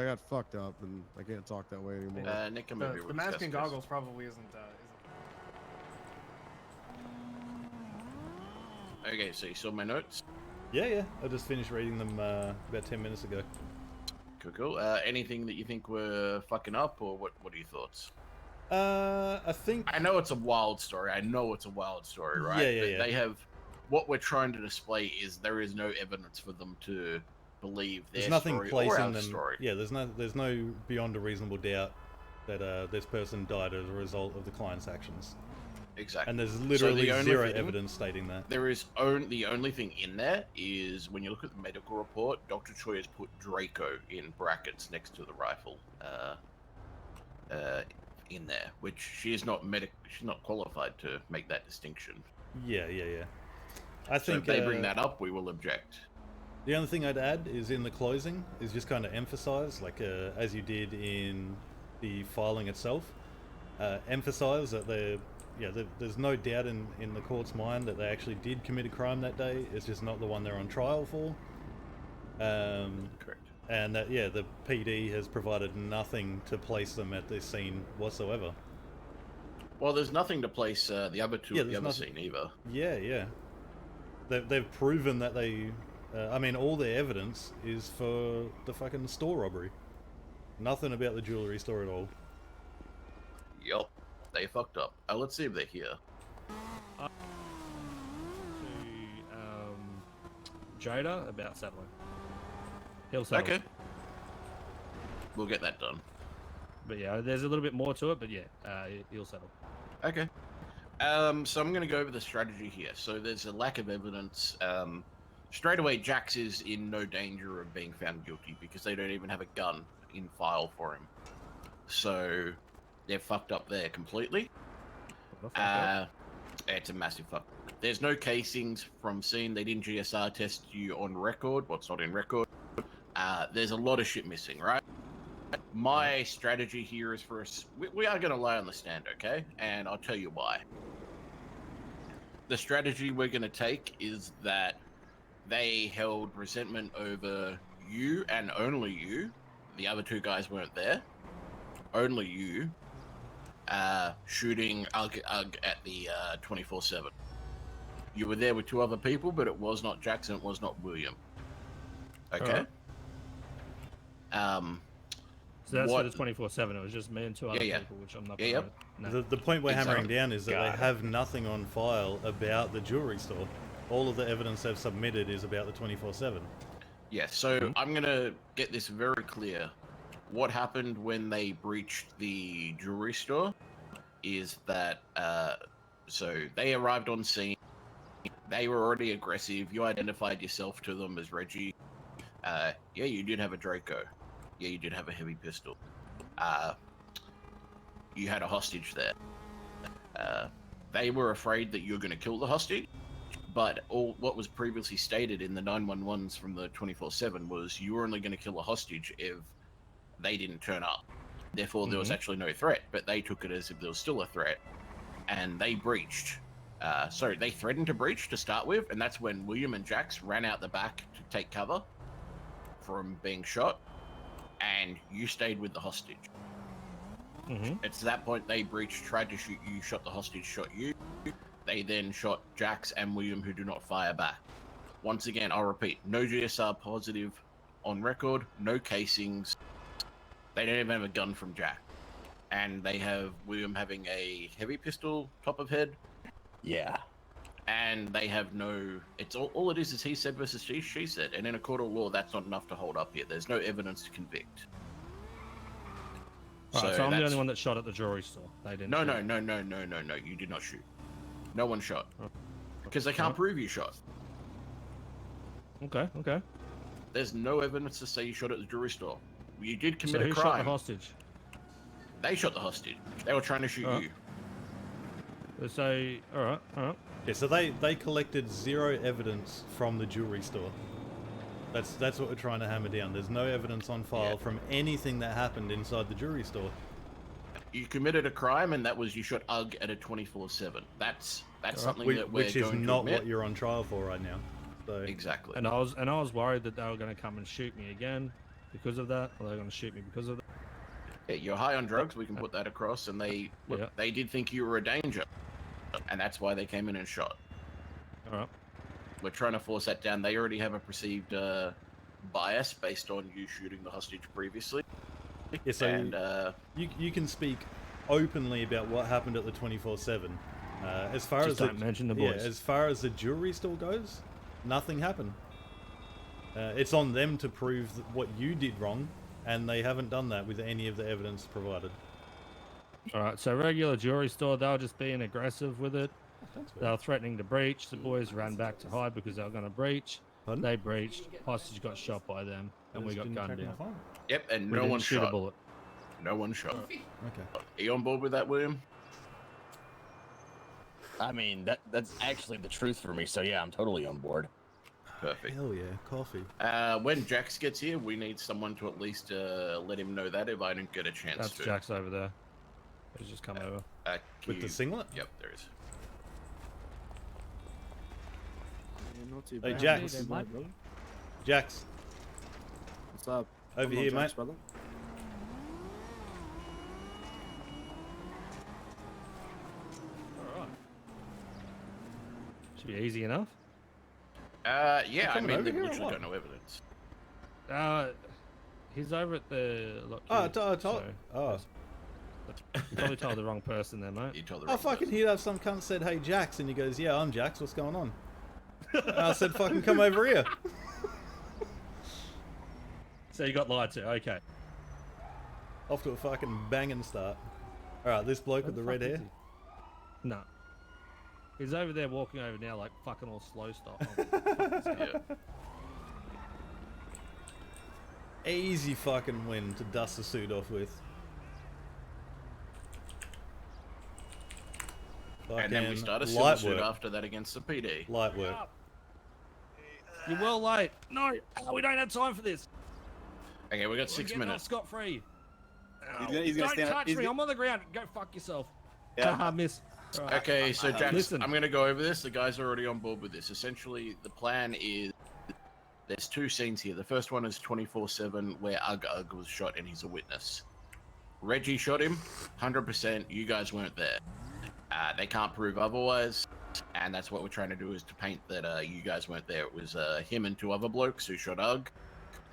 I got fucked up and I can't talk that way anymore. Nick, the mask and goggles probably isn't. Okay, so you saw my notes? Yeah. I just finished reading them about 10 minutes ago. Cool. Anything that you think were fucking up, or what are your thoughts? I think... I know it's a wild story. right? Yeah. They have... What we're trying to display is there is no evidence for them to believe their story or our story. Yeah, there's no beyond a reasonable doubt that this person died as a result of the client's actions. Exactly. And there's literally zero evidence stating that. There is the only thing in there is when you look at the medical report, Dr. Choi has put Draco in brackets next to the rifle in there, which she's not qualified to make that distinction. Yeah. I think if they bring that up, we will object. The only thing I'd add is in the closing is just kind of emphasize, like as you did in the filing itself, emphasize that there's no doubt in the court's mind that they actually did commit a crime that day. It's just not the one they're on trial for. Correct. And that, the PD has provided nothing to place them at this scene whatsoever. Well, there's nothing to place the other two at the other scene either. Yeah. They've proven that they... I mean, all their evidence is for the fucking store robbery. Nothing about the jewelry store at all. Yup. They fucked up. Let's see if they're here. Jada about settling. He'll settle. Okay. We'll get that done. But yeah, there's a little bit more to it, but yeah, he'll settle. Okay. So I'm going to go over the strategy here. So there's a lack of evidence. Straight away, Jax is in no danger of being found guilty because they don't even have a gun in file for him. So they're fucked up there completely. It's a massive fuck. There's no casings from scene. They didn't GSR test you on record. What's not in record. There's a lot of shit missing, right? My strategy here is for us. We are going to lie on the stand, okay? And I'll tell you why. The strategy we're going to take is that they held resentment over you and only you. The other two guys weren't there. Only you. Shooting Ugg at the 24/7. You were there with two other people, but it was not Jackson, it was not William. Okay? So that's for the 24/7. It was just me and two other people, which I'm not. The point we're hammering down is that they have nothing on file about the jewelry store. All of the evidence they've submitted is about the 24/7. Yeah, so I'm gonna get this very clear. What happened when they breached the jewelry store is that, so they arrived on scene. They were already aggressive. You identified yourself to them as Reggie. Yeah, you did have a Draco. Yeah, you did have a heavy pistol. You had a hostage there. They were afraid that you were going to kill the hostage, but what was previously stated in the 911s from the 24/7 was you were only going to kill a hostage if they didn't turn up. Therefore, there was actually no threat, but they took it as if there was still a threat, and they breached. So they threatened to breach to start with, and that's when William and Jax ran out the back to take cover from being shot, and you stayed with the hostage. It's that point they breached, tried to shoot you, shot the hostage, shot you. They then shot Jax and William, who do not fire back. Once again, I'll repeat, no GSR positive on record, no casings. They don't even have a gun from Jack. And they have William having a heavy pistol, top of head. Yeah. And they have no... It's all it is he said versus she said. And in a court of law, that's not enough to hold up here. There's no evidence to convict. Right, so I'm the only one that shot at the jewelry store. They didn't. No. You did not shoot. No one shot. Because they can't prove you shot. Okay. There's no evidence to say you shot at the jewelry store. You did commit a crime. Who shot the hostage? They shot the hostage. They were trying to shoot you. So, all right. Yeah, so they collected zero evidence from the jewelry store. That's what we're trying to hammer down. There's no evidence on file from anything that happened inside the jewelry store. You committed a crime, and that was you shot Ugg at a 24/7. That's something that we're which going is to not admit. what you're on trial for right now. So. Exactly. And I was worried that they were going to come and shoot me again. because of that? Are they going to shoot me because of that? Yeah, you're high on drugs. We can put that across, and they did think you were a danger, and that's why they came in and shot. All right. We're trying to force that down. They already have a perceived bias based on you shooting the hostage previously. Yeah, so and you can speak openly about what happened at the 24/7. As far just as don't mention the boys. Yeah, as far as the jewelry store goes, nothing happened. It's on them to prove what you did wrong, and they haven't done that with any of the evidence provided. All right, so regular jewelry store, they were just being aggressive with it. They were threatening to breach. The boys ran back to hide because they were going to breach. Pardon? They breached. Hostage got shot by them, and we got gunned down. Yep, and We no didn't one shoot a shot. bullet. No one shot. Okay. Are you on board with that, William? I mean, that's actually the truth for me. So yeah, I'm totally on board. Perfect. Hell yeah, coffee. When Jax gets here, we need someone to at least let him know that if I didn't get a chance That's to. Jax over there. He's just come over. With the singlet? Yep, there is. Hey, Jax. Jax. What's up? Over here, mate. Brother. All right. Should be easy enough. Yeah, I coming mean, over they here or literally what? got no evidence. He's over at the. Oh, You probably told the wrong person there, mate. You told the I wrong fucking person. heard have some cunt said, "Hey, Jax," and he goes, "Yeah, I'm Jax. What's going on?" And I said, "Fucking come over here." So you got lied to. Okay. Off to a fucking banging start. All right, this bloke with the red hair. No. He's over there walking over now like fucking all slow style. Yeah. Easy fucking win to dust the suit off with. And then we Fucking start a civil light suit work. after that against the PD. Light work. You're well late. No, we don't have time for this. Okay, we got 6 minutes. Scot free. He's gonna Don't stand up. touch me. I'm on the ground. Go fuck yourself. Yeah. Haha, miss. All right. Okay, so Jax, Listen. I'm going to go over this. The guys are already on board with this. Essentially, the plan is there's two scenes here. The first one is 24/7 where Ugg was shot and he's a witness. Reggie shot him, 100%. You guys weren't there. They can't prove otherwise, and that's what we're trying to do is to paint that you guys weren't there. It was him and two other blokes who shot Ugg,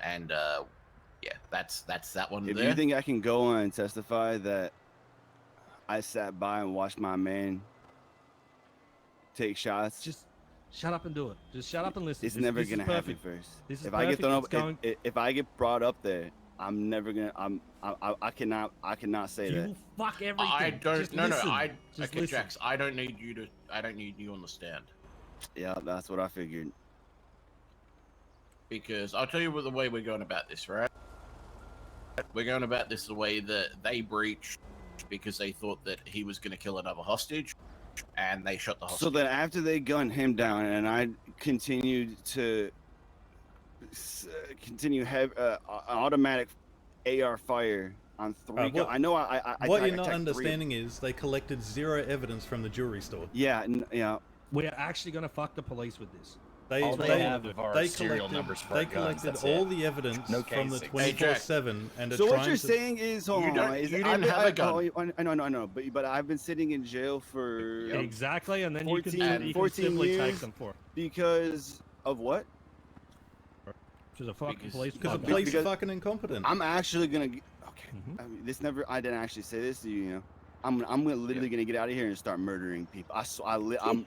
and yeah, that's that one If there. you think I can go on and testify that I sat by and watched my man take shots, Just shut up and do it. Just shut up and listen. it's This- never this is gonna happen perfect. first. This is If I get perfect. thrown It's up, going- if I get brought up there, I'm never gonna. I cannot say You that. will fuck everything. I don't. Just No, listen. no. I Just okay, listen. Jax. I don't need you to. I don't need you on the stand Yeah, that's what I figured. because I'll tell you what the way we're going about this, right? We're going about this the way that they breached because they thought that he was going to kill another hostage, and they shot the hostage. So then after they gunned him down, and I continued to continue have automatic AR fire on three. what- I know. I What I you're not attacked three. understanding is they collected zero evidence from the jewelry store. Yeah, yeah. We're actually going to fuck the police with this. All they have are serial numbers for they our guns, collected that's all it. the evidence No from the casings. Hey, Jack. 24/7 and are So what trying you're to... saying is, hold You on, don't- is you I've didn't been- have a gun. I know, but I've been sitting in jail for Yep. Exactly, and then you can 14 simply take years. them for it. because of what? Which is a fucking Because- police Because the bugger. police are Because- fucking incompetent. I'm actually gonna. Okay, Mhm. I mean, this never. I didn't actually say this to you. You know, I'm literally gonna get out of here and start murdering people. I'm.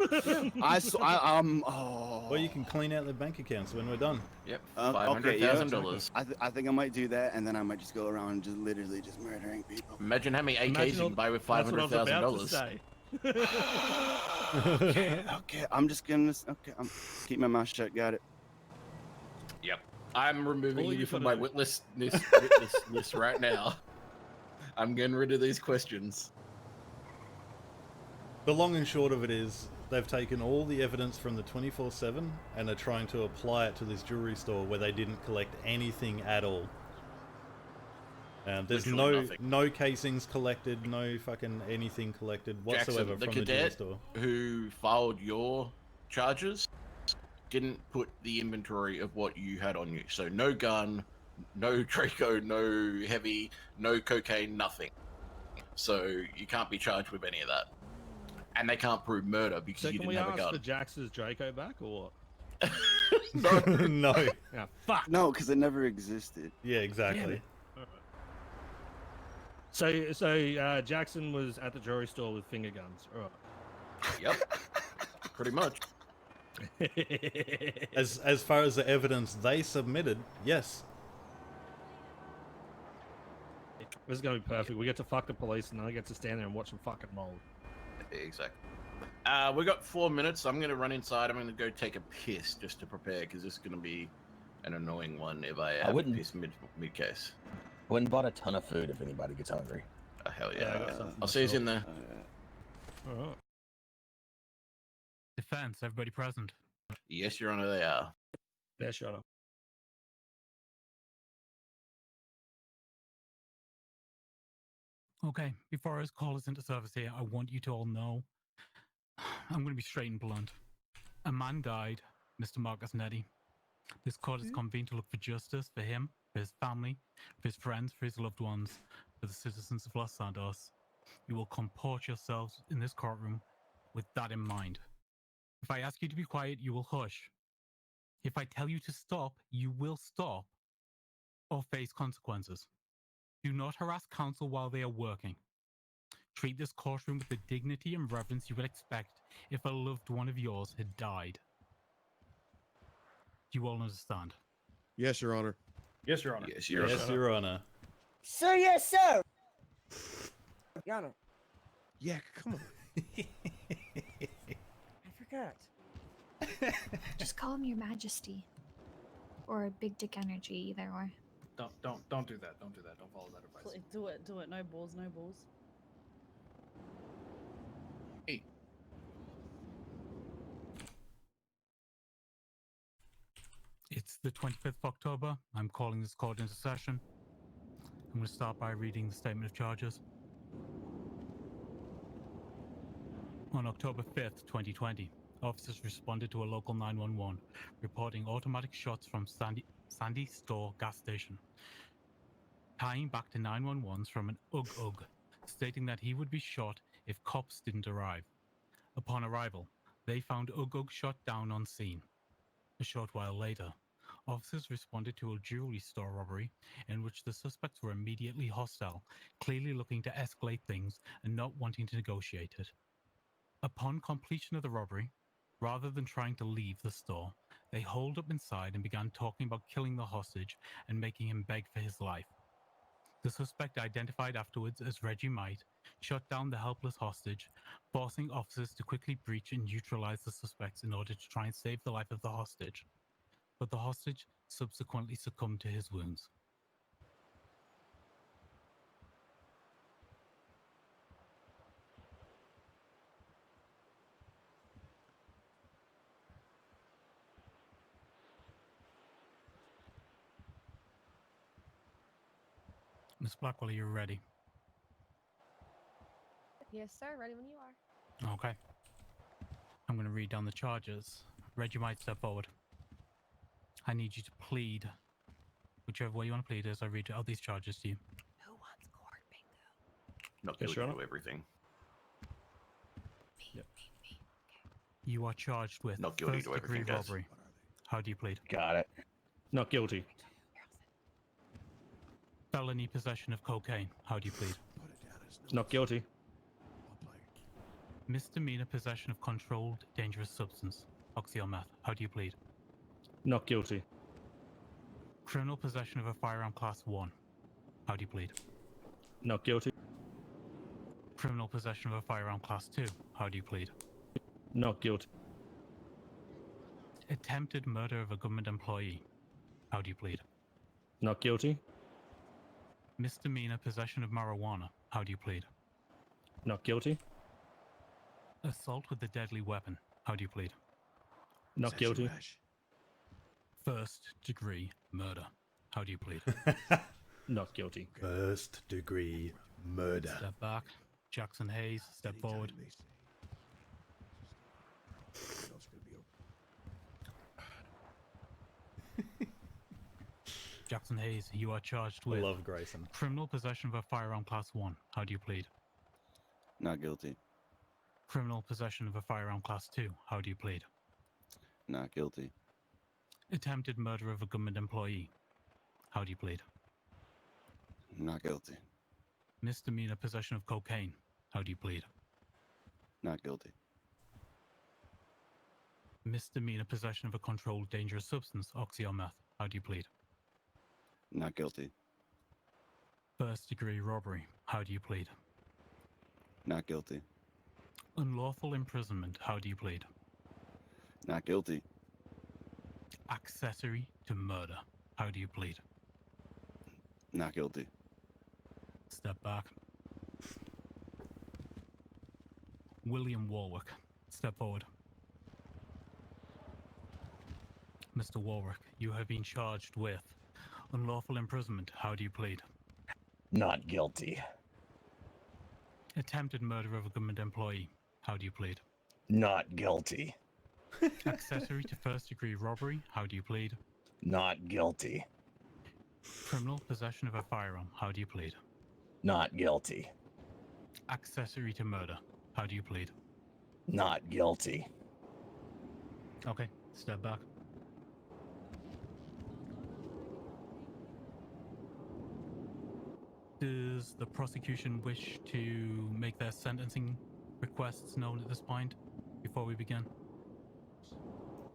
Oh. Well, you can clean out the bank accounts when we're done. Yep, Okay, yeah. $500,000. I think I might do that, and then I might just go around just literally just murdering people. Imagine how many AKs Imagine you all- can buy with That's what I was about to $500,000. say. Okay, I'm just gonna. Okay, I'm keep my mouth shut. Got it. Yep, I'm removing All you you from gotta my do- witness list right now. I'm getting rid of these questions. The long and short of it is they've taken all the evidence from the 24/7 and are trying to apply it to this jewelry store where they didn't collect anything at all. There's Literally nothing. no casings collected, no fucking anything collected whatsoever Jackson, the from the jewelry cadet store. who filed your charges didn't put the inventory of what you had on you. So no gun, No Draco, no heavy, no cocaine, nothing. So you can't be charged with any of that. And they can't prove murder because So you can didn't we have a ask gun. the Jax's Draco back or what? No. No. Yeah, fuck. No, because it never existed. Yeah, exactly. So Jackson was at the jewelry store with finger guns. All Yep. Pretty much. right. As far as the evidence they submitted, yes. This is gonna be perfect. We get to fuck the police, and I get to stand there and watch them fucking mold. Exactly. We got 4 minutes. I'm gonna run inside. I'm gonna go take a piss just to prepare because this is gonna be an annoying one if I have a wouldn't- piss mid case. Went and bought a ton of food if anybody gets hungry. Oh, hell Yeah, I yeah. got some I'll see you in there. All right. Defense, everybody present. Yes, Your Honor, they are. Yeah, shut up. Okay, before I call us into service here, I want you to all know I'm going to be straight and blunt. A man died, Mr. Marcus Nettie. This court is convened to look for justice for him, for his family, for his friends, for his loved ones, for the citizens of Los Santos. You will comport yourselves in this courtroom with that in mind. If I ask you to be quiet, you will hush. If I tell you to stop, you will stop or face consequences. Do not harass counsel while they are working. Treat this courtroom with the dignity and reverence you would expect if a loved one of yours had died. Do you all understand? Yes, Your Honor. Yes, Your Honor. Yes, Your Yes, Honor. Your Honor. Sir, yes, sir. Your Honor, Yeah, come on. I forgot. Just call him Your Majesty. Or Big Dick Energy, either or. Don't do that. Don't do that. Don't follow that advice. Please, do it. Do it. No balls. No balls. It's the 25th of October. I'm calling this court into session. I'm going to start by reading the statement of charges. On October 5th, 2020, officers responded to a local 911 reporting automatic shots from Sandy Store gas station, tying back to 911s from an Ugg, stating that he would be shot if cops didn't arrive. Upon arrival, they found Ugg shot down on scene. A short while later, officers responded to a jewelry store robbery in which the suspects were immediately hostile, clearly looking to escalate things and not wanting to negotiate it. Upon completion of the robbery, rather than trying to leave the store, they holed up inside and began talking about killing the hostage and making him beg for his life. The suspect, identified afterwards as Reggie Might, shot down the helpless hostage, forcing officers to quickly breach and neutralize the suspects in order to try and save the life of the hostage. But the hostage subsequently succumbed to his wounds. Miss Blackwell, are you ready? Yes, sir. Ready when you are. Okay. I'm going to read down the charges. Reggie might step forward. I need you to plead. Whichever way you want to plead as I read out these charges to you. Who wants court bingo? Not Yes, guilty Your Honor. to everything. Yep. You are charged with Not guilty to first-degree everything, guys. robbery. How do you plead? Got it. Not guilty. Felony possession of cocaine. How do you plead? Not guilty. Misdemeanor possession of controlled dangerous substance. Oxy or meth. How do you plead? Not guilty. Criminal possession of a firearm class 1. How do you plead? Not guilty. Criminal possession of a firearm class 2. How do you plead? Not guilty. Attempted murder of a government employee. How do you plead? Not guilty. Misdemeanor possession of marijuana. How do you plead? Not guilty. Assault with a deadly weapon. How do you plead? Not guilty. First degree murder. How do you plead? Not guilty. First degree murder. Step back. Jackson Hayes, step forward. Jackson Hayes, you are charged I with love Grayson. criminal possession of a firearm class 1. How do you plead? Not guilty. Criminal possession of a firearm class 2. How do you plead? Not guilty. Attempted murder of a government employee. How do you plead? Not guilty. Misdemeanor possession of cocaine. How do you plead? Not guilty. Misdemeanor possession of a controlled dangerous substance, oxy or meth. How do you plead? Not guilty. First degree robbery. How do you plead? Not guilty. Unlawful imprisonment. How do you plead? Not guilty. Accessory to murder. How do you plead? Not guilty. Step back. William Warwick. Step forward. Mr. Warwick, you have been charged with unlawful imprisonment. How do you plead? Not guilty. Attempted murder of a government employee. How do you plead? Not guilty. Accessory to first degree robbery. How do you plead? Not guilty. Criminal possession of a firearm. How do you plead? Not guilty. Accessory to murder. How do you plead? Not guilty. Okay, step back. Does the prosecution wish to make their sentencing requests known at this point before we begin?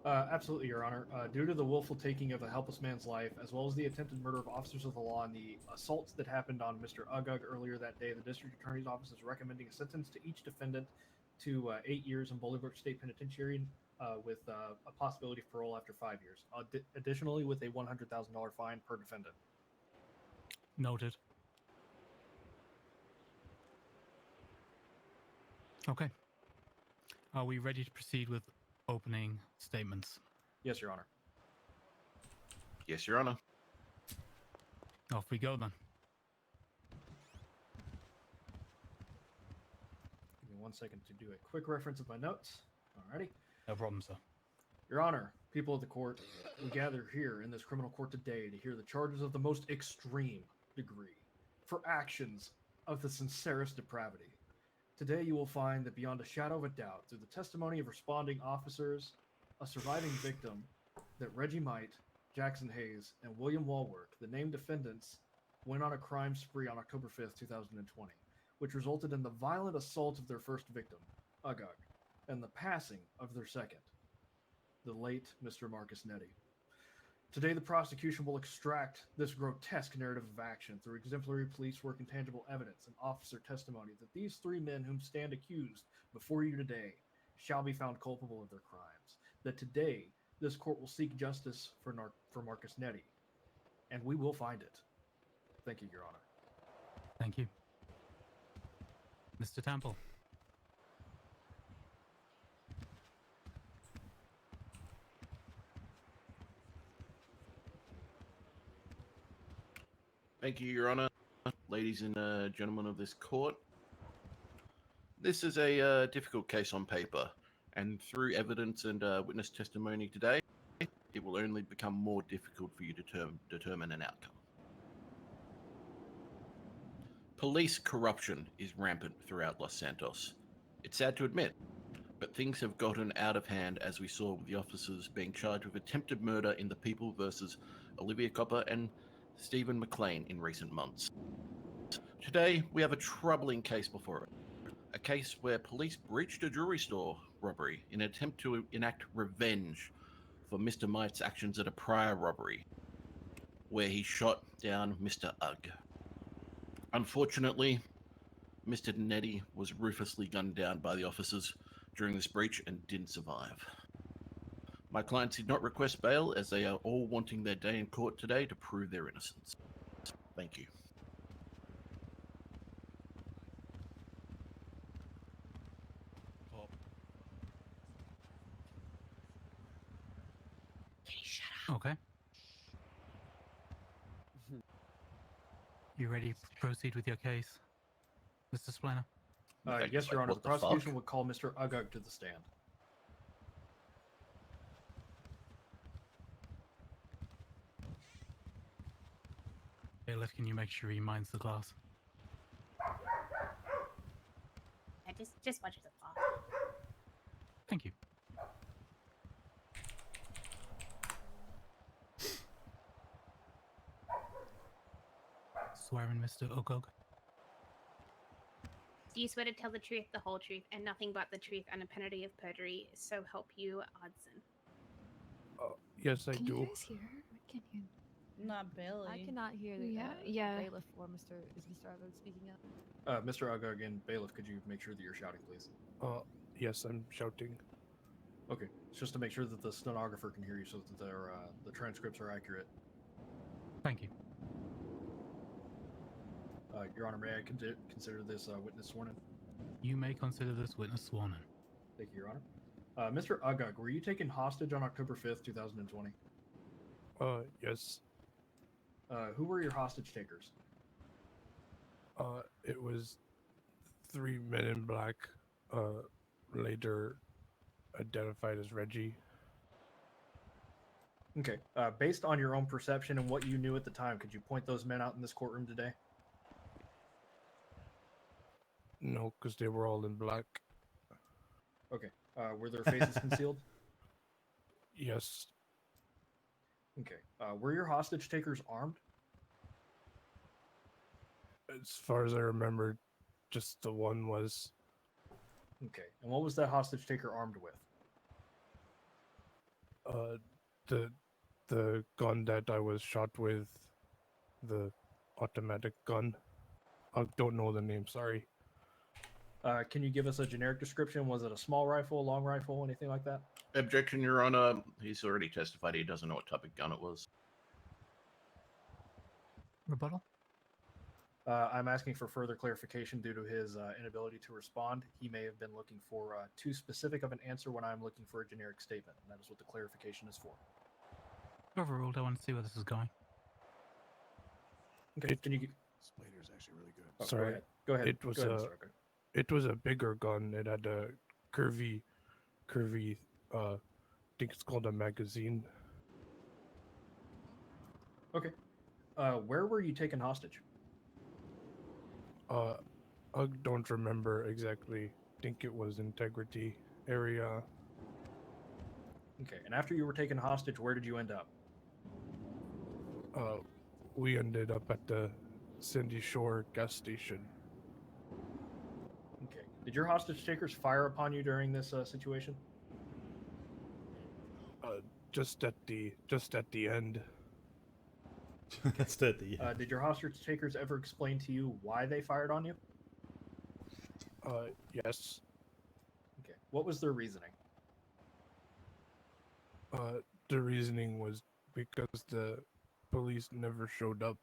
Absolutely, Your Honor. Due to the willful taking of a helpless man's life, as well as the attempted murder of officers of the law and the assaults that happened on Mr. Ugug earlier that day, the District Attorney's Office is recommending a sentence to each defendant to 8 years in Bolingbroke State Penitentiary with a possibility of parole after 5 years. Additionally, with a $100,000 fine per defendant. Noted. Okay. Are we ready to proceed with opening statements? Yes, Your Honor. Yes, Your Honor. Off we go then. Give me 1 second to do a quick reference of my notes. Alrighty. No problem, sir. Your Honor, people of the court, we gather here in this criminal court today to hear the charges of the most extreme degree for actions of the sincerest depravity. Today you will find that beyond a shadow of a doubt, through the testimony of responding officers, a surviving victim, that Reggie Might, Jackson Hayes, and William Walwork, the named defendants, went on a crime spree on October 5th, 2020, which resulted in the violent assault of their first victim, Ugug, and the passing of their second, the late Mr. Marcus Nettie. Today, the prosecution will extract this grotesque narrative of action through exemplary police work and tangible evidence and officer testimony that these 3 men whom stand accused before you today shall be found culpable of their crimes. That today, this court will seek justice for Marcus Nettie, and we will find it. Thank you, Your Honor. Thank you. Mr. Temple. Thank you, Your Honor. Ladies and gentlemen of this court. This is a difficult case on paper, and through evidence and witness testimony today, it will only become more difficult for you to determine an outcome. Police corruption is rampant throughout Los Santos. It's sad to admit, but things have gotten out of hand, as we saw with the officers being charged with attempted murder in the People versus Olivia Copper and Stephen McLean in recent months. Today, we have a troubling case before it. A case where police breached a jewelry store robbery in an attempt to enact revenge for Mr. Might's actions at a prior robbery, where he shot down Mr. Ugg. Unfortunately, Mr. Nettie was ruthlessly gunned down by the officers during this breach and didn't survive. My clients did not request bail, as they are all wanting their day in court today to prove their innocence. Thank you. Okay. You ready to proceed with your case, Mr. Spliner? Yes, Your Honor. The what the prosecution fuck? would call Mr. Ugug to the stand. Bailiff, can you make sure he minds the class? Yeah, just watch the clock. Thank you. Swearing, Mr. Ogog. Do you swear to tell the truth, the whole truth, and nothing but the truth under penalty of perjury? So help you, Hudson. Yes, I Can do. you guys hear her? I can't hear. Not Billy. I cannot hear the Yeah. bailiff or Mr. Is Mr. Argo speaking up? Mr. Agag and Bailiff, could you make sure that you're shouting, please? Yes, I'm shouting. Okay, it's just to make sure that the stenographer can hear you so that the transcripts are accurate. Thank you. Your Honor, may I consider this witness sworn in? You may consider this witness sworn in. Thank you, Your Honor. Mr. Agag, were you taken hostage on October 5th, 2020? Yes. Who were your hostage takers? It was 3 men in black, later identified as Reggie. Okay, based on your own perception and what you knew at the time, could you point those men out in this courtroom today? No, because they were all in black. Okay, were their faces concealed? Yes. Okay, were your hostage takers armed? As far as I remember, just the one was. Okay, and what was that hostage taker armed with? The gun that I was shot with, the automatic gun. I don't know the name, sorry. Can you give us a generic description? Was it a small rifle, long rifle, anything like that? Objection, Your Honor. He's already testified he doesn't know what type of gun it was. Rebuttal? I'm asking for further clarification due to his inability to respond. He may have been looking for too specific of an answer when I'm looking for a generic statement, and that is what the clarification is for. Overruled. I want to see where this is going. Okay, can you... Splater's actually really good. Oh, Sorry. Go ahead. It was Go ahead, a. Mr. Rucker. It was a bigger gun. It had a curvy. I think it's called a magazine. Okay. Where were you taken hostage? I don't remember exactly. I think it was Integrity area. Okay, and after you were taken hostage, where did you end up? We ended up at the Sandy Shore gas station. Okay. Did your hostage takers fire upon you during this situation? Just at the end. Just at the Did your hostage takers ever explain to you why they fired on you? Yes. Okay. What was their reasoning? The reasoning was because the police never showed up.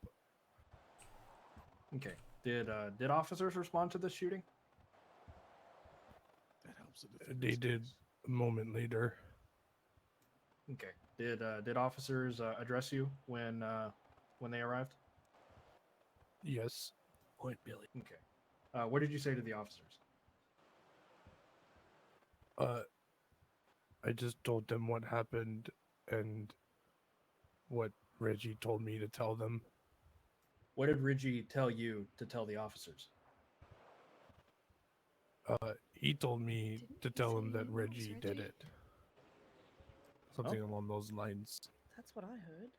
Okay. Did officers respond to this shooting? That helps. They did a moment later. Okay. Did officers address you when they arrived? Yes. Point, Billy. Okay. What did you say to the officers? I just told them what happened and what Reggie told me to tell them. What did Reggie tell you to tell the officers? He told me to tell him that Reggie Reggie? did it. Something along those lines. That's what I heard.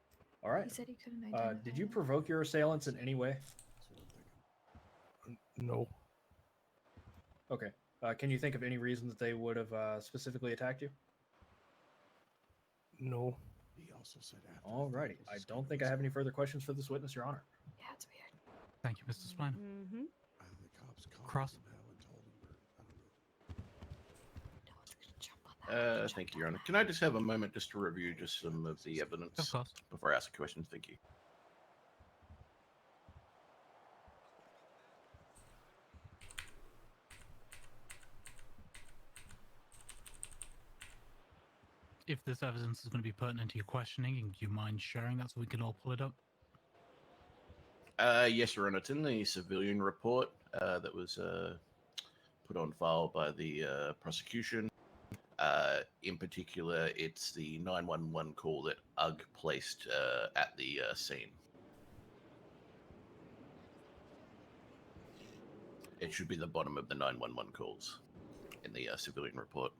All right. He said he couldn't identify. Did you them. provoke your assailants in any way? No. Okay. Can you think of any reason that they would have specifically attacked you? No. He also said after. Alrighty. I don't think I have any further questions for this witness, Your Honor. Yeah, it's weird. Thank you, Mr. Spliner. Mm-hmm. The cops called Cross. him somehow and told him, or I don't know. No one's gonna jump on that. Thank you, Your Honor. Can I just have a moment just to review just some of the evidence Of course. before I ask a question? Thank you. If this evidence is going to be pertinent to your questioning, do you mind sharing that so we can all pull it up? Yes, Your Honor. It's in the civilian report that was put on file by the prosecution. In particular, it's the 911 call that UG placed at the scene. It should be the bottom of the 911 calls in the civilian report.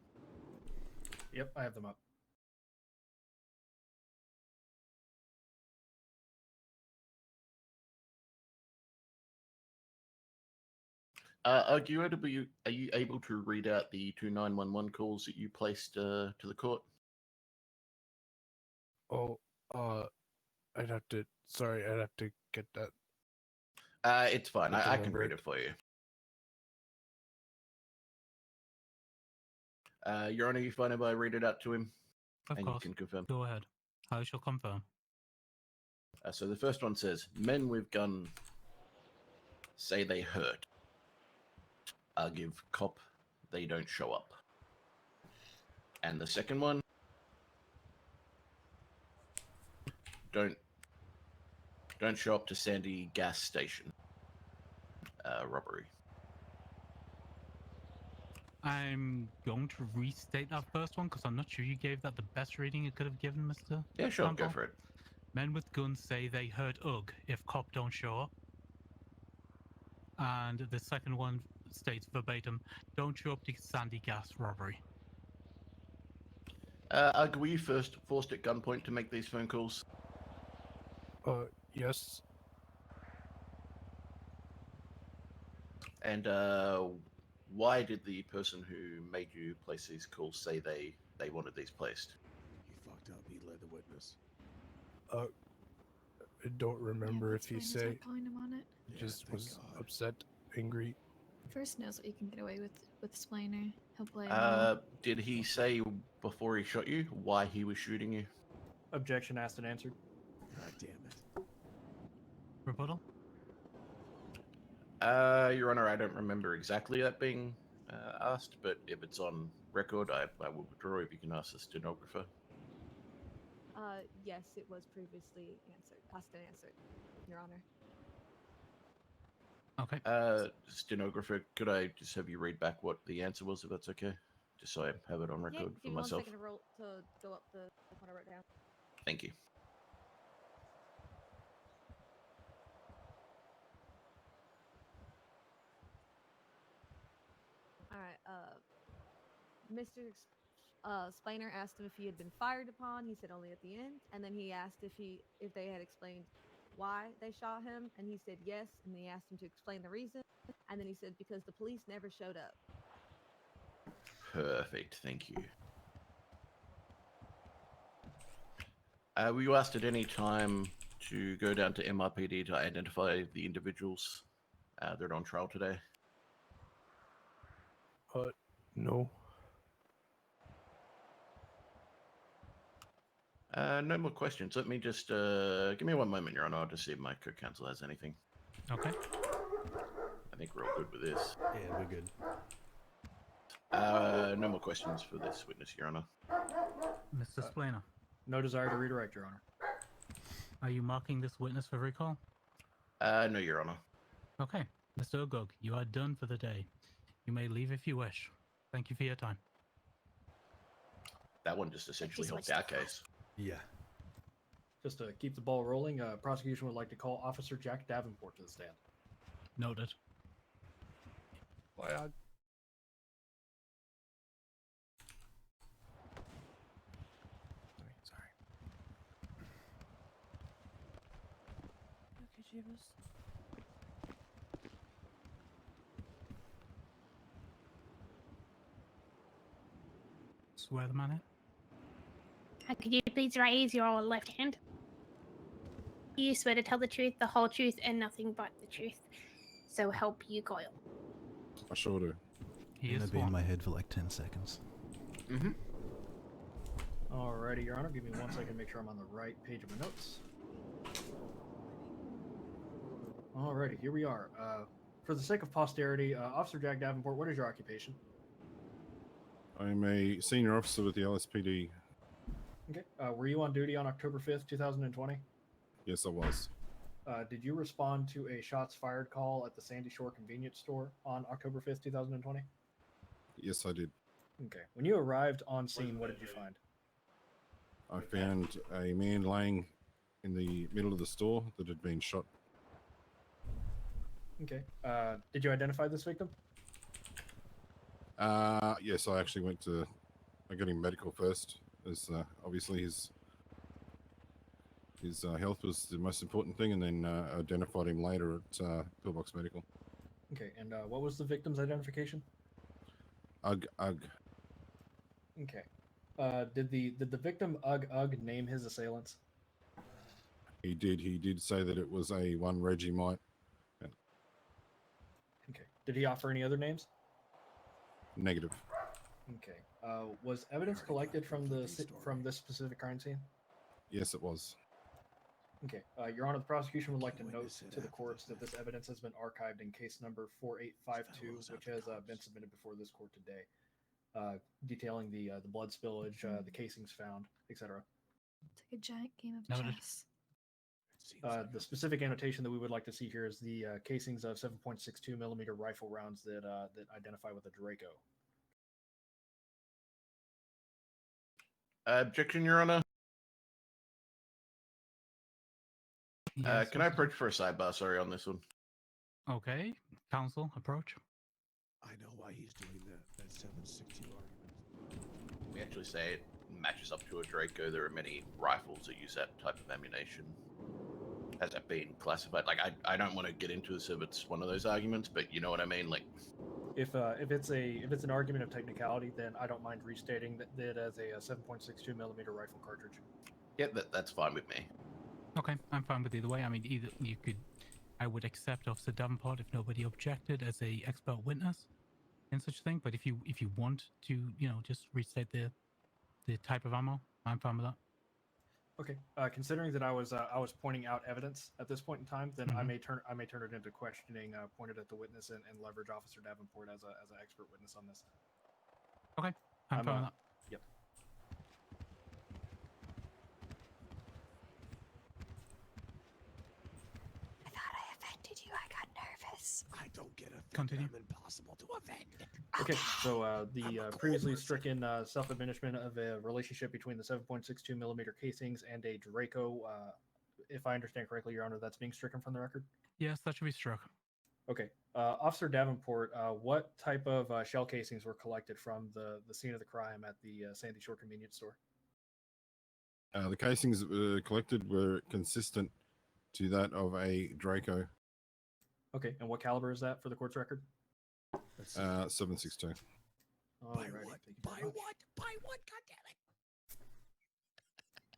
Yep, I have them up. Are you able to read out the 2 911 calls that you placed to the court? Oh, I'd have to get that. It's fine. I I can remember read it. it for you. Your Honor, you fine if I read it out to him? Of And course. you can confirm. Go ahead. I shall confirm. So the first one says, men with gun say they hurt. I'll give cop they don't show up. And the second one, don't show up to Sandy gas station. Robbery. I'm going to restate that first one because I'm not sure you gave that the best rating you could have given, Mr. Yeah, sure, Campbell. go for it. Men with guns say they hurt UG if cop don't show up. And the second one states verbatim, don't show up to Sandy gas robbery. Were you first forced at gunpoint to make these phone calls? Yes. And why did the person who made you place these calls say they wanted these placed? He fucked up. He led the witness. I don't remember if he said. Calling him on it. Just was upset, angry. First knows what you can get away with Splainer. He'll play along. Did he say before he shot you why he was shooting you? Objection asked and answered. God damn it. Rebuttal? Your Honor, I don't remember exactly that being asked, but if it's on record, I will withdraw if you can ask the stenographer. Yes, it was previously asked and answered, Your Honor. Okay. Stenographer, could I just have you read back what the answer was, if that's okay? Just so I have it on record for give me myself. 1 second to go up the one I wrote down. Thank you. All right. Mr. Splainer asked him if he had been fired upon. He said only at the end, and then he asked if they had explained why they shot him, and he said yes. And he asked him to explain the reason, and then he said because the police never showed up. Perfect, thank you. Were you asked at any time to go down to MRPD to identify the individuals that are on trial today? No. No more questions. Let me just give me 1 moment, Your Honor. I'll just see if my co-counsel has anything. Okay. I think we're all good with this. Yeah, we're good. No more questions for this witness, Your Honor. Mr. Splainer. No desire to redirect, Your Honor. Are you marking this witness for recall? No, Your Honor. Okay. Mr. Ogog, you are done for the day. You may leave if you wish. Thank you for your time. That one just essentially helped our case. Yeah. Just to keep the ball rolling, prosecution would like to call Officer Jack Davenport to the stand. Noted. Why? Sorry. Okay, Jeebus. Swear the man in. Could you please raise your left hand? You swear to tell the truth, the whole truth, and nothing but the truth. So help you God. I sure do. He I'm is gonna be in sworn. my head for like 10 seconds. Mm-hmm. Alrighty, Your Honor. Give me 1 second to make sure I'm on the right page of my notes. Alrighty, here we are. For the sake of posterity, Officer Jack Davenport, what is your occupation? I'm a senior officer with the LSPD. Okay. Were you on duty on October 5th, 2020? Yes, I was. Did you respond to a shots fired call at the Sandy Shore convenience store on October 5th, 2020? Yes, I did. Okay. When you arrived on scene, what did you find? I found a man laying in the middle of the store that had been shot. Okay. Did you identify this victim? Yes, I actually went to. I got him medical first, as obviously his health was the most important thing, and then identified him later at Pillbox Medical. Okay. And what was the victim's identification? Ugh. Okay. Did the victim Ugg name his assailants? He did. He did say that it was a one Reggie might. Okay. Did he offer any other names? Negative. Okay. Was evidence collected from this specific crime scene? Yes, it was. Okay. Your Honor, the prosecution would like to note to the courts that this evidence has been archived in case number 4852, which has been submitted before this court today, detailing the blood spillage, the casings found, etc. It's like a giant game of Noted. chess. The specific annotation that we would like to see here is the casings of 7.62 millimeter rifle rounds that identify with a Draco. Objection, Your Honor. Yes, Can I Mr. approach for a sidebar? Sorry, on this one. Okay, counsel, approach. I know why he's doing that 760 argument. We actually say it matches up to a Draco. There are many rifles that use that type of ammunition. Has that been classified? Like, I don't want to get into this if it's one of those arguments, but you know what I mean. Like, If it's an argument of technicality, then I don't mind restating that as a 7.62 millimeter rifle cartridge. yeah, that's fine with me. Okay, I'm fine with either way. I mean, either you could, I would accept Officer Davenport if nobody objected as a expert witness in such a thing. But if you want to, just restate the type of ammo, I'm fine with that. Okay. Considering that I was pointing out evidence at this point in time, then I may turn it into questioning pointed at the witness and leverage Officer Davenport as an expert witness on this. Okay, I'm fine with that. Yep. I thought I offended you. I got nervous. I don't get offended. Continue. I'm impossible to offend. Okay, so the previously stricken self-administration of a relationship between the 7.62 millimeter casings and a Draco, if I understand correctly, Your Honor, that's being stricken from the record? Yes, that should be struck. Okay. Officer Davenport, what type of shell casings were collected from the scene of the crime at the Sandy Shore convenience store? The casings that were collected were consistent to that of a Draco. Okay, and what caliber is that for the court's record? 7.62. By what? By what? By what? God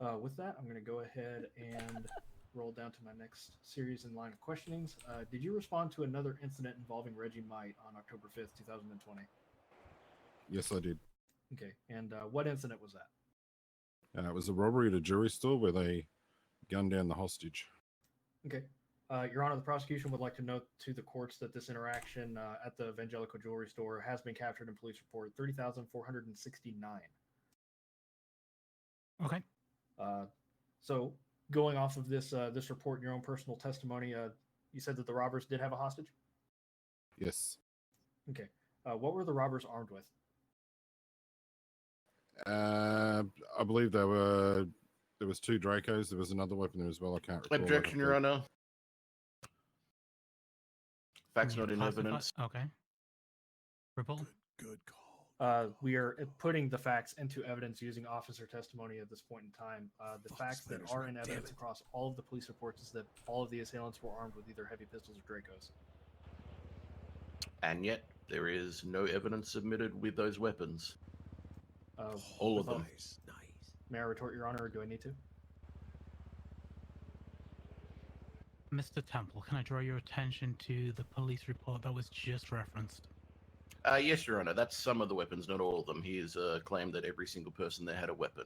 damn it! With that, I'm going to go ahead and roll down to my next series in line of questionings. Did you respond to another incident involving Reggie Might on October 5th, 2020? Yes, I did. Okay, and what incident was that? It was a robbery at a jewelry store where they gunned down the hostage. Okay. Your Honor, the prosecution would like to note to the courts that this interaction at the Evangelical Jewelry Store has been captured in police report 30,469. Okay. So, going off of this this report and your own personal testimony, you said that the robbers did have a hostage? Yes. Okay. What were the robbers armed with? I believe there was two Dracos. There was another weapon there as well. I can't recall. Objection, Your Honor. Facts not in Classified- evidence. Okay. Ripple. Good call. We are putting the facts into evidence using officer testimony at this point in time. The facts that are in evidence across all of the police reports is that all of the assailants were armed with either heavy pistols or Dracos. And yet, there is no evidence submitted with those weapons. All of them. Nice. May I retort, Your Honor, or do I need to? Mr. Temple, can I draw your attention to the police report that was just referenced? Yes, Your Honor. That's some of the weapons, not all of them. He has claimed that every single person there had a weapon.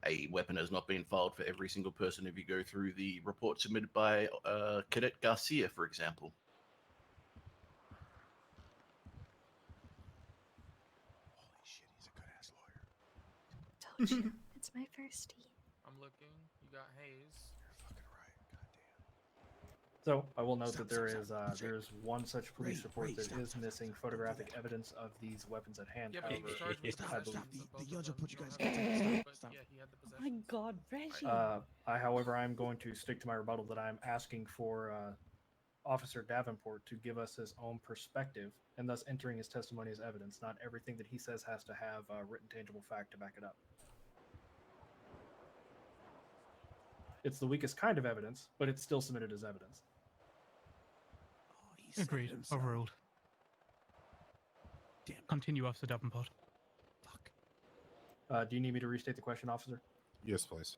A weapon has not been filed for every single person if you go through the report submitted by Cadet Garcia, for example. Holy shit, he's a good ass lawyer. Told you. It's my first tea. I'm looking. You got Hayes. You're fucking right. Goddamn. So I will note Stop, that there stop, is stop. one such police Ray, report Ray, that stop, is stop, missing stop, don't do photographic that. evidence of these weapons at hand. Yeah, but he was charged with I Stop, believe. stop. The both judge of will put you them. guys But in stop. yeah, he had the Oh my possession. God, Reggie. However, I'm going to stick to my rebuttal that I'm asking for Officer Davenport to give us his own perspective and thus entering his testimony as evidence. Not everything that he says has to have written tangible fact to back it up. It's the weakest kind of evidence, but it's still submitted as evidence. Agreed. Overruled. Continue, Officer Davenport. Do you need me to restate the question, officer? Yes, please.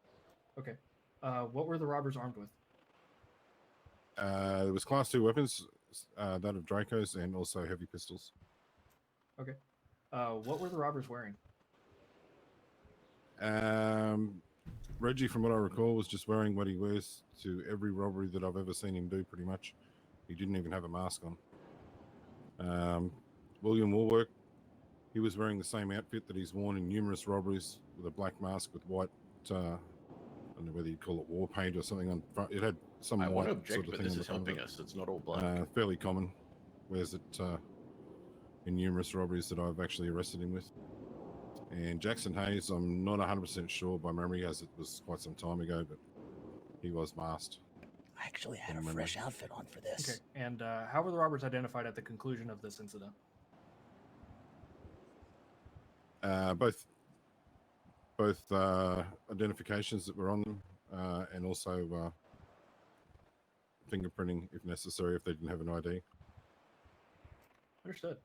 Okay. What were the robbers armed with? There was class 2 weapons, that of Dracos, and also heavy pistols. Okay. What were the robbers wearing? Reggie, from what I recall, was just wearing what he wears to every robbery that I've ever seen him do, pretty much. He didn't even have a mask on. William Warwick, he was wearing the same outfit that he's worn in numerous robberies, with a black mask with white, I don't know whether you'd call it war paint or something on front. It had some I white want to sort object, of but thing this on the is front of helping it. us. It's not all black. Fairly common. Wears it in numerous robberies that I've actually arrested him with. And Jackson Hayes, I'm not 100% sure by memory, as it was quite some time ago, but he was masked. I actually had a fresh outfit on for this. Okay. And how were the robbers identified at the conclusion of this incident? Both identifications that were on them, and also fingerprinting if necessary, if they didn't have an ID. Understood.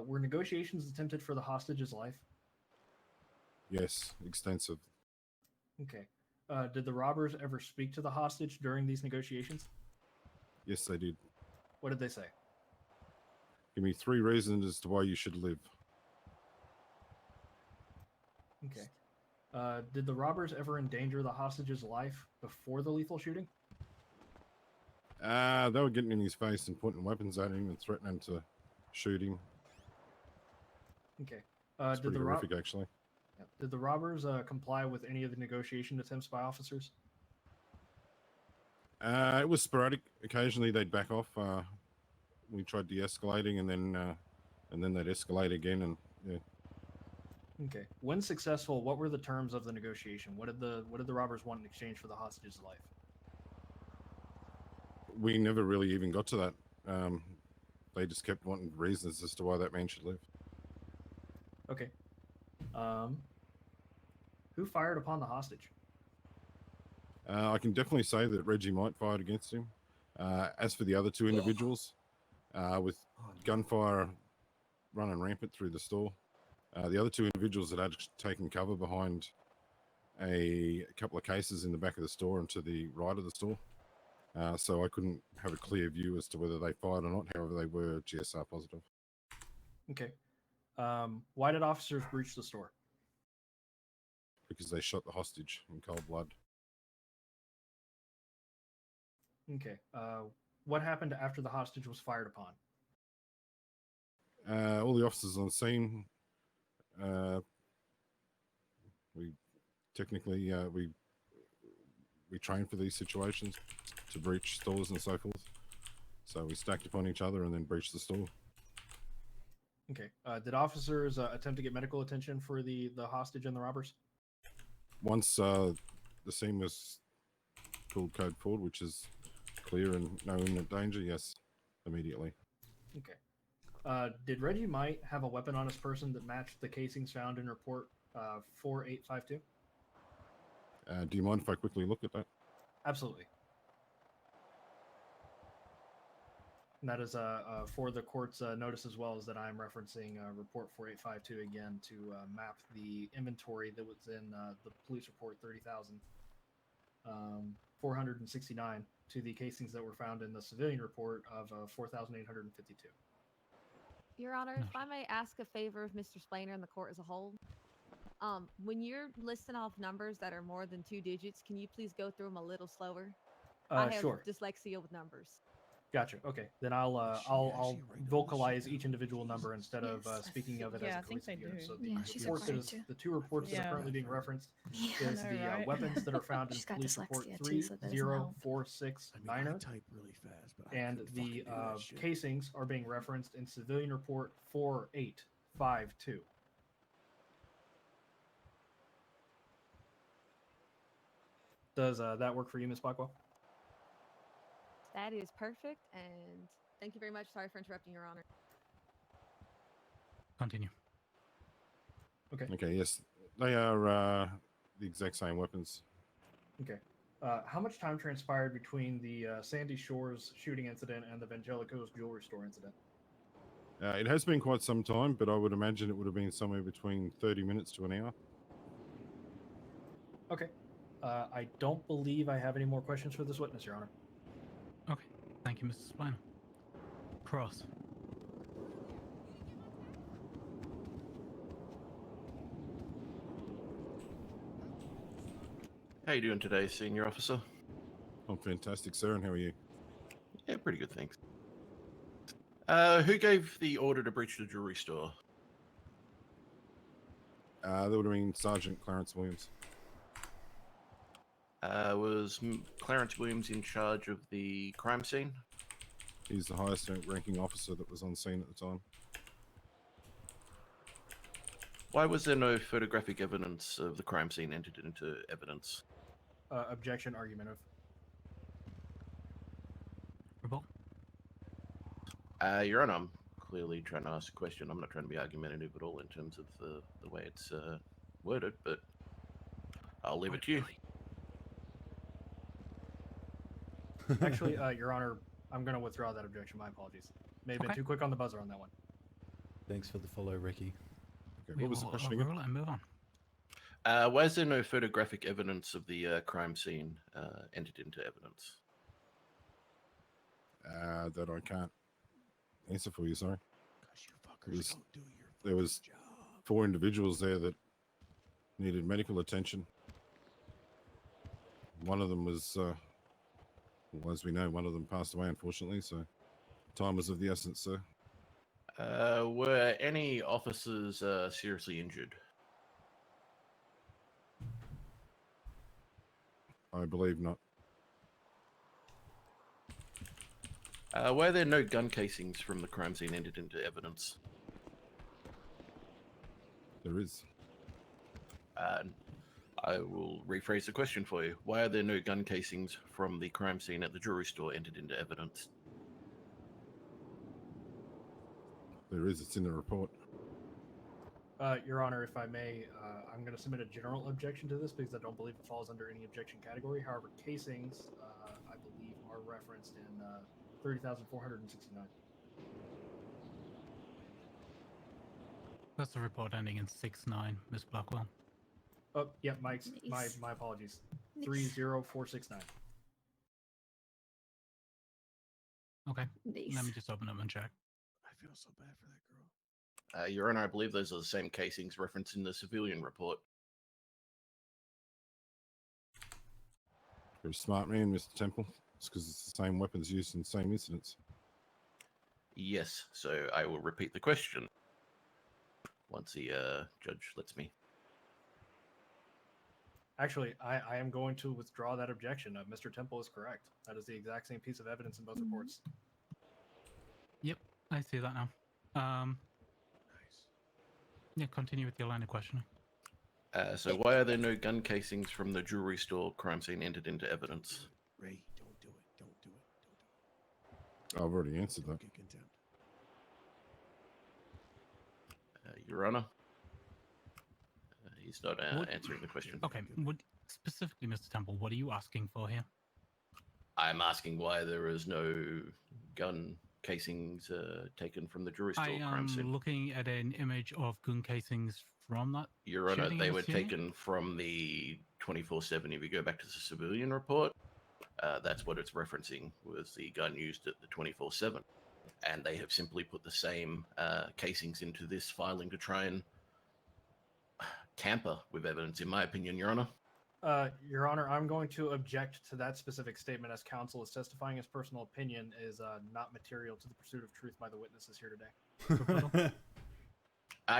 Were negotiations attempted for the hostage's life? Yes, extensive. Okay. Did the robbers ever speak to the hostage during these negotiations? Yes, they did. What did they say? Give me 3 reasons as to why you should live. Okay. Did the robbers ever endanger the hostage's life before the lethal shooting? They were getting in his face and pointing weapons at him and threatening to shoot him. Okay. It's pretty horrific, actually. Did the robbers comply with any of the negotiation attempts by officers? It was sporadic. Occasionally, they'd back off. We tried de-escalating, and then they'd escalate again, and yeah. Okay. When successful, what were the terms of the negotiation? What did the robbers want in exchange for the hostage's life? We never really even got to that. They just kept wanting reasons as to why that man should live. Okay. Who fired upon the hostage? I can definitely say that Reggie might fired against him. As for the other 2 individuals, with gunfire running rampant through the store, the other 2 individuals had taken cover behind a couple of cases in the back of the store and to the right of the store. So I couldn't have a clear view as to whether they fired or not. However, they were GSR positive. Okay. Why did officers breach the store? Because they shot the hostage in cold blood. Okay. What happened after the hostage was fired upon? All the officers on scene, we technically we train for these situations to breach stores and so forth. So we stacked upon each other and then breached the store. Okay. Did officers attempt to get medical attention for the hostage and the robbers? Once the scene was called code forward, which is clear and no imminent danger, yes, immediately. Okay. Did Reggie might have a weapon on his person that matched the casings found in report 4852? Do you mind if I quickly look at that? Absolutely. And that is for the court's notice as well, as that I'm referencing report 4852 again to map the inventory that was in the police report 30,469 to the casings that were found in the civilian report of 4,852. Your Honor, if I may ask a favor of Mr. Splainer and the court as a whole, when you're listing off numbers that are more than 2 digits, can you please go through them a little slower? I have Sure. dyslexia with numbers. Gotcha. Okay, then I'll vocalize each individual number instead of speaking of it as a cohesive unit. So the 2 reports that are currently being referenced is the weapons that are found in police report 3046-9er, type really fast, but and the casings are being referenced in civilian report 4852. Does that work for you, Ms. Blackwell? That is perfect, and thank you very much. Sorry for interrupting, Your Honor. Continue. Okay. Okay, yes. They are the exact same weapons. Okay. How much time transpired between the Sandy Shores shooting incident and the Vangelico's jewelry store incident? It has been quite some time, but I would imagine it would have been somewhere between 30 minutes to an hour. Okay. I don't believe I have any more questions for this witness, Your Honor. Okay. Thank you, Mr. Spiner. Cross. How you doing today, senior officer? I'm fantastic, sir, and how are you? Yeah, pretty good, thanks. Who gave the order to breach the jewelry store? That would have been Sergeant Clarence Williams. Was Clarence Williams in charge of the crime scene? He's the highest ranking officer that was on scene at the time. Why was there no photographic evidence of the crime scene entered into evidence? Objection, argumentative. Rebuttal. Your Honor, I'm clearly trying to ask a question. I'm not trying to be argumentative at all in terms of the way it's worded, but I'll leave it to you. Actually, Your Honor, I'm going to withdraw that objection. My apologies. May have been too quick on the buzzer on that one. Thanks for the follow, Ricky. Okay, what was the question again? And move on. Why is there no photographic evidence of the crime scene entered into evidence? That I can't answer for you, sorry. Fuckers don't do your There was 4 individuals there that needed medical attention. One of them was, well, as we know, one of them passed away, unfortunately, so time was of the essence, sir. Were any officers seriously injured? I believe not. Were there no gun casings from the crime scene entered into evidence? There is. I will rephrase the question for you. Why are there no gun casings from the crime scene at the jewelry store entered into evidence? There is. It's in the report. Your Honor, if I may, I'm going to submit a general objection to this because I don't believe it falls under any objection category. However, casings, I believe, are referenced in 30,469. That's the report ending in 6-9, Miss Blackwell. Oh, yeah, my apologies. 30469. Okay. Let me just open up and check. I feel so bad for that girl. Your Honor, I believe those are the same casings referenced in the civilian report. You're a smart man, Mr. Temple. It's because it's the same weapons used in the same incidents. Yes, so I will repeat the question once the judge lets me. Actually, I am going to withdraw that objection. Mr. Temple is correct. That is the exact same piece of evidence in both reports. Yep, I see that now. Nice. Yeah, continue with your line of questioning. So why are there no gun casings from the jewelry store crime scene entered into evidence? Ray, don't do it. Don't do it. Don't do it. I've already answered that. Get contempt. Your Honor, he's not answering the question. Okay, specifically, Mr. Temple, what are you asking for here? I'm asking why there is no gun casings taken from the jewelry store I crime am scene. looking at an image of gun casings from that. Your Honor, shooting, they I'm were assuming? taken from the 24/7. If you go back to the civilian report, that's what it's referencing, was the gun used at the 24/7. And they have simply put the same casings into this filing to try and tamper with evidence, in my opinion, Your Honor. Your Honor, I'm going to object to that specific statement as counsel is testifying his personal opinion is not material to the pursuit of truth by the witnesses here today.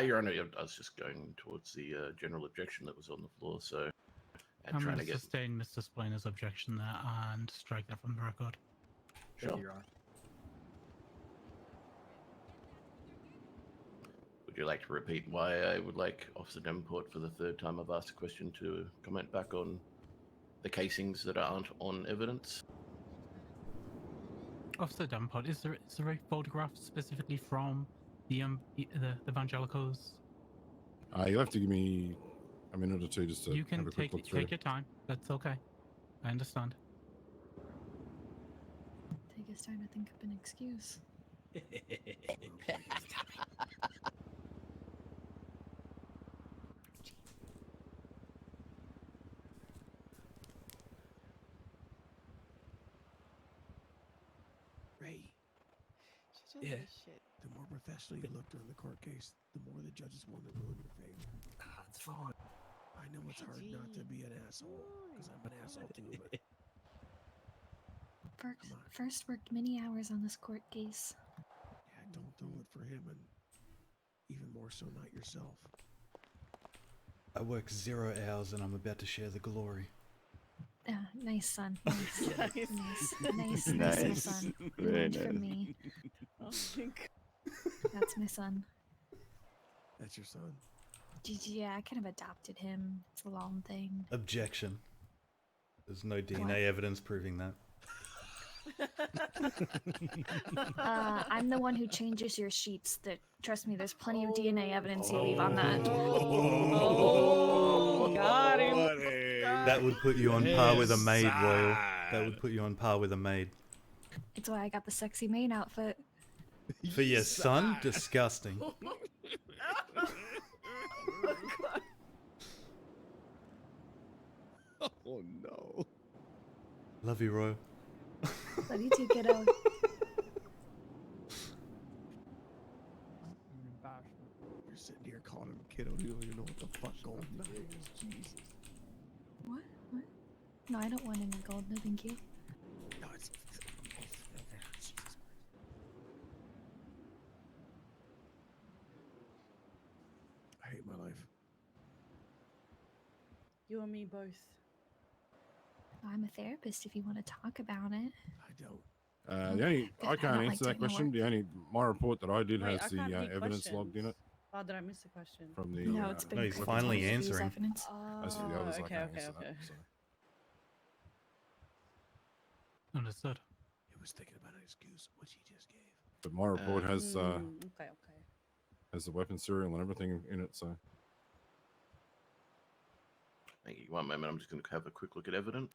Your Honor, I was just going towards the general objection that was on the floor, so... I'm trying going to to get... sustain Mr. Spliner's objection there and strike that from the record. Sure. Thank you, Your Honor. Would you like to repeat why I would like Officer Davenport, for the third time I've asked a question, to comment back on the casings that aren't on evidence? Officer Davenport, is there a photograph specifically from the Evangelicals? You'll have to give me a minute or two just to You can have a quick take look through. take your time. That's okay. I understand. Take his time to think up an excuse. Ray, Yeah. the more professional you look during the court case, the more the judges want to rule in your favor. That's fine. I know it's hard not to be an asshole, because I'm an asshole too, but First worked many hours on this court case. yeah, don't do it for him, and even more so not yourself. I work 0 hours and I'm about to share the glory. Nice, son. Nice. Nice. Nice, my Nice. son. You Very learned nice. from me. That's my son. That's your son. Yeah, I kind of adopted him. It's a long thing. Objection. There's no DNA evidence proving that. I'm the one who changes your sheets. Trust me, there's plenty of DNA evidence you leave on that. Oh, got him. That would put you on par with a maid, Royal. That would put you on par with a maid. It's why I got the sexy maid outfit. For your son? Disgusting. Oh no. Love you, Royal. Love you too, kiddo. You're sitting here calling him kiddo. You don't even know what the fuck golden eye is. Jesus. What? No, I don't want any gold. No, thank you. No, it's. I hate my life. You and me both. I'm a therapist if you want to talk about it. I don't. The only Good, I I can't don't like answer that taking question. work. The only my report that I did Wait, has I the can't read evidence logged in it questions. Oh, did I miss a question? from the. No, it's been No, he's corrected. finally Use answering. evidence. As for the others, I okay, can't okay, answer okay. that. So. Understood. He was thinking about an excuse, which he just gave. But my report has Okay. has the weapon serial and everything in it. So Thank you. One moment. I'm just going to have a quick look at evidence.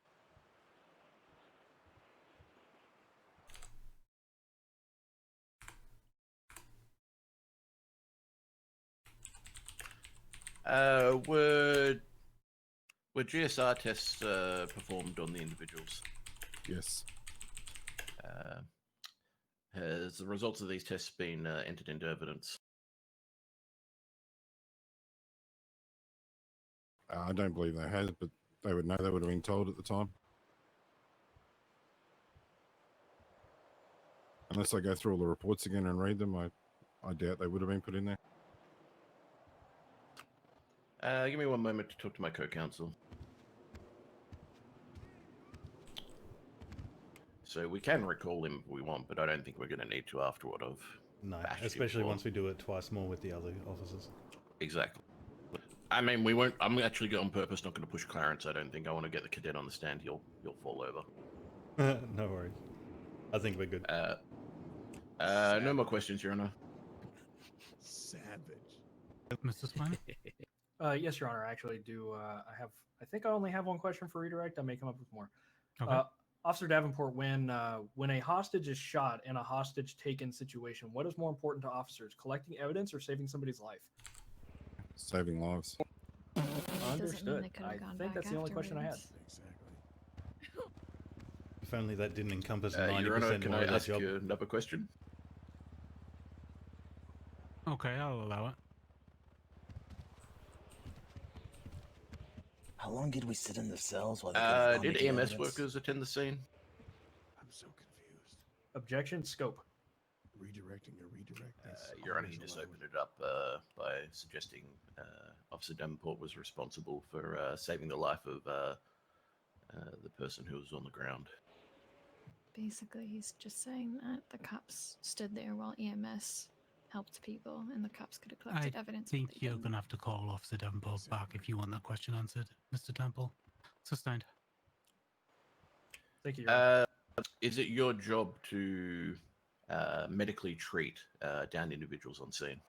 Were GSR tests performed on the individuals? yes, has the results of these tests been entered into evidence? I don't believe they has, but they would know. They would have been told at the time. Unless I go through all the reports again and read them, I doubt they would have been put in there. Give me one moment to talk to my co-counsel. So we can recall him if we want, but I don't think we're going to need to afterward of. No, bashed him especially for- once we do it twice more with the other officers. Exactly. I mean, we won't. I'm actually on purpose not going to push Clarence. I don't think I want to get the cadet on the stand. He'll fall over. No worries. I think we're good. No more questions, Your Honor. Savage. Mr. Spine? Yes, Your Honor. I actually do. I think I only have one question for redirect. I may come up with more. Okay. Officer Davenport, when a hostage is shot in a hostage taken situation, what is more important to officers, collecting evidence or saving somebody's life? Saving lives. Understood. they could have I gone think back that's the only question I had. afterwards. Exactly. If only that didn't encompass Your 90% Honor, can more I of that ask job. you another question? Okay, I'll allow it. How long did we sit in the cells while they couldn't find Did the EMS evidence? workers attend the scene? I'm so confused. Objection. Scope. Redirecting a redirect. That's Your Honor, he always just allowed. opened it up by suggesting Officer Davenport was responsible for saving the life of the person who was on the ground. Basically, he's just saying that the cops stood there while EMS helped people, and the cops could have collected evidence. I think you're going to have to call Officer Davenport back if you want that question answered, Mr. Temple. Sustained. Thank you, Your Honor. Is it your job to medically treat downed individuals on scene?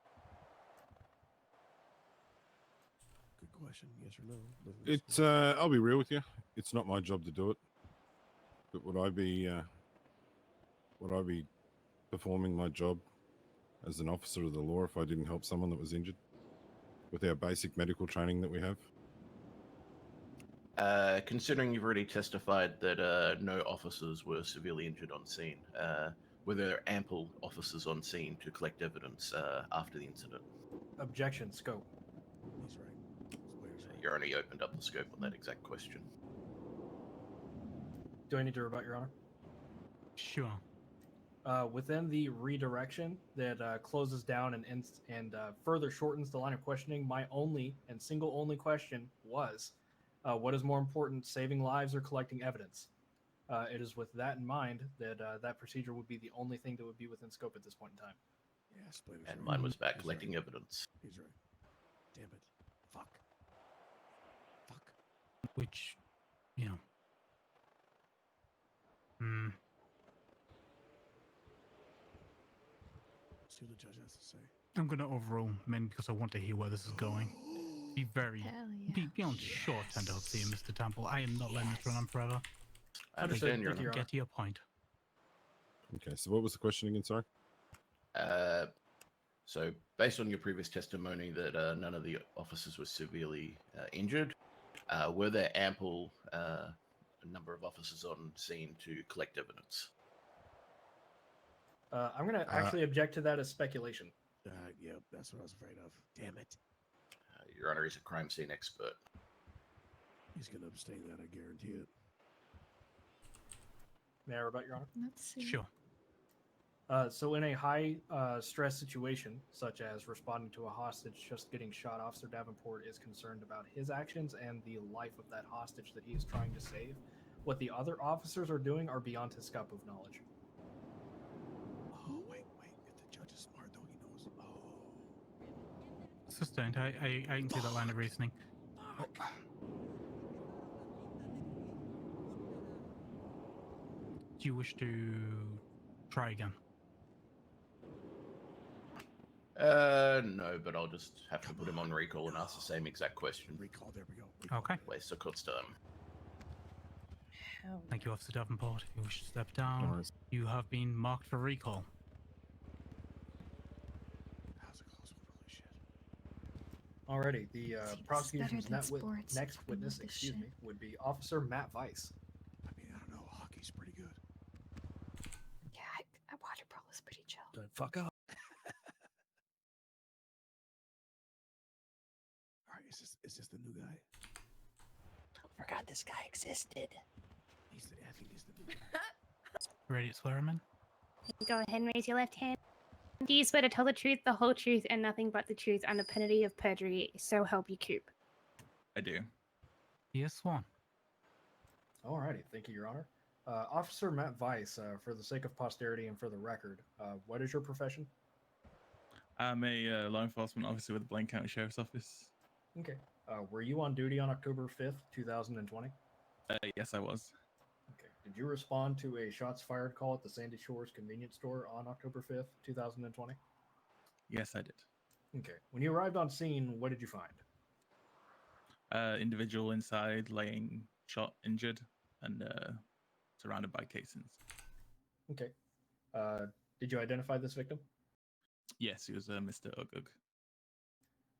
Good question. Yes or no? It's I'll be real with you. It's not my job to do it. But would I be performing my job as an officer of the law if I didn't help someone that was injured with our basic medical training that we have? Considering you've already testified that no officers were severely injured on scene, were there ample officers on scene to collect evidence after the incident? Objection, scope. He's right. You only opened up the scope on that exact question. Do I need to rebut, Your Honor? Sure. Within the redirection that closes down and further shortens the line of questioning, my only and single only question was, what is more important, saving lives or collecting evidence? It is with that in mind that that procedure would be the only thing that would be within scope at this point in time. Yeah, Splinter's And right. mine was about He's collecting right. evidence. He's right. Damn it. Fuck. Which, you know. Hmm. See what the judge has to say. I'm gonna overrule, mainly because I want to hear where this is going. Be very, Hell yeah. be on short tenterhooks here, Mr. Temple. I am not letting this run on forever. I understand, Your Honor. Get to your point. Okay, so what was the question again? Sorry. So, based on your previous testimony that none of the officers were severely injured, were there ample number of officers on scene to collect evidence? I'm going to actually object to that as speculation. Yeah, that's what I was afraid of. Damn it. Your Honor, he's a crime scene expert. He's going to abstain that, I guarantee it. May I rebut, Your Honor? Let's see. Sure. So in a high stress situation, such as responding to a hostage just getting shot, Officer Davenport is concerned about his actions and the life of that hostage that he is trying to save. What the other officers are doing are beyond his scope of knowledge. Oh, wait. If the judge is smart, though, he knows. Oh. Sustained. I can see that line of reasoning. Do you wish to try again? No, but I'll just have to put him on recall and ask the same exact question. Recall, there we go. Okay. Waste the court's time. Thank you, Officer Davenport. You wish to step down. No worries. You have been marked for recall. How's it close? Holy shit. Alrighty, the prosecution's better than sports. next Fucking witness, love this excuse shit. me, would be Officer Matt Weiss. I mean, I don't know. Hockey's pretty good. Yeah, water polo is pretty chill. Don't fuck up. All right, is this the new guy? Forgot this guy existed. I think he's the new guy. Ready to swear him in? Go ahead and raise your left hand. Do you swear to tell the truth, the whole truth, and nothing but the truth under penalty of perjury, so help you Coop? I do. Yes, sworn. Alrighty, thank you, Your Honor. Officer Matt Weiss, for the sake of posterity and for the record, what is your profession? I'm a law enforcement officer with the Blaine County Sheriff's Office. Okay. Were you on duty on October 5th, 2020? Yes, I was. Okay. Did you respond to a shots fired call at the Sandy Shores convenience store on October 5th, 2020? Yes, I did. Okay. When you arrived on scene, what did you find? Individual inside, laying shot, injured, and surrounded by casings. Okay. Did you identify this victim? Yes, he was Mr. Ugug.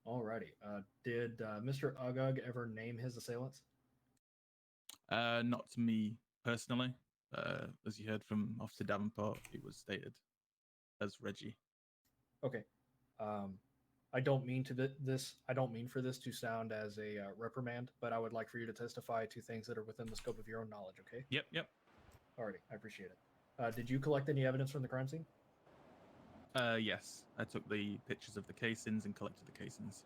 Alrighty. Did Mr. Ugug ever name his assailants? Not to me personally. As you heard from Officer Davenport, he was stated as Reggie. Okay. I don't mean to this. I don't mean for this to sound as a reprimand, but I would like for you to testify to things that are within the scope of your own knowledge. Okay. Yep. Alrighty. I appreciate it. Did you collect any evidence from the crime scene? Yes, I took the pictures of the casings and collected the casings.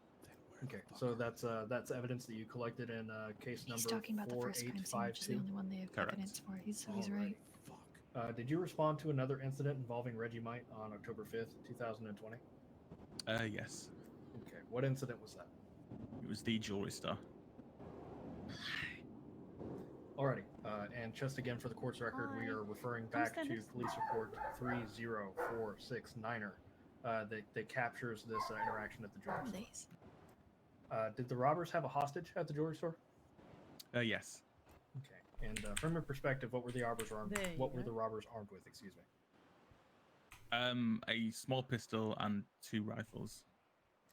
Okay, so that's evidence that you collected in case He's number talking about the first crime scene, which is the 4852. only one they have Correct. evidence for. He's right. Did you respond to another incident involving Reggie Might on October 5th, 2020? Yes. Okay, what incident was that? It was the jewelry store. Alrighty, and just again for the court's record, we are referring back to police report 30469er that captures this interaction at the jewelry store. Did the robbers have a hostage at the jewelry store? Yes. Okay, and from your perspective, what were the robbers armed? There you What were go. the robbers armed with? Excuse me. A small pistol and 2 rifles,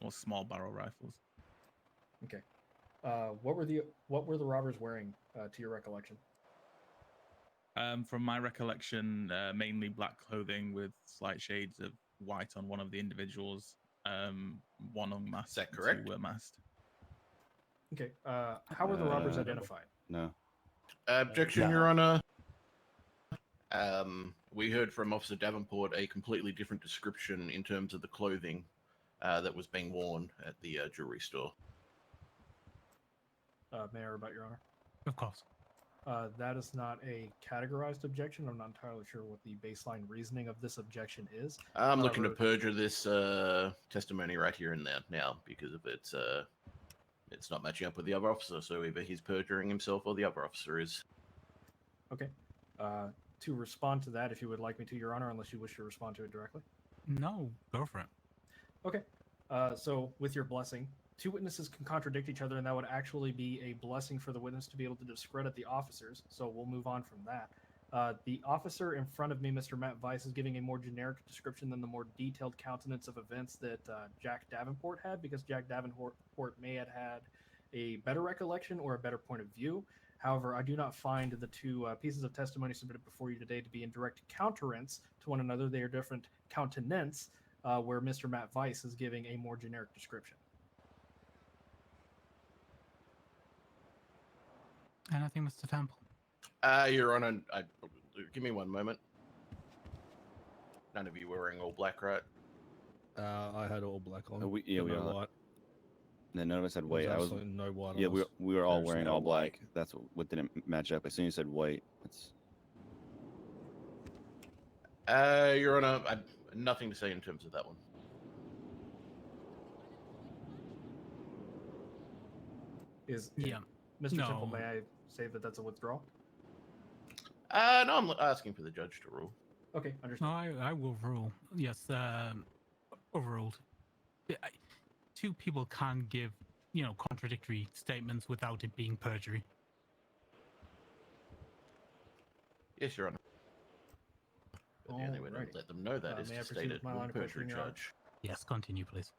or small barrel rifles. Okay. What were the robbers wearing, to your recollection? From my recollection, mainly black clothing with slight shades of white on one of the individuals. One unmasked. Is that correct? 2 were masked. Okay. How were the robbers identified? No. Objection, Your Honor. We heard from Officer Davenport a completely different description in terms of the clothing that was being worn at the jewelry store. Mayor, about Your Honor. Of course. That is not a categorized objection. I'm not entirely sure what the baseline reasoning of this objection is. I'm looking to However, perjure this testimony right here and now because of it's not matching up with the other officer. So either he's perjuring himself or the other officer is. Okay. To respond to that, if you would like me to, Your Honor, unless you wish to respond to it directly. No, go for it. Okay. So, with your blessing, 2 witnesses can contradict each other, and that would actually be a blessing for the witness to be able to discredit the officers. So we'll move on from that. The officer in front of me, Mr. Matt Weiss, is giving a more generic description than the more detailed countenance of events that Jack Davenport had, because Jack Davenport may have had a better recollection or a better point of view. However, I do not find the 2 pieces of testimony submitted before you today to be in direct counterance to one another. They are different countenance, where Mr. Matt Weiss is giving a more generic description. Anything, Mr. Temple? Your Honor, give me one moment. None of you were wearing all black, right? I had all black on. We but no are. white. Then none of us had There white. I was. absolutely no white. Yeah, on us. we were all There's wearing no all white. black. That's what didn't match up. As soon as you said white, it's. Your Honor, nothing to say in terms of that one. Mr. Temple, may I say that that's a withdrawal? No, I'm asking for the judge to rule. Okay, understood. I will rule. Yes, overruled. 2 people can give, contradictory statements without it being perjury. Yes, Your Honor. But the only way to Alrighty. let them know that is May I to proceed state with it my line would of perjure questioning, Your Honor? judge. Yes, continue, please.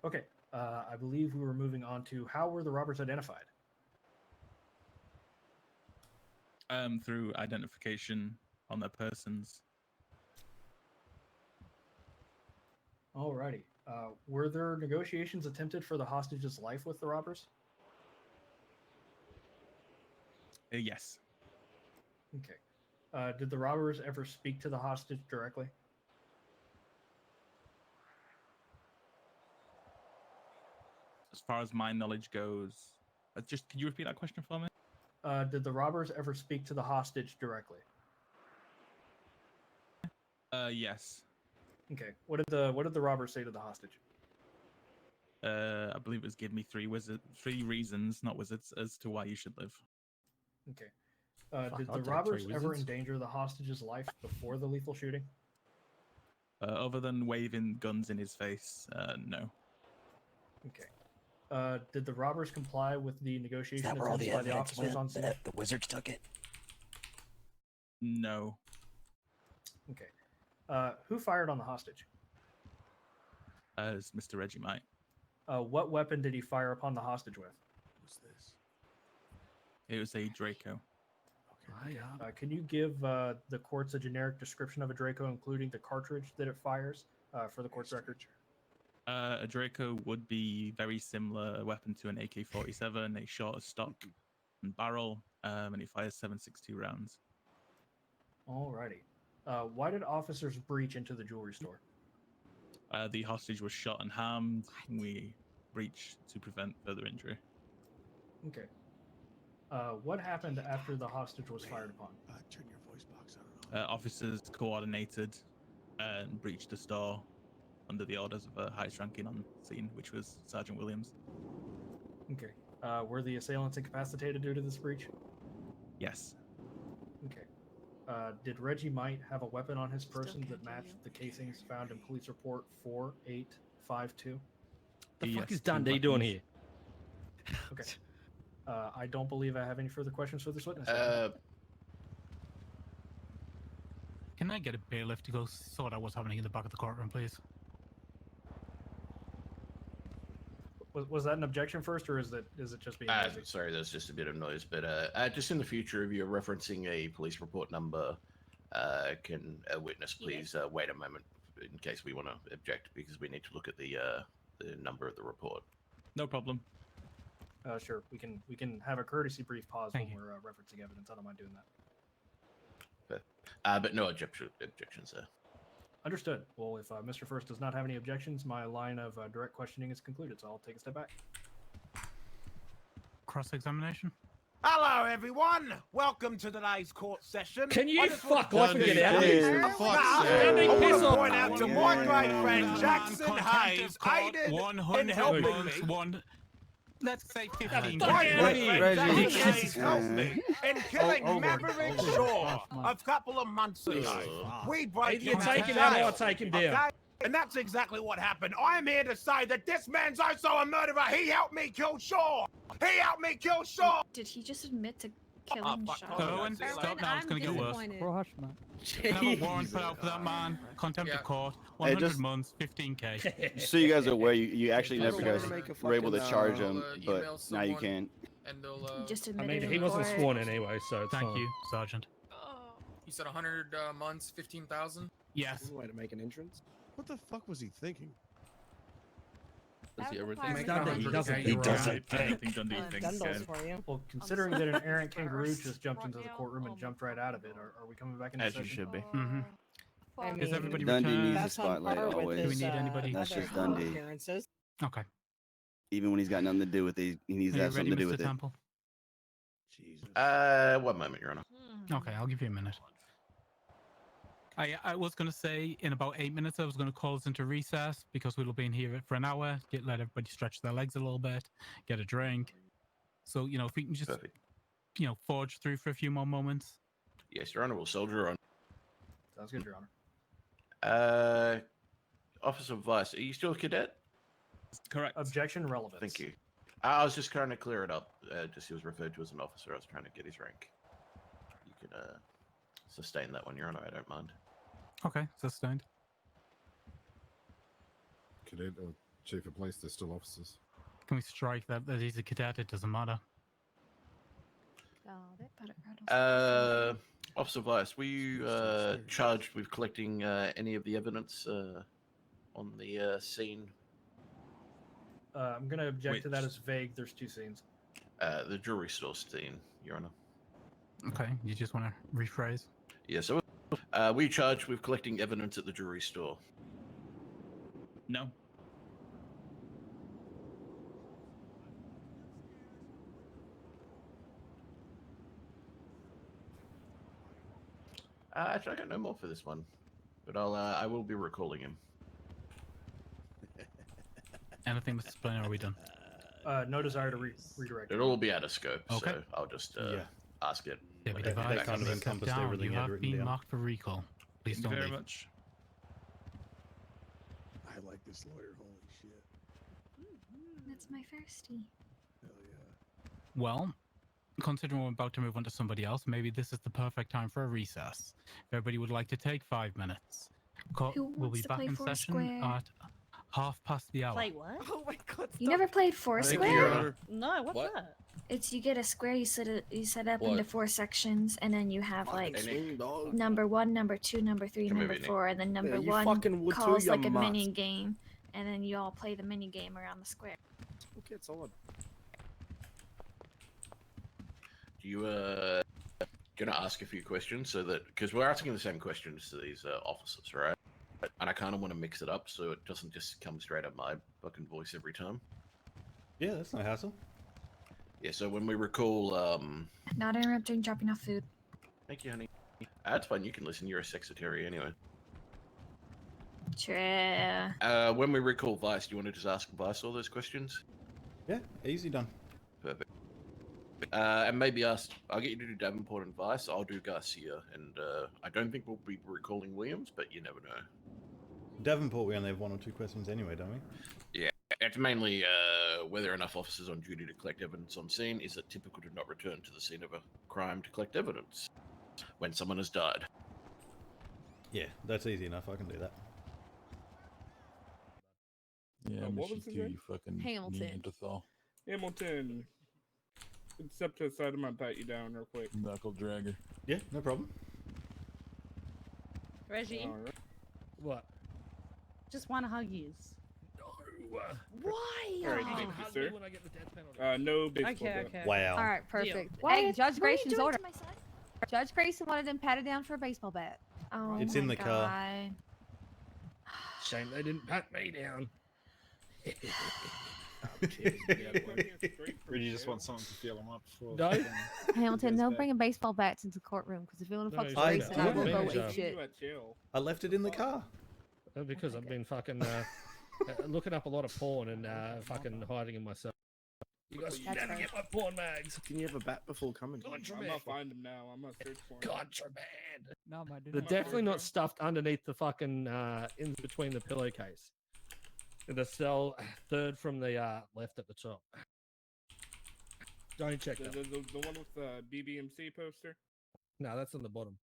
Okay, I believe we were moving on to how were the robbers identified? Through identification on their persons. Alrighty. Were there negotiations attempted for the hostage's life with the robbers? Yes. Okay. Did the robbers ever speak to the hostage directly? As far as my knowledge goes, just can you repeat that question for me? Did the robbers ever speak to the hostage directly? Yes. Okay. What did the robbers say to the hostage? I believe it was give me 3 reasons, not wizards, as to why you should live. Okay. Fuck, Did I'll the take 3 robbers ever wizards. endanger the hostage's life before the lethal shooting? Other than waving guns in his face, no. Okay. Did the robbers comply with the negotiation Is that where all attempts the by the evidence officers went? on scene? The wizards took it? No. Okay. Who fired on the hostage? As Mr. Reggie might. What weapon did he fire upon the hostage with? Who's this? It was a Draco. Can you give the courts a generic description of a Draco, including the cartridge that it fires, for the court's record? A Draco would be very similar weapon to an AK-47, a shorter stock and barrel, and it fires 7.62 rounds. Alrighty. Why did officers breach into the jewelry store? The hostage was shot and harmed. We breached to prevent further injury. Okay. What happened after the hostage was fired upon? Turn your voice box on. Officers coordinated and breached the store under the orders of a highest ranking on scene, which was Sergeant Williams. Okay. Were the assailants incapacitated due to this breach? Yes. Okay. Did Reggie Might have a weapon on his person that matched the casings found in police report 4852? The fuck Yes, is 2 Dundee doing weapons. here? Okay. I don't believe I have any further questions for this witness. Can I get a bailiff to go sort out what's happening in the back of the courtroom, please? Was that an objection first, or is it just being noisy? Sorry, there's just a bit of noise, but just in the future, if you're referencing a police report number, can a witness please wait a moment in case we want to object, because we need to look at the number of the report. No problem. Sure. We can have a courtesy brief pause Thank when we're referencing evidence. I don't mind doing that. But no objections there. Understood. Well, if Mr. First does not have any objections, my line of direct questioning is concluded, so I'll take a step back. Cross-examination? Hello, everyone. Welcome to today's court session. Can you I just want fuck to- off and get out of here? Nah, I want to point out to my great friend Jackson Hayes aided in helping me. Let's say 15. My great friend Reggie. Jackson Hayes helped me in killing Maverick Shaw a couple of months ago. We break Either you him take to him out or jail, I'll take him down. okay? And that's exactly what happened. I am here to say that this man's also a murderer. He helped me kill Shaw. He helped me kill Shaw. Did he just admit to killing Shaw? Owen, stop now. It's going to get worse. Can I have a warrant put out for that man? Contempt of court. 100 just- months, 15k. So you guys are aware, you actually never guys were able to charge him, but now you can. And they'll. Just I admitted mean, in he wasn't court. sworn in anyway, so it's Thank fine. you, Sergeant. You said 100 months, 15,000. Yes. Way to make an entrance. What the fuck was he thinking? Does he ever think? He doesn't. He doesn't. Dundee thinks, guys. Well, considering that an errant kangaroo just jumped into the courtroom and jumped right out of it, are we coming back into As you session? should be. Mm-hmm. Is everybody Dundee returned? needs a spotlight always. Do we need anybody? That's just Dundee. Okay. Even when he's got nothing to do with it, he needs Are to you have ready, something to do Mr. with it. Temple? Jesus. 1 moment, Your Honor. Okay, I'll give you a minute. I was going to say in about 8 minutes I was going to call us into recess because we'll be in here for an hour, let everybody stretch their legs a little bit, get a drink. So, you know, if we can just, Perfect. you know, forge through for a few more moments. Yes, Your Honor. We'll soldier on. Sounds good, Your Honor. Officer Vice, are you still a cadet? Correct. Objection relevance. Thank you. I was just trying to clear it up. Just he was referred to as an officer. I was trying to get his rank. You can sustain that one, Your Honor. I don't mind. Okay, sustained. Cadet or chief of police, they're still officers. Can we strike that he's a cadet? It doesn't matter. Officer Vice, were you charged with collecting any of the evidence on the scene? I'm going to object to that as vague. There's two scenes. The jewelry store scene, Your Honor. Okay, you just want to rephrase? Yeah, so were you charged with collecting evidence at the jewelry store? No. Actually, I got no more for this one, but I will be recalling him. Anything, Mr. Splinter, are we done? No desire to redirect. It'll all be out of scope, Okay. so I'll just Yeah. ask it. Deputy when I get Vice, back kind of on the- step encompassed down. everything You I'd have written been down. marked for recall. Please Thank you don't very leave. much. I like this lawyer. Holy shit. That's my firstie. Hell yeah. Well, considering we're about to move on to somebody else, maybe this is the perfect time for a recess. If everybody would like to take 5 minutes. Who We'll wants be to back play in session Foursquare? at 1/2 hour. Play what? Oh my god. You never played Foursquare? No, what's What? that? It's you get a square, you set up What? into 4 sections, and then you have like Swing, dog. number 1, number 2, number 3, Come here, number Vinny. 4, and then number you 1 fucking would too, calls you like a must. mini game, and then you all play the mini game around the square. Okay, it's on. Do you gonna ask a few questions so that because we're asking the same questions to these officers, right? And I kind of want to mix it up so it doesn't just come straight up my fucking voice every time. Yeah, that's no hassle. Yeah. So when we recall, Not interrupting, dropping off food. thank you, honey. That's fine. You can listen. You're a secretary anyway. True. When we recall Vice, do you want to just ask Vice all those questions? Yeah, easy done. Perfect. And maybe ask. I'll get you to do Davenport and Vice. I'll do Garcia, and I don't think we'll be recalling Williams, but you never know. Davenport, we only have 1 or 2 questions anyway, don't we? Yeah, it's mainly whether enough officers on duty to collect evidence on scene. Is it typical to not return to the scene of a crime to collect evidence when someone has died? Yeah, that's easy enough. I can do that. Yeah, what was his name? you fucking Hamilton. Neanderthal. Hamilton. Step to the side, I'm gonna pat you down real quick. Knuckle dragger. Yeah, no problem. Reggie, Alright. What? just want to hug yous. Why? Alright, Oh. thank you, Hug sir. me when I get the death penalty. No baseball Okay, bat. okay. Wow. All right, perfect. Why- Hey, Judge what are you Grayson's doing order. to my son? Judge Grayson wanted him patted down for a baseball bat. Oh It's my in the car. God. Shame they didn't pat me down. Reggie just wants someone to feel him up before. No. Hamilton, no bringing baseball bats into the courtroom because if you want to No, fuck he's with right. Grayson, I I will did. go Yeah. ape shit. I left it in the car. Because I've been fucking looking up a lot of porn and fucking hiding in myself. You guys That's never fair. get my porn mags. Can you have a bat before coming? I'm gonna find him now. I'm gonna search for him. Contraband. No, man. They're definitely not stuffed underneath the fucking in between the pillowcase. In the cell third from the left at the top. Don't check that. The one with the BBMC poster? No, that's on the bottom.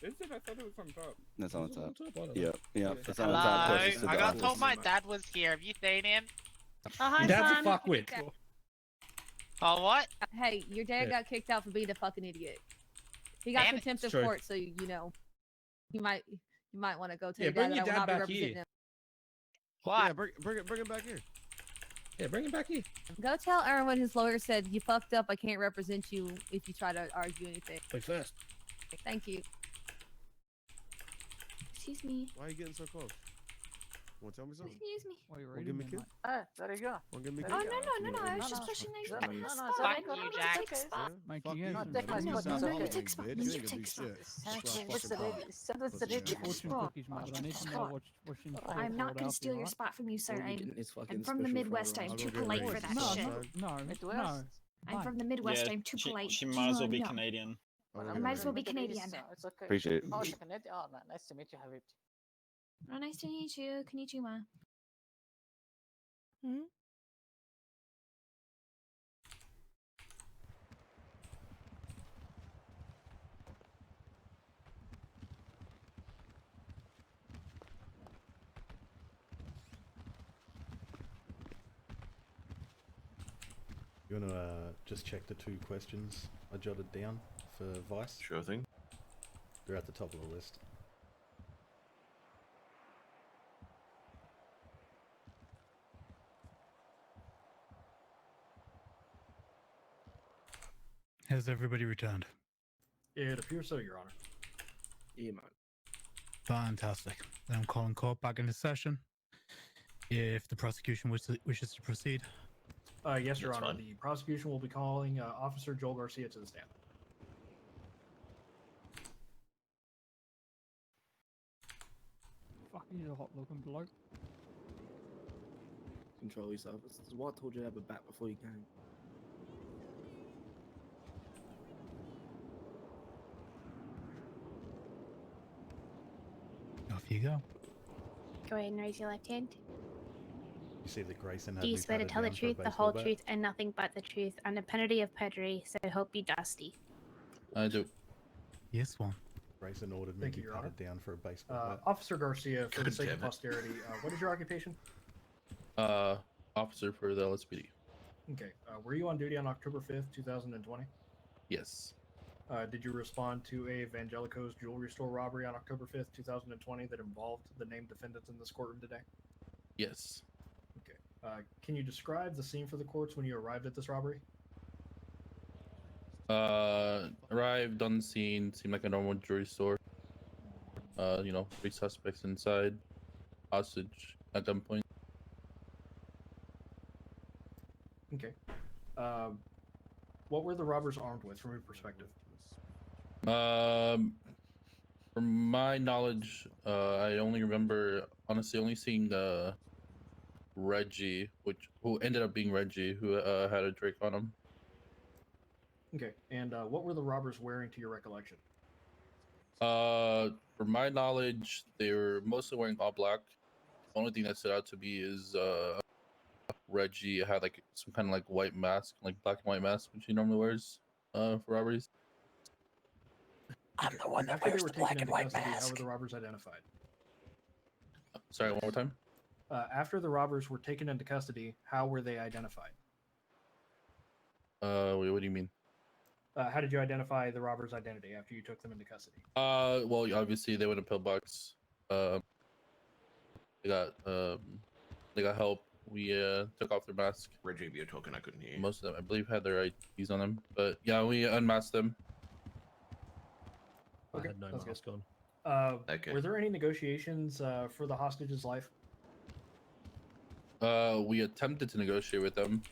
Is it? I thought it was on top. That's on Is it top. on top? I don't know. Yep, yep. It's on Hello, the top. Closest to I the got office. told my dad was here. Have you seen him? Oh, hi, Dad's a son. fuckwit. Oh, what? Hey, your dad Yeah. got kicked out for being a fucking idiot. He got Damn it. contempt of True. court, so you know, you might want to go tell Yeah, your bring dad your that I dad will not be back representing here. him. What? Yeah, bring him back here. Yeah, bring him back here. Go tell Erwin his lawyer said you fucked up. I can't represent you if you try to argue anything. Wait first. Thank you. Excuse me. Why are you getting so close? Want to tell me something? Excuse me. Why are you Want to give me a kiss? There you go. Want to give me a Oh kiss? no, I was just pushing nice No, in no, the no, spot. fuck I you, don't want to Jack. take spot. Mike, Fuck you you. guys. take my You spot. sound No, you like take me, spot. bitch. No, You you ain't gonna do take spot. shit. What's the lady? Send us the lady. Fortune cookies, man, but I need to know what's in I'm not going to steal your spot from you, sir. I'm from the Midwest. I'm too polite for that shit. No. I'm from the Midwest. I'm too polite. She might as well be No. Canadian. I might as well be Canadian. It's okay. Appreciate it. Oh, you're Canadian. Oh, nice to meet you, Habib. Oh, nice to meet you. Konnichiwa. Hmm? You want to just check the 2 questions I jotted down for Vice? Sure thing. They're at the top of the list. Has everybody returned? It appears so, Your Honor. Yeah, man. Fantastic. Then I'm calling court back into session. If the prosecution wishes to proceed. Yes, Your That's Honor. fine. The prosecution will be calling Officer Joel Garcia to the stand. Fuck, he's a hot looking bloke. Control yourself. This is why I told you to have a bat before you came. Off you go. Go ahead and raise your left hand. You see that Grayson had Do you me swear to patted tell the down for a truth, the baseball whole bat? truth, and nothing but the truth, under penalty of perjury, so help you Dusty? I do. Yes, one. Grayson ordered me Thank to you, be Your Honor. patted down for a baseball bat. Officer Garcia, for the God sake of damn it. posterity, what is your occupation? Officer for the LSPD. Okay. Were you on duty on October 5th, 2020? Yes. Did you respond to a Evangelico's jewelry store robbery on October 5th, 2020 that involved the named defendants in this courtroom today? Yes. Okay. Can you describe the scene for the courts when you arrived at this robbery? Arrived on scene, seemed like a normal jewelry store. 3 suspects inside, hostage at gunpoint. Okay. What were the robbers armed with from your perspective? From my knowledge, I only remember honestly only seeing Reggie, who ended up being Reggie, who had a Drake on him. Okay, and what were the robbers wearing to your recollection? From my knowledge, they were mostly wearing all black. The only thing that stood out to me is Reggie had like some kind of like white mask, like black and white mask, which he normally wears for robberies. I'm the one that After they wears were the taken black and into white custody, How mask. were the robbers identified? Sorry, one more time. After the robbers were taken into custody, how were they identified? Wait, what do you mean? How did you identify the robbers' identity after you took them into custody? Well, obviously they went in a pillbox. They got help. We took off their mask. Reggie, if you're talking, I couldn't hear you. Most of them, I believe, had their IDs on them. But yeah, we unmasked them. Okay, I had no that's good. mask on. Okay. Were there any negotiations for the hostage's life? We attempted to negotiate with them,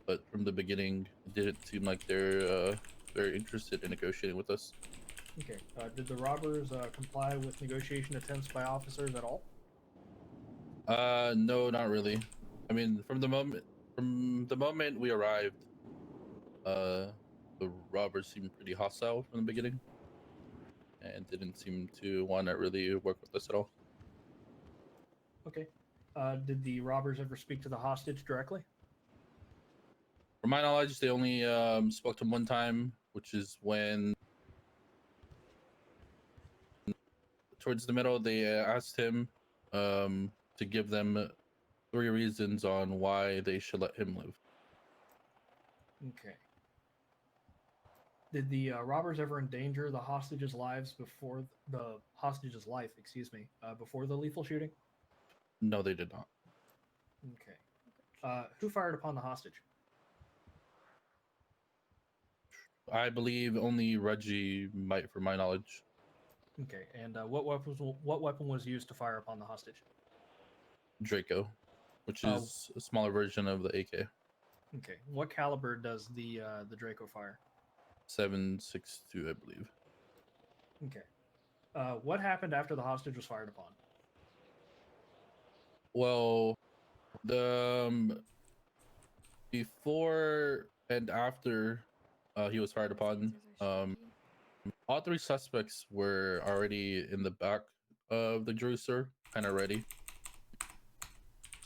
but from the beginning, it didn't seem like they're very interested in negotiating with us. Okay. Did the robbers comply with negotiation attempts by officers at all? No, not really. I mean, from the moment we arrived, the robbers seemed pretty hostile from the beginning, and didn't seem to want to really work with us at all. Okay. Did the robbers ever speak to the hostage directly? From my knowledge, they only spoke to him one time, which is when, towards the middle, they asked him to give them 3 reasons on why they should let him live. Okay. Did the robbers ever endanger the hostage's lives before the hostage's life? Excuse me. Before the lethal shooting? No, they did not. Okay. Who fired upon the hostage? I believe only Reggie might, from my knowledge. Okay. And what weapon was used to fire upon the hostage? Draco, which is a smaller version of the AK. Okay. What caliber does the Draco fire? 7.62, I believe. Okay. What happened after the hostage was fired upon? Well, the before and after he was fired upon, all 3 suspects were already in the back of the jury store, kind of ready.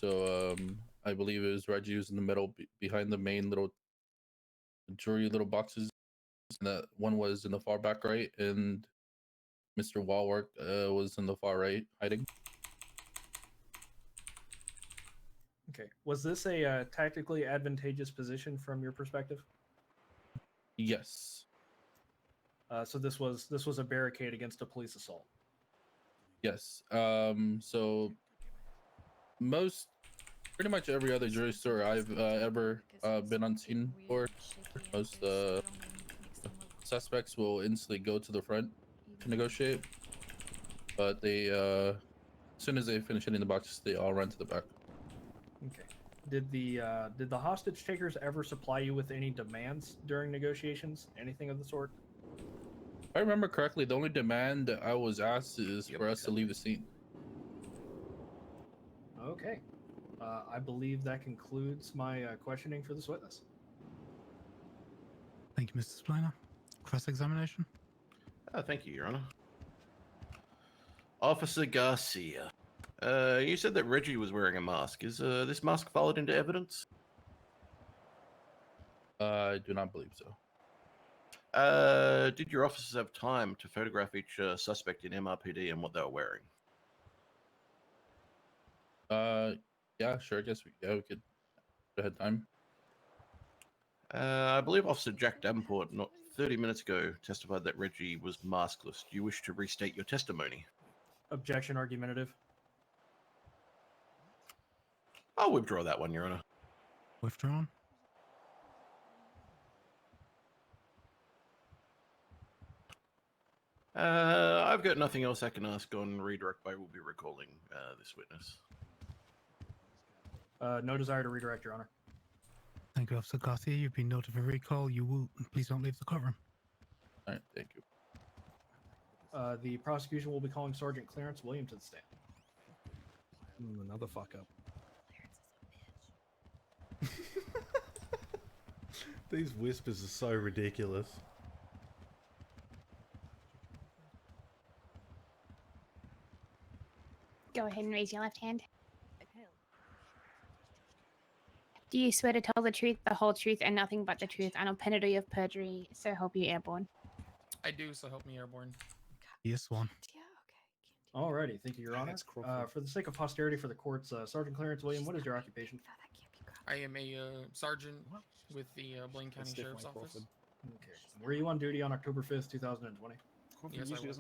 So I believe it was Reggie who's in the middle, behind the main little jury boxes. And that one was in the far back right, and Mr. Walwork was in the far right, hiding. Okay. Was this a tactically advantageous position from your perspective? Yes. So this was a barricade against a police assault. Yes. So pretty much every other jury store I've ever been on scene for, most suspects will instantly go to the front to negotiate, but they as soon as they finish hitting the boxes, they all run to the back. Okay. Did the hostage takers ever supply you with any demands during negotiations? Anything of the sort? If I remember correctly, the only demand that I was asked is for us to leave the scene. Okay. I believe that concludes my questioning for this witness. Thank you, Mr. Spliner. Cross-examination. Thank you, Your Honor. Officer Garcia, you said that Reggie was wearing a mask. Is this mask followed into evidence? I do not believe so. Did your officers have time to photograph each suspect in MRPD and what they were wearing? Yeah, sure. I guess we could have time. I believe Officer Jack Davenport, not 30 minutes ago, testified that Reggie was maskless. Do you wish to restate your testimony? Objection argumentative. I'll withdraw that one, Your Honor. Withdrawn. I've got nothing else I can ask on redirect. I will be recalling this witness. No desire to redirect, Your Honor. Thank you, Officer Garcia. You've been noted for recall. You will please don't leave the courtroom. All right, thank you. The prosecution will be calling Sergeant Clarence Williams to the stand. Another fuck up. These whispers are so ridiculous. Go ahead and raise your left hand. Do you swear to tell the truth, the whole truth, and nothing but the truth, on a penalty of perjury, so help you airborne? I do, so help me airborne. Yes, one. Alrighty, thank you, Your Honor. For the sake of posterity for the courts, Sergeant Clarence William, what is your occupation? I am a sergeant with the Blaine County Sheriff's Office. Okay. Were you on duty on October 5th, 2020? Yes, I was.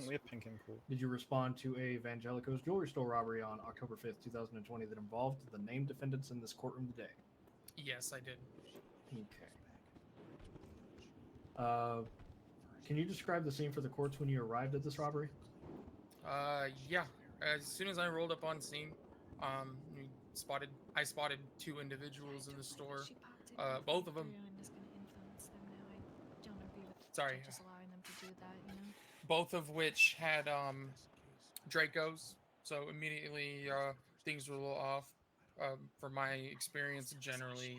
Did you respond to a Evangelico's jewelry store robbery on October 5th, 2020 that involved the named defendants in this courtroom today? Yes, I did. Okay. Can you describe the scene for the courts when you arrived at this robbery? Yeah. As soon as I rolled up on scene, I spotted two individuals in the store. Both of them. Sorry. Just allowing them to do that, you know? Both of which had Dracos, so immediately things were a little off. From my experience, generally,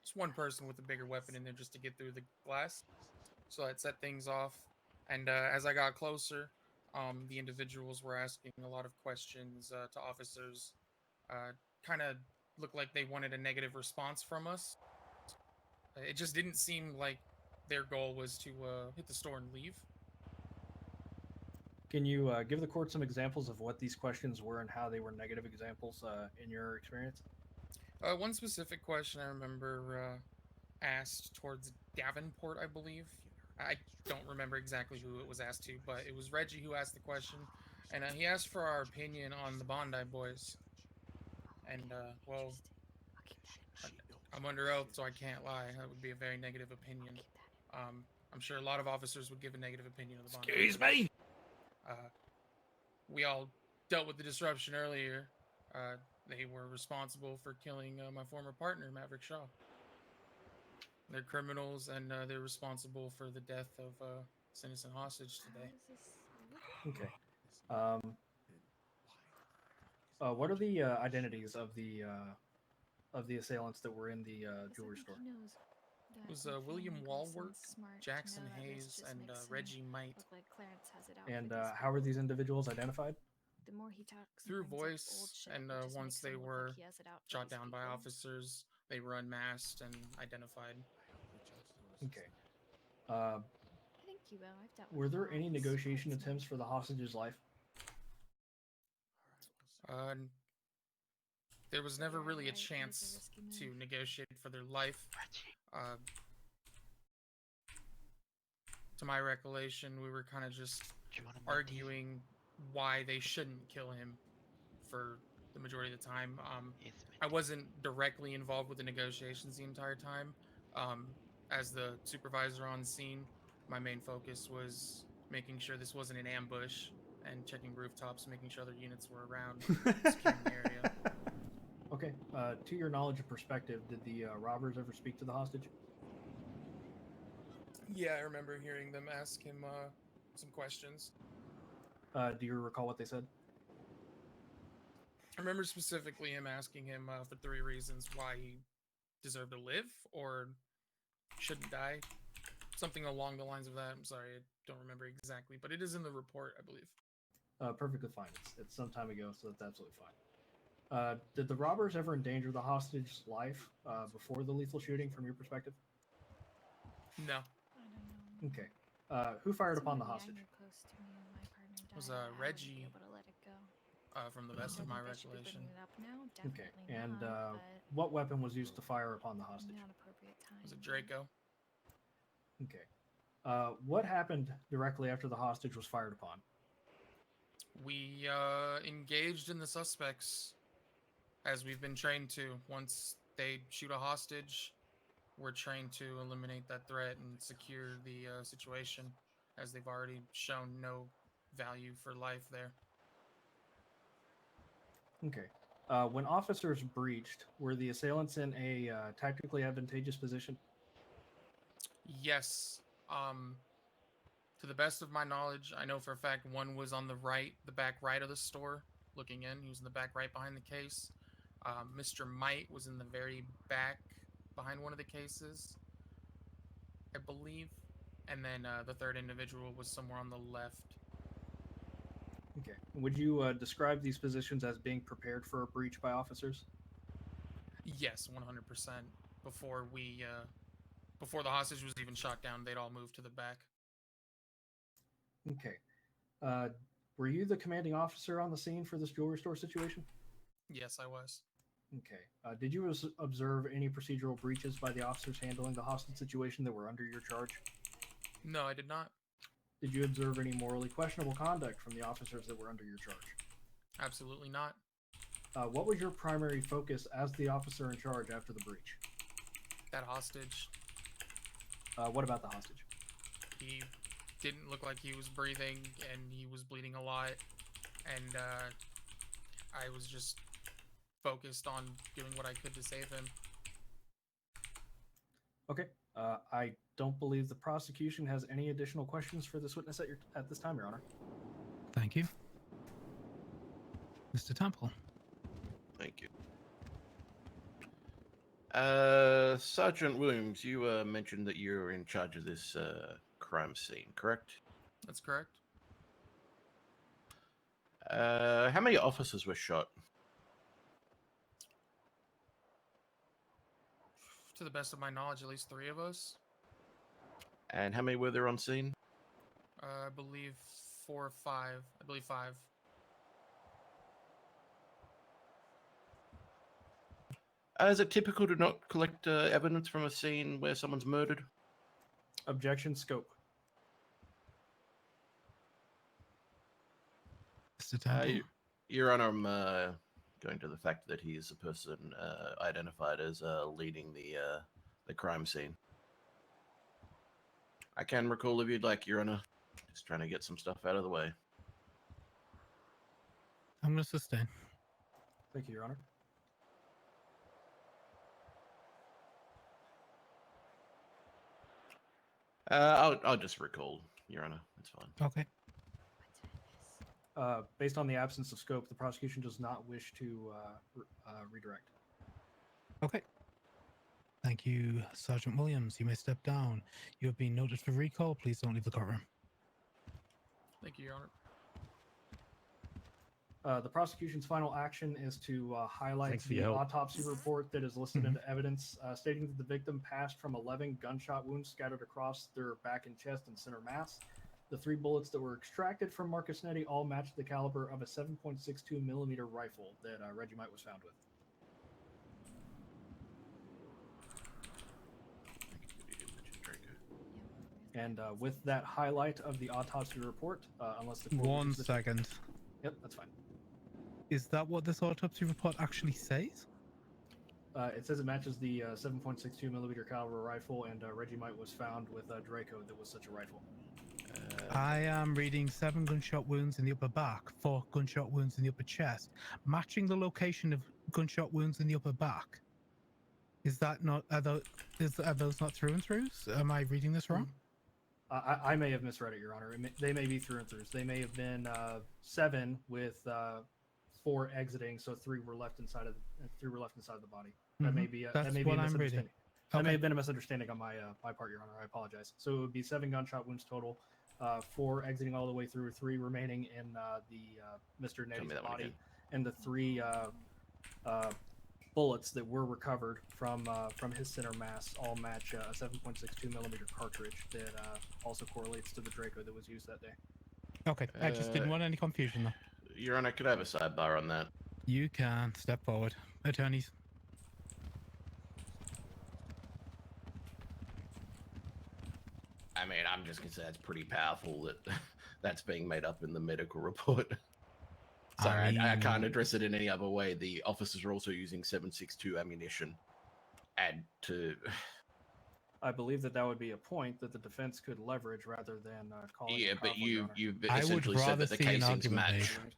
just one person with a bigger weapon in there just to get through the glass. So that set things off. And as I got closer, the individuals were asking a lot of questions to officers. Kind of looked like they wanted a negative response from us. It just didn't seem like their goal was to hit the store and leave. Can you give the court some examples of what these questions were and how they were negative examples in your experience? One specific question I remember asked towards Davenport, I believe. I don't remember exactly who it was asked to, but it was Reggie who asked the question, and he asked for our opinion on the Bondi Boys. And, well, I'm under oath, so I can't lie. That would be a very negative opinion. I'm sure a lot of officers would give a negative opinion of the Bondi Boys. Excuse me? We all dealt with the disruption earlier. They were responsible for killing my former partner, Maverick Shaw. They're criminals, and they're responsible for the death of this innocent hostage today. Okay. What are the identities of the assailants that were in the jewelry store? It was William Walworth, Jackson Hayes, and Reggie Might. And how were these individuals identified? The more he talks Through voice, and once they were shot down by officers, they were unmasked and identified. Okay. I think you will. I've dealt with Were there any lots. negotiation attempts for the hostage's life? There was never really a chance to negotiate for their life. To my recollection, we were kind of just arguing why they shouldn't kill him for the majority of the time. I wasn't directly involved with the negotiations the entire time. As the supervisor on scene, my main focus was making sure this wasn't an ambush and checking rooftops, making sure other units were around, securing the area. Okay. To your knowledge and perspective, did the robbers ever speak to the hostage? Yeah, I remember hearing them ask him some questions. Do you recall what they said? I remember specifically him asking him for 3 reasons why he deserved to live or shouldn't die. Something along the lines of that. I'm sorry, I don't remember exactly, but it is in the report, I believe. Perfectly fine. It's some time ago, so that's absolutely fine. Did the robbers ever endanger the hostage's life before the lethal shooting, from your perspective? No. Okay. Who fired upon the hostage? It was Reggie, from the best of my recollection. Okay. And what weapon was used to fire upon the hostage? It was a Draco. Okay. What happened directly after the hostage was fired upon? We engaged in the suspects as we've been trained to. Once they shoot a hostage, we're trained to eliminate that threat and secure the situation, as they've already shown no value for life there. Okay. When officers breached, were the assailants in a tactically advantageous position? Yes. To the best of my knowledge, I know for a fact one was on the back right of the store, looking in. He was in the back right behind the case. Mr. Might was in the very back behind one of the cases. I believe, and then the third individual was somewhere on the left. Okay. Would you describe these positions as being prepared for a breach by officers? Yes, 100%. Before we, before the hostage was even shot down, they'd all moved to the back. Okay. Were you the commanding officer on the scene for this jewelry store situation? Yes, I was. Okay. Did you observe any procedural breaches by the officers handling the hostage situation that were under your charge? No, I did not. Did you observe any morally questionable conduct from the officers that were under your charge? Absolutely not. What was your primary focus as the officer in charge after the breach? That hostage, What about the hostage? he didn't look like he was breathing, and he was bleeding a lot, and I was just focused on doing what I could to save him. Okay. I don't believe the prosecution has any additional questions for this witness at this time, Your Honor. Thank you. Mr. Temple. Thank you. Sergeant Williams, you mentioned that you're in charge of this crime scene, correct? That's correct. How many officers were shot? To the best of my knowledge, at least 3 of us. And how many were there on scene? I believe 4 or 5. I believe 5. Is it typical to not collect evidence from a scene where someone's murdered? Objection, scope. Mr. Temple. Your Honor, I'm going to the fact that he is a person identified as leading the crime scene. I can recall if you'd like, Your Honor. Just trying to get some stuff out of the way. I'm going to sustain. Thank you, Your Honor. I'll just recall, Your Honor. It's fine. Okay. Based on the absence of scope, the prosecution does not wish to redirect. Okay. Thank you, Sergeant Williams. You may step down. You have been noted for recall. Please don't leave the courtroom. Thank you, Your Honor. The prosecution's final action is to highlight Thanks for the your help. autopsy report that is listed into evidence, stating that the victim passed from 11 gunshot wounds scattered across their back and chest and center mass. The 3 bullets that were extracted from Marcus Netti all matched the caliber of a 7.62 millimeter rifle that Reggie was found with. And with that highlight of the autopsy report, unless the court One wishes to- second. Yep, that's fine. Is that what this autopsy report actually says? It says it matches the 7.62 millimeter caliber rifle, and Reggie was found with a Draco that was such a rifle. I am reading 7 gunshot wounds in the upper back, 4 gunshot wounds in the upper chest, matching the location of gunshot wounds in the upper back. Is that not? Are those not through and throughs? Am I reading this wrong? I may have misread it, Your Honor. They may be through and throughs. They may have been 7 with 4 exiting, so 3 were left inside of the body. That may be That's that may be what a I'm reading. misunderstanding. That may have been a misunderstanding on my part, Your Honor. I apologize. So it would be 7 gunshot wounds total, 4 exiting all the way through, 3 remaining in the Mr. Netti's body, and the 3 bullets that were recovered from his center mass all match a 7.62 millimeter cartridge that also correlates to the Draco that was used that day. Okay, I just didn't want any confusion though. Your Honor, could I have a sidebar on that? You can step forward, attorneys. I mean, I'm just gonna say that's pretty powerful that that's being made up in the medical report. Sorry, I can't address it in any other way. The officers are also using 7.62 ammunition. Add to. I believe that would be a point that the defense could leverage rather than calling. Yeah, a but conflict, Your Honor. you've I would essentially said rather that the see an casings argument match. made.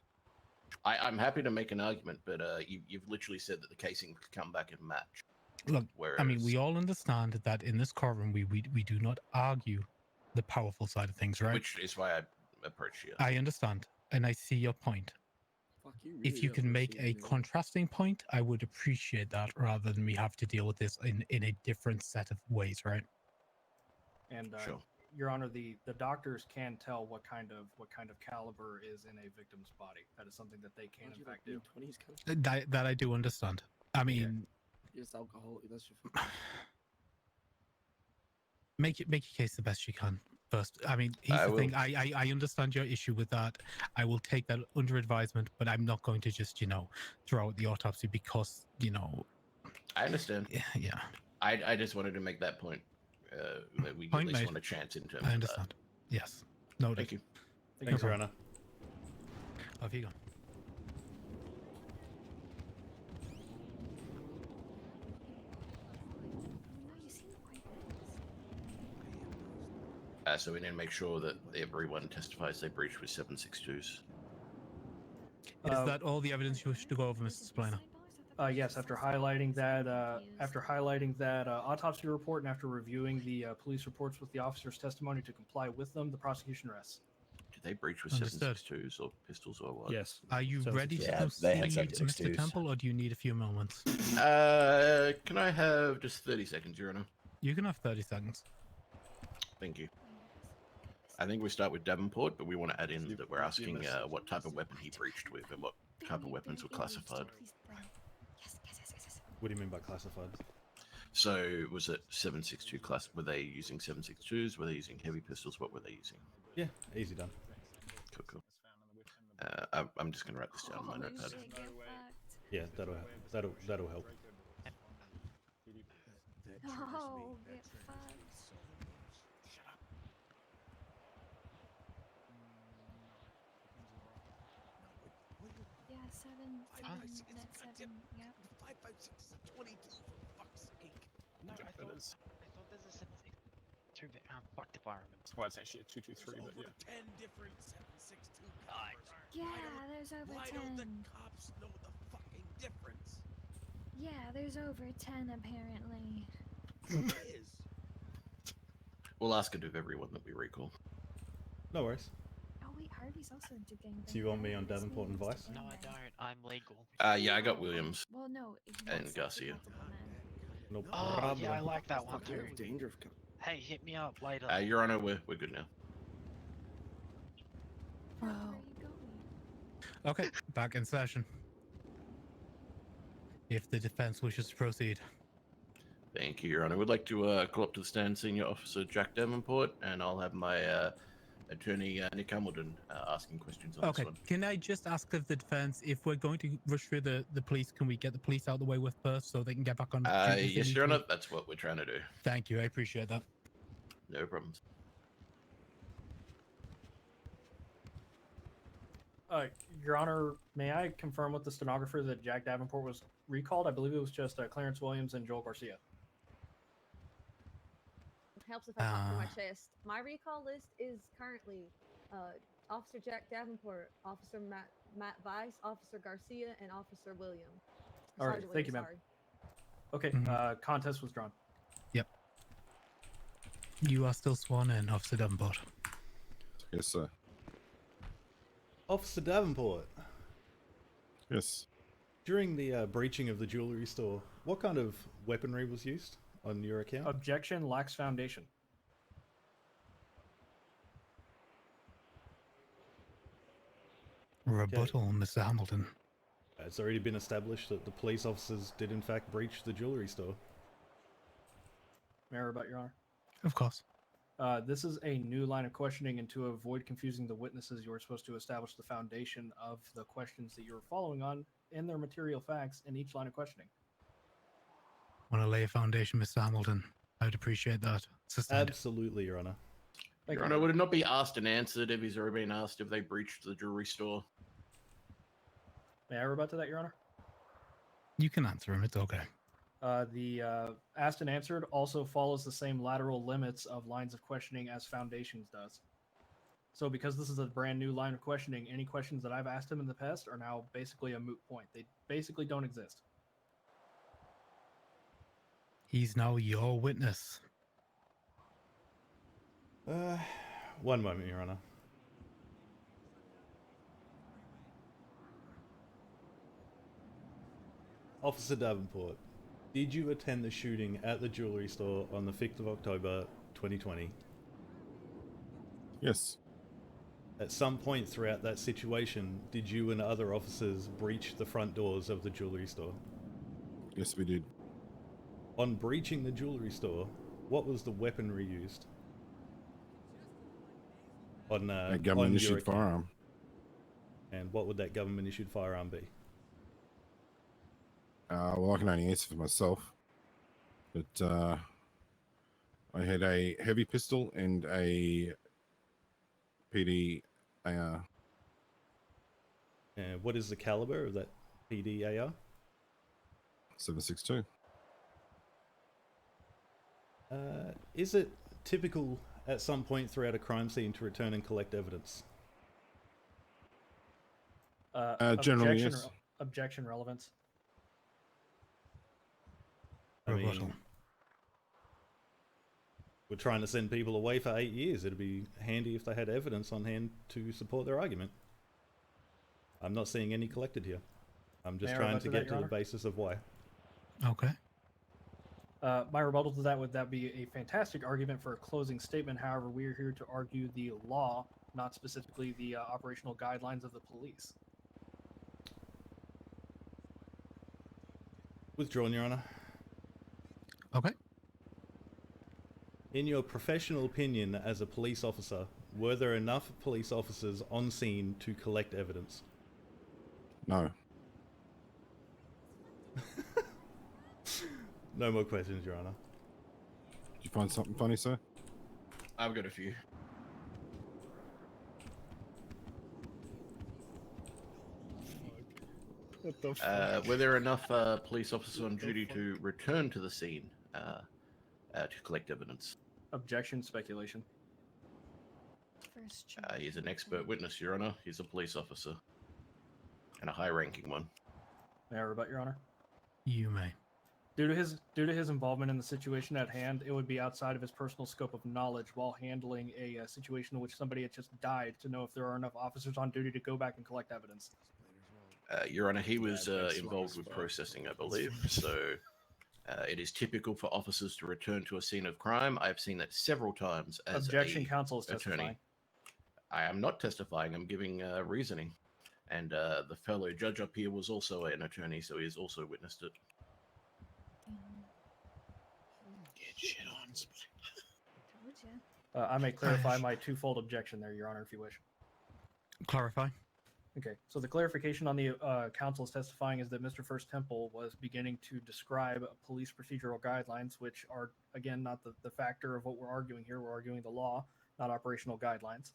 I'm happy to make an argument, but you've literally said that the casing could come back and match. Look, I mean, Whereas- we all understand that in this courtroom, we do not argue the powerful side of things, right? Which is why I approached you. I understand, and I see your point. If you can make a contrasting point, I would appreciate that rather than we have to deal with this in a different set of ways, right? And Sure. Your Honor, the doctors can tell what kind of caliber is in a victim's body. That is something that they can in fact do. That I do understand. I mean, It's alcohol. That's your. make your case the best you can first. I mean, here's I the thing. will. I understand your issue with that. I will take that under advisement, but I'm not going to just throw out the autopsy because I understand. Yeah. I just wanted to make that point. That we Point at least made. want a chance in terms I of understand. Yes. Noted. Thank you. Thanks, Your Honor. Off you go. So we need to make sure that everyone testifies they breached with 762s. Is that all the evidence you wish to go over, Mr. Spliner? Yes, after highlighting that autopsy report and after reviewing the police reports with the officer's testimony to comply with them, the prosecution rests. Did they breach with Understood. 762s or pistols or what? Yes. Are you ready to Yeah, proceed, they had Mr. 7.62s. Temple, or do you need a few moments? Can I have just 30 seconds, Your Honor? You can have 30 seconds. Thank you. I think we start with Davenport, but we want to add in that we're asking what type of weapon he breached with and what type of weapons were classified. What do you mean by classified? So was it 762 class? Were they using 762s? Were they using heavy pistols? What were they using? Yeah, easy done. Cool. I'm just gonna write this down on my notepad. Yeah, that'll help. Oh, get fucked. Yeah, seven. That's seven. Yep. 5, 5, 6 is a 22. For fuck's sake. No, I thought this is a fuck the fireman. Well, it's actually a 223, but Over yeah. 10 different 762 calibers. Yeah, there's over Why 10. don't the cops know the fucking difference? Yeah, there's over 10 apparently. There is. We'll ask it of everyone that we recall. No worries. Oh wait, Harvey's also into gangbang. So you want me on Davenport and Vice? No, I don't. I'm legal. Yeah, I got Williams. Well, no. And Garcia. No Oh, problem. yeah, I like that one too. Dangerous. Hey, hit me up later. Your Honor, we're good now. Okay, back in session. If the defense wishes to proceed. Thank you, Your Honor. We'd like to call up to the stand Senior Officer Jack Davenport, and I'll have my attorney Nick Hamilton asking questions on Okay, this one. can I just ask of the defense, if we're going to rush through the police, can we get the police out of the way with first so they can get back on duty if they Yes, need Your to? Honor. That's what we're trying to do. Thank you, I appreciate that. No problems. Your Honor, may I confirm with the stenographer that Jack Davenport was recalled? I believe it was just Clarence Williams and Joel Garcia. It helps if I talk through my chest. My recall list is currently Officer Jack Davenport, Officer Matt Weiss, Officer Garcia, and Officer William. All right, Sergeant thank you, Williams, ma'am. sorry. Okay, contest was drawn. Yep. You are still sworn in, Officer Davenport. Yes, sir. Officer Davenport. Yes. During the breaching of the jewelry store, what kind of weaponry was used on your account? Objection lacks foundation. Rebuttal, Mr. Hamilton. It's already been established that the police officers did in fact breach the jewelry store. May I rebut, Your Honor? Of course. This is a new line of questioning, and to avoid confusing the witnesses, you are supposed to establish the foundation of the questions that you're following on and their material facts in each line of questioning. Want to lay a foundation, Mr. Hamilton? I'd appreciate that. Sustained. Absolutely, Your Honor. Your Honor, would it not be asked and answered if he's already been asked if they breached the jewelry store? May I rebut to that, Your Honor? You can answer him, it's okay. The asked and answered also follows the same lateral limits of lines of questioning as foundations does. So because this is a brand new line of questioning, any questions that I've asked him in the past are now basically a moot point. They basically don't exist. He's now your witness. One moment, Your Honor. Officer Davenport, did you attend the shooting at the jewelry store on the 5th of October, 2020. Yes. At some point throughout that situation, did you and other officers breach the front doors of the jewelry store? Yes, we did. On breaching the jewelry store, what was the weaponry used? On A government-issued your account? firearm. And what would that government-issued firearm be? Well, I can only answer for myself. But I had a heavy pistol and a PD AR. And what is the caliber of that PD AR? 7.62. Is it typical at some point throughout a crime scene to return and collect evidence? Generally, objection, yes. Objection relevance. I mean, we're trying to send people away for 8 years. It'd be handy if they had evidence on hand to support their argument. I'm not seeing any collected here. I'm just May I trying rebut to to that, get to Your the Honor? basis of why. Okay. My rebuttal to that would be a fantastic argument for a closing statement. However, we are here to argue the law, not specifically the operational guidelines of the police. Withdrawn, Your Honor. Okay. In your professional opinion as a police officer, were there enough police officers on scene to collect evidence? No. No more questions, Your Honor. Did you find something funny, sir? I've got a few. What the fuck? Were there enough police officers on duty to return to the scene to collect evidence? Objection, speculation. He's an expert witness, Your Honor. He's a police officer. And a high-ranking one. May I rebut, Your Honor? You may. Due to his involvement in the situation at hand, it would be outside of his personal scope of knowledge while handling a situation in which somebody had just died to know if there are enough officers on duty to go back and collect evidence. Your Honor, he was involved with processing, I believe. So it is typical for officers to return to a scene of crime. I've seen that several times as Objection, a counsel is attorney. testifying. I am not testifying. I'm giving reasoning. And the fellow judge up here was also an attorney, so he has also witnessed it. Get shit on. I may clarify my twofold objection there, Your Honor, if you wish. Clarify. Okay, so the clarification on the counsel's testifying is that Mr. First Temple was beginning to describe police procedural guidelines, which are, again, not the factor of what we're arguing here. We're arguing the law, not operational guidelines.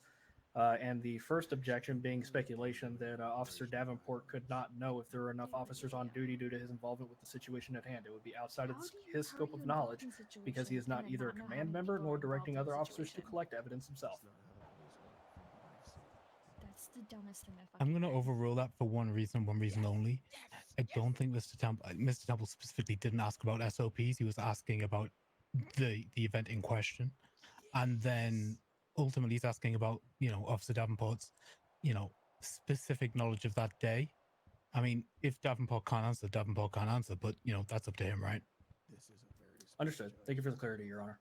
And the first objection being speculation that Officer Davenport could not know if there were enough officers on duty due to his involvement with the situation at hand. It would be outside of his scope of knowledge because he is not either a command member nor directing other officers to collect evidence himself. That's the dumbest thing I've I'm going to overrule that for one reason only. I don't think Mr. Temple specifically didn't ask about SOPs. He was asking about the event in question. And then ultimately he's asking about, Officer Davenport's, specific knowledge of that day. I mean, if Davenport can't answer, Davenport can't answer, but, that's up to him, right? Understood. Thank you for the clarity, Your Honor.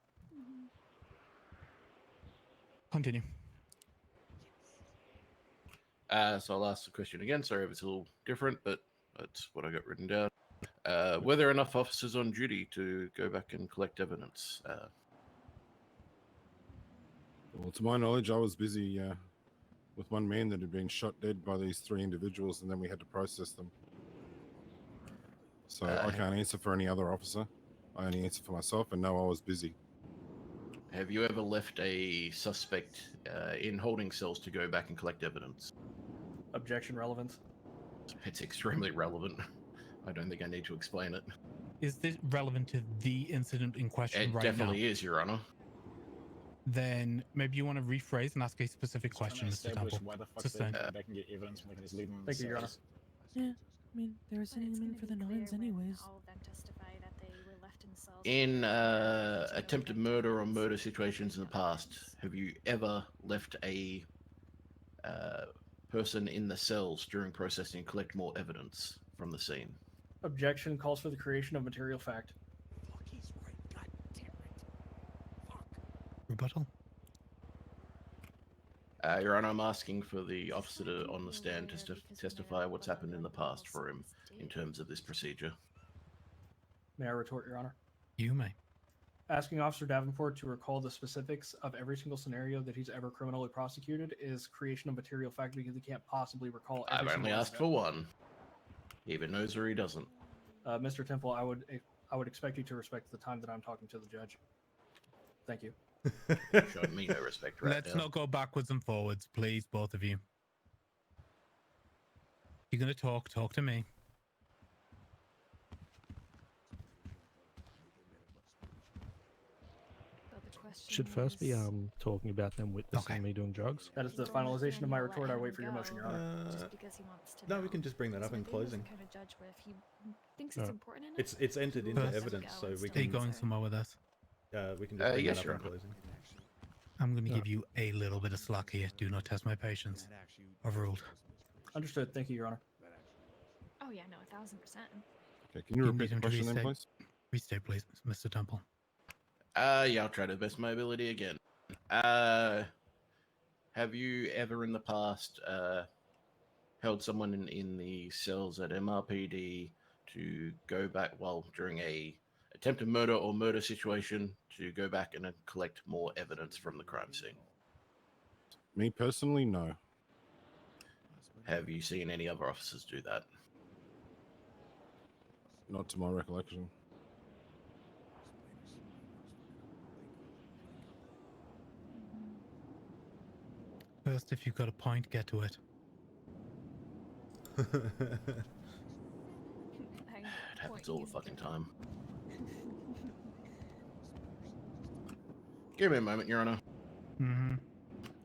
Continue. So I'll ask the question again. Sorry if it's a little different, but that's what I got written down. Were there enough officers on duty to go back and collect evidence? Well, to my knowledge, I was busy with one man that had been shot dead by these 3 individuals, and then we had to process them. So I can't answer for any other officer. I only answer for myself, and no, I was busy. Have you ever left a suspect in holding cells to go back and collect evidence? Objection, relevance. It's extremely relevant. I don't think I need to explain it. Is this relevant to the incident in question It right now? definitely is, Your Honor. Then maybe you want to rephrase and ask a specific question, Mr. Temple. Why the fuck Sustain. they can get evidence when they can just leave them in Thank you, Your Honor. cells. Yeah, I mean, they were sending them in for the nines anyways. All of them testify that they were left in cells. In attempted murder or murder situations in the past, have you ever left a person in the cells during processing and collect more evidence from the scene? Objection calls for the creation of material fact. Rebuttal. Your Honor, I'm asking for the officer to, on the stand to testify what's happened in the past for him in terms of this procedure. May I retort, Your Honor? You may. Asking Officer Davenport to recall the specifics of every single scenario that he's ever criminally prosecuted is creation of material fact because he can't possibly recall every I've single only asked incident. for one. He either knows or he doesn't. Mr. Temple, I would expect you to respect the time that I'm talking to the judge. Thank you. Showing me no respect right Let's now. not go backwards and forwards, please, both of you. You're gonna talk to me. Should first be talking about them witnessing me doing drugs. That is the finalization of my retort. I wait for your motion, Your Honor. Just because he wants to No, know. we can just bring that up in So maybe he closing. doesn't kind of judge where if he thinks No. it's important enough. It's entered into First- evidence, so we Are you can. going somewhere with us? We can just bring yes, that Your up in Honor. closing. I'm going to give you a little bit of slack here. Do not test my patience. Overruled. Understood. Thank you, Your Honor. Oh yeah, no, 1000%. Okay, can you need repeat the him to question then, restate. please? Restate, please, Mr. Temple. Yeah, I'll try to the best of my ability again. Have you ever in the past held someone in the cells at MRPD to go back, well, during a attempted murder or murder situation, to go back and collect more evidence from the crime scene? Me personally, no. Have you seen any other officers do that? Not to my recollection. First, if you've got a point, get to it. It happens all the fucking time. Give me a moment, Your Honor. Mm-hmm.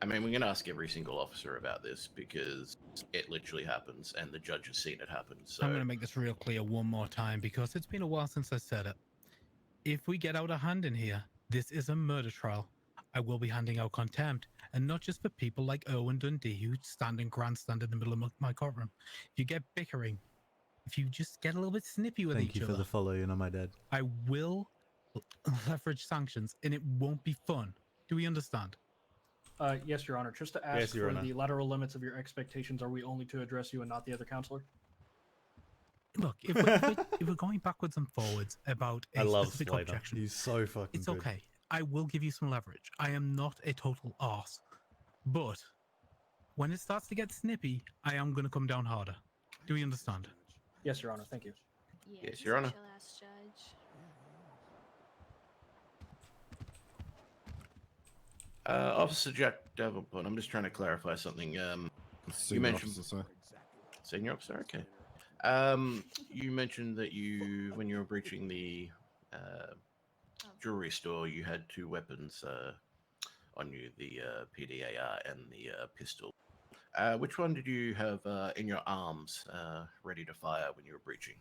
I mean, we can ask every single officer about this because it literally happens and the judge has seen it happen. So I'm going to make this real clear one more time because it's been a while since I said it. If we get out of hand in here, this is a murder trial. I will be handing out contempt, and not just for people like Owen Dundee who stand and grandstand in the middle of my courtroom. If you get bickering, if you just get a little bit snippy with Thank each you other, for the follow, you know my dad. I will leverage sanctions, and it won't be fun. Do we understand? Yes, Your Honor. Just to ask Yes, Your for Honor. the lateral limits of your expectations, are we only to address you and not the other counselor? Look, if we're going backwards and forwards about a I love specific Slater. objection, He's so fucking it's good. okay. I will give you some leverage. I am not a total arse. But when it starts to get snippy, I am going to come down harder. Do we understand? Yes, Your Honor. Thank you. Yeah, Yes, he's Your a Honor. chill-ass judge. Officer Jack Davenport, I'm just trying to clarify something. You Senior mentioned officer, sir. Senior officer, okay. You mentioned that when you were breaching the jewelry store, you had two weapons on you, the PDAR and the pistol. Which one did you have in your arms ready to fire when you were breaching?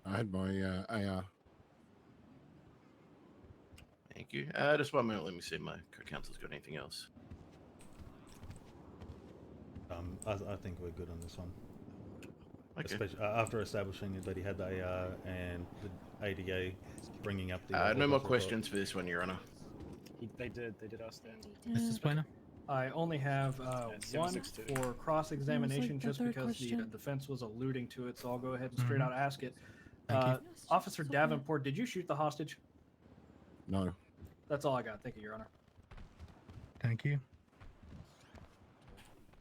I had my AR. Thank you. Just 1 minute, let me see if my co-counsel's got anything else. I think we're good on this one. Okay. Especially after establishing that he had the AR and the ADA bringing up the. No more questions for this one, Your Honor. They did ask that. Mr. Spliner? I only have one 762. for cross-examination the just third because the question. defense was alluding to it, so I'll go ahead and straight Mhm. out ask it. Thank you. Officer Davenport, did you shoot the hostage? No. That's all I got. Thank you, Your Honor. Thank you.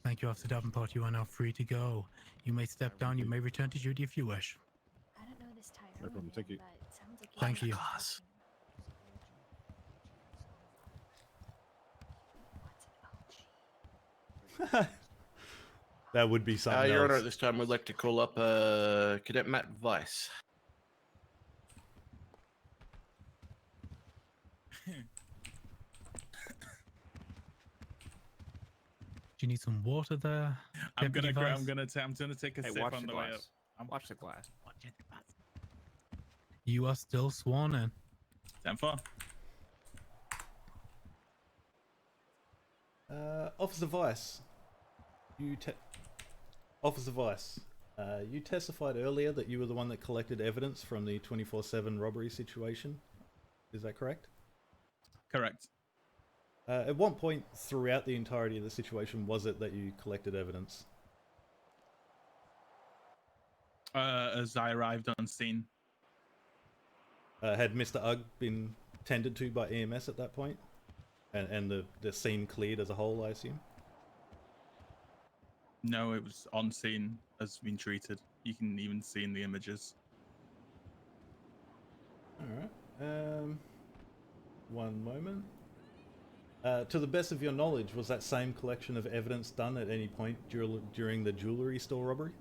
Thank you, Officer Davenport. You are now free to go. You may step down. You may return to duty if you wish. I don't know this Tyrone No problem. Thank you. but it sounds like Thank you. Class. That would be something Your Honor, else. at this time, we'd like to call up Cadet Matt Weiss. Do you need some water there? I'm Deputy gonna Vice? I'm gonna take a Hey, sip watch on the the way up. glass. Watch the glass. You are still sworn in. 10-4. Officer Vice, Officer Vice, you testified earlier that you were the one that collected evidence from the 24/7 robbery situation. Is that correct? Correct. At what point throughout the entirety of the situation was it that you collected evidence? As I arrived on scene. Had Mr. Ugg been tended to by EMS at that point? And the scene cleared as a whole, I assume? No, it was on scene as been treated. You can even see in the images. Alright. One moment. To the best of your knowledge, was that same collection of evidence done at any point during the jewelry store robbery?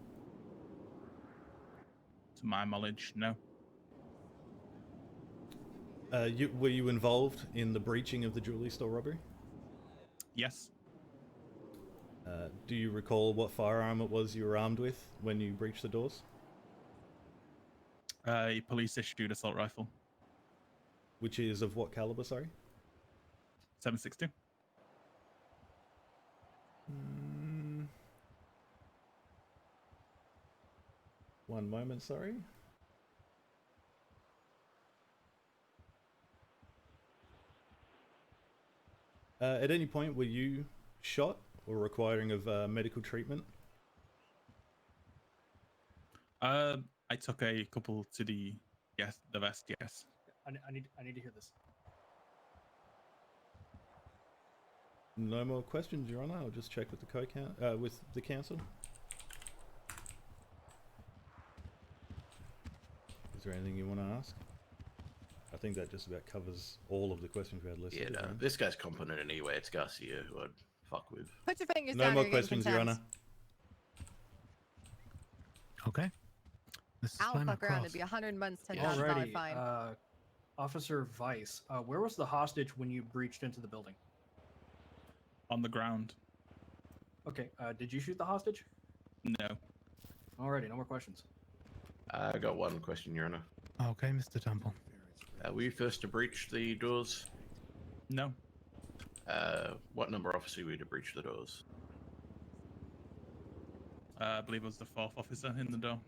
To my knowledge, no. Were you involved in the breaching of the jewelry store robbery? Yes. Do you recall what firearm it was you were armed with when you breached the doors? A police-issued assault rifle. Which is of what caliber, sorry? 7.62. One moment, sorry. At any point, were you shot or requiring of medical treatment? I took a couple to the vest. Yes. I need to hear this. No more questions, Your Honor. I'll just check with the with the council. Is there anything you want to ask? I think that just about covers all of the questions we had listed. Yeah, no, this guy's competent anyway. It's Garcia who I'd fuck with. Put your fingers No down. more You're getting questions, Your Honor. Okay. I'll fuck around. It'd be 100 months, $10,000 Alrighty, fine. Officer Weiss, where was the hostage when you breached into the building? On the ground. Okay, did you shoot the hostage? No. Alrighty, no more questions. I got one question, Your Honor. Okay, Mr. Temple. Were you first to breach the doors? No. What number officer were you to breach the doors? I believe it was the 4th officer in the door.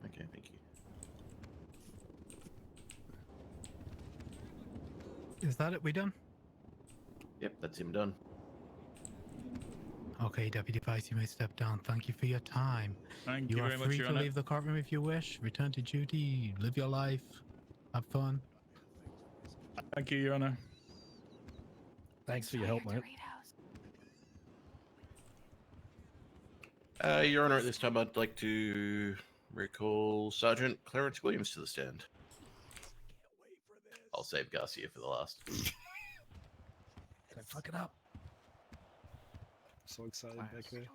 Okay, thank you. Is that it? We done? Yep, that's him done. Okay, Deputy Vice, you may step down. Thank you for your time. Thank you you are very much, free Your to Honor. leave the courtroom if you wish. Return to duty. Live your life. Have fun. Thank you, Your Honor. Thanks for your help, mate. Your Honor, at this time I'd like to recall Sergeant Clarence Williams to the stand. I'll save Garcia for the last. Don't fuck it up. So excited back there.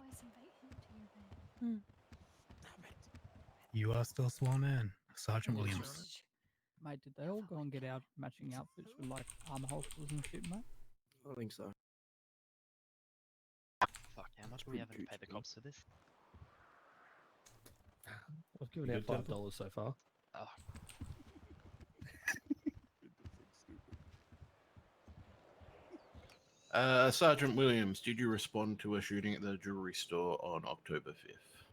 You are still sworn in, Sergeant Williams. Mate, did they all go and get out matching outfits with like armor holsters and shit, mate? I think so. Fuck, how much are we having to pay the cops for this? I've given out $5 so far. Oh. Sergeant Williams, did you respond to a shooting at the jewelry store on October 5th?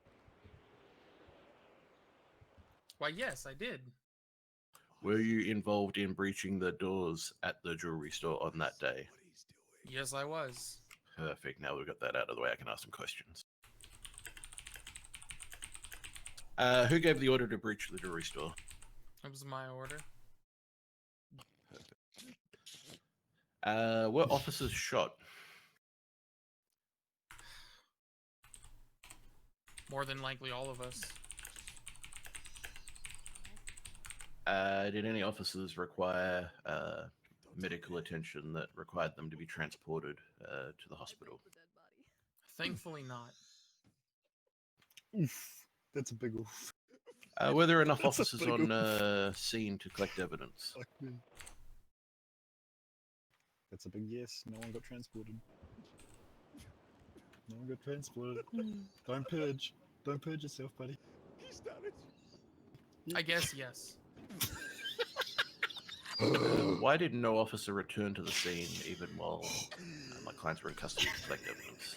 Why, yes, I did. Were you involved in breaching the doors at the jewelry store on that day? Yes, I was. Perfect. Now we've got that out of the way, I can ask some questions. Who gave the order to breach the jewelry store? It was my order. Were officers shot? More than likely all of us. Did any officers require medical attention that required them to be transported to the hospital? Thankfully not. Oof. That's a big oof. Were there enough That's a officers big on oof. scene to collect evidence? Fuck me. That's a big yes. No one got transported. No one got transported. Don't purge. Don't purge yourself, buddy. He's done it. I guess yes. Why did no officer return to the scene even while my clients were in custody to collect evidence?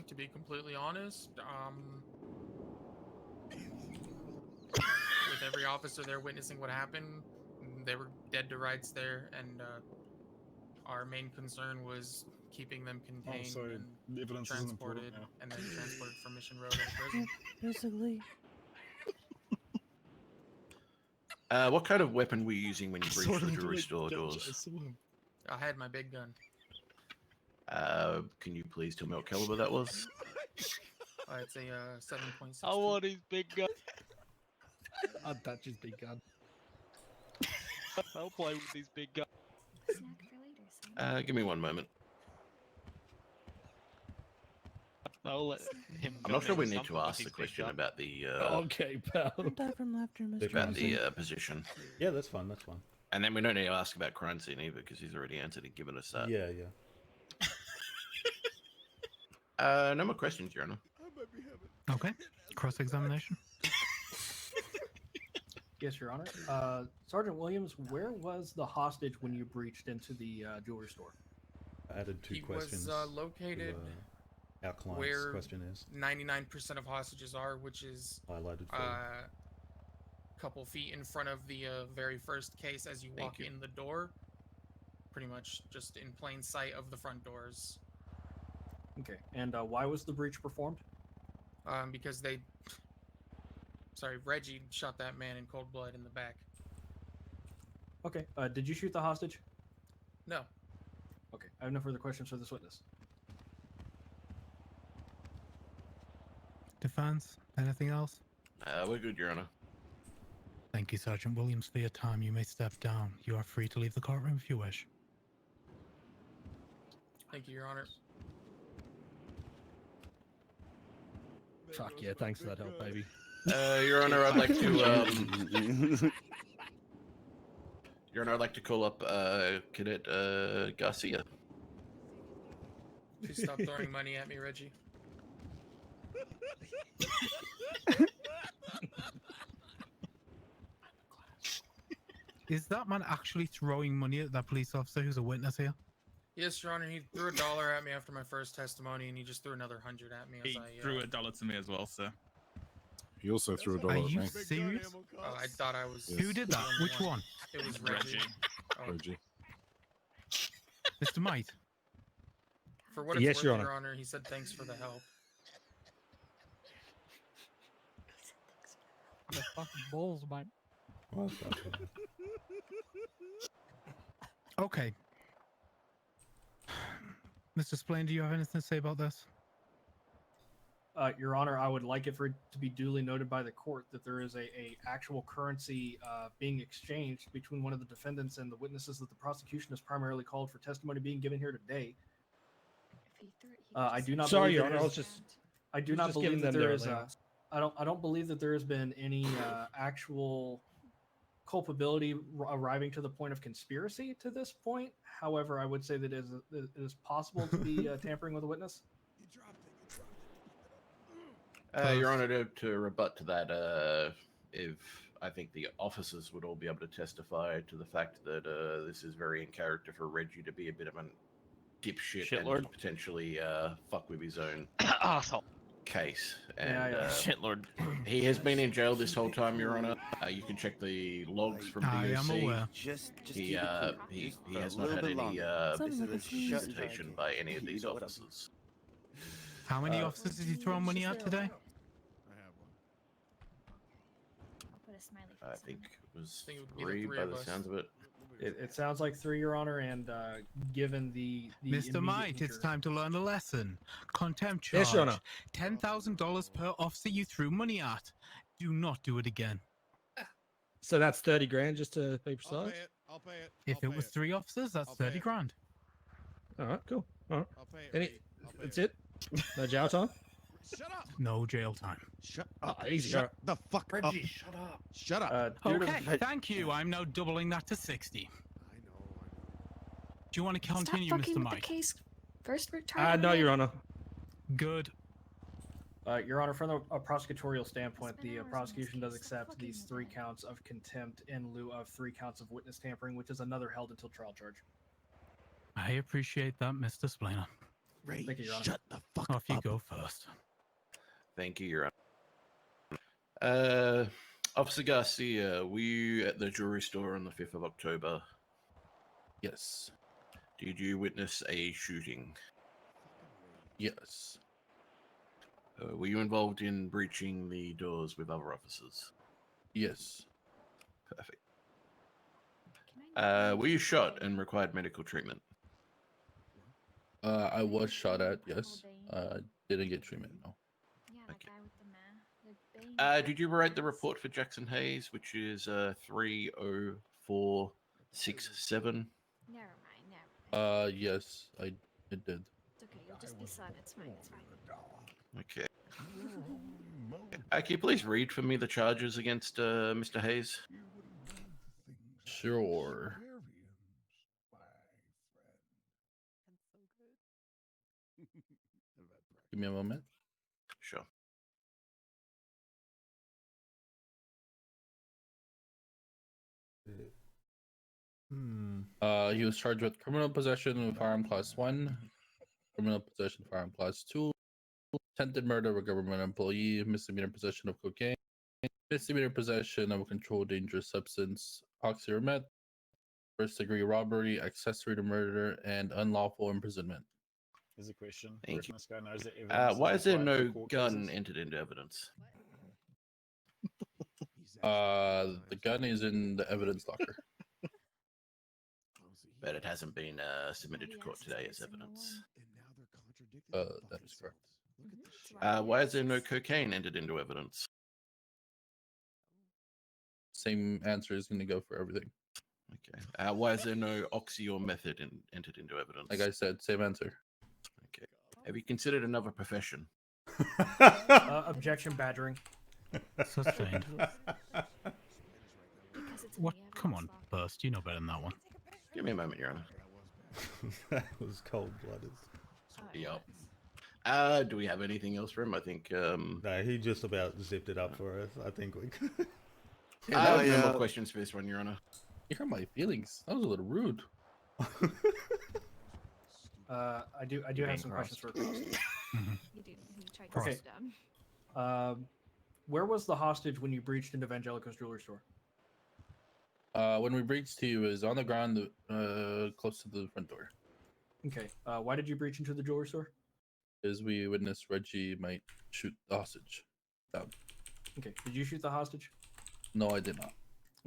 To be completely honest, with every officer there witnessing what happened, they were dead to rights there, and our main concern was keeping them contained so and the evidence isn't important transported, now. and then transported from Mission Road to the prison. Basically. What kind of weapon were you using when you saw breached the him do jewelry it, store Judge, I doors? saw him. I had my big gun. Can you please tell me what caliber that was? It's a 7.62. I want his big gun. I'd touch his big gun. I'll play with his big gun. Give me one moment. I'll let him. I'm not sure we need to ask the question about the Okay, pal. Don't die from laughter, Mr. about the Johnson. position. Yeah, that's fine. That's fine. And then we don't need to ask about crime scene either because he's already answered and given us that. Yeah. No more questions, Your Honor. Okay. Cross-examination. Yes, Your Honor. Sergeant Williams, where was the hostage when you breached into the jewelry store? I added two He questions. was located our client's where question is 99% of hostages are, which is highlighted for a couple feet in front of the very first case as you walk in the door. Pretty much just in plain sight of the front doors. Okay, and why was the breach performed? Because Reggie shot that man in cold blood in the back. Okay, did you shoot the hostage? No. Okay, I have no further questions for this witness. Defense, anything else? We're good, Your Honor. Thank you, Sergeant Williams, for your time. You may step down. You are free to leave the courtroom if you wish. Thank you, Your Honor. Fuck yeah, thanks for that help, baby. Your Honor, I'd like to Your Honor, I'd like to call up Cadet Garcia. Please stop throwing money at me, Reggie. Is that man actually throwing money at that police officer who's a witness here? Yes, Your Honor. He threw $1 at me after my first testimony, and he just threw another 100 at me. As He I threw $1 to me as well, sir. He also threw a dollar Are at you me. serious? I thought I was. Who did that? Which one? It was Reggie. Oh. Reggie. Mr. Might. For what it's Yes, worth, Your Your Honor. Honor, he said thanks for the help. The fucking balls, mate. Okay. Mr. Splain, do you have anything to say about this? Your Honor, I would like it for it to be duly noted by the court that there is a actual currency being exchanged between one of the defendants and the witnesses that the prosecution has primarily called for testimony being given here today. I do not. Sorry, believe Your there Honor, I is- was just. I do was not just believe giving that them there their is a. allowance. I don't believe that there has been any actual culpability arriving to the point of conspiracy to this point. However, I would say that it is possible to be tampering with a witness. Your Honor, to rebut to that, if I think the officers would all be able to testify to the fact that this is very in character for Reggie to be a bit of a dipshit Shitlord. and potentially fuck with his own Asshole. case. And Yeah. Shitlord. he has been in jail this whole time, Your Honor. You can check the logs from I am DOC. aware. He has not had any visitation by any of these officers. How many officers did you throw money at today? I think it was think it would be the three three by of the us. sounds of it. It sounds like 3, Your Honor, and given the Mr. immediate Might, it's nature- time to learn a lesson. Contempt charge. Yes, Your Honor. $10,000 per officer you threw money at. Do not do it again. So that's 30 grand, just to be precise. I'll pay it. If it was 3 officers, that's 30 grand. All right, cool. All right. I'll pay it. Any, Reggie. I'll pay that's it. No jail time. Shut up. No jail time. Shut up. Easy. Shut the fuck up. Reggie, shut up. Shut up. Okay, thank you. I'm now doubling that to 60. Do you want to continue, Stop fucking Mr. with Mike? the case. First, we're trying. No, Your Honor. Good. Your Honor, from a prosecutorial standpoint, the prosecution does accept these 3 counts of contempt in lieu of 3 counts of witness tampering, which is another held until trial charge. I appreciate that, Mr. Splainer. Ray, Thank you, Your Honor. shut the fuck Off you up. go first. Thank you, Your Honor. Officer Garcia, were you at the jewelry store on the 5th of October? Yes. Did you witness a shooting? Yes. Were you involved in breaching the doors with other officers? Yes. Perfect. Were you shot and required medical treatment? I was shot at, yes. Didn't get treatment, no. Did you write the report for Jackson Hayes, which is 30467? Yes, I did. It's okay, you'll just be silent. It's fine, it's fine. Okay. Can you please read for me the charges against Mr. Hayes? Sure. Give me a moment. Sure. He was charged with criminal possession of firearm class 1, criminal possession of firearm class 2, attempted murder of a government employee, misdemeanor possession of cocaine, misdemeanor possession of a controlled dangerous substance, oxy or meth, first-degree robbery, accessory to murder, and unlawful imprisonment. There's a question. Thank you. This guy knows that evidence Why is there required for no court gun cases. entered into evidence? The gun is in the evidence locker. But it hasn't been submitted to court today as evidence. That is correct. Why is there no cocaine entered into evidence? Same answer is going to go for everything. Okay. Why is there no oxy or method entered into evidence? Like I said, same answer. Okay. Have you considered another profession? Objection, badgering. Sustained. What? Come on, Burst. You know better than that one. Give me a moment, Your Honor. That was cold-blooded. Yup. Do we have anything else for him? I think. No, he just about zipped it up for us. I think we could. No more questions for this one, Your Honor. You hurt my feelings. That was a little rude. I do have some questions for Cross. You do. You tried to sit down. Where was the hostage when you breached into Evangelico's jewelry store? When we breached, he was on the ground, close to the front door. Okay. Why did you breach into the jewelry store? Because we witnessed Reggie might shoot the hostage down. Okay. Did you shoot the hostage? No, I did not.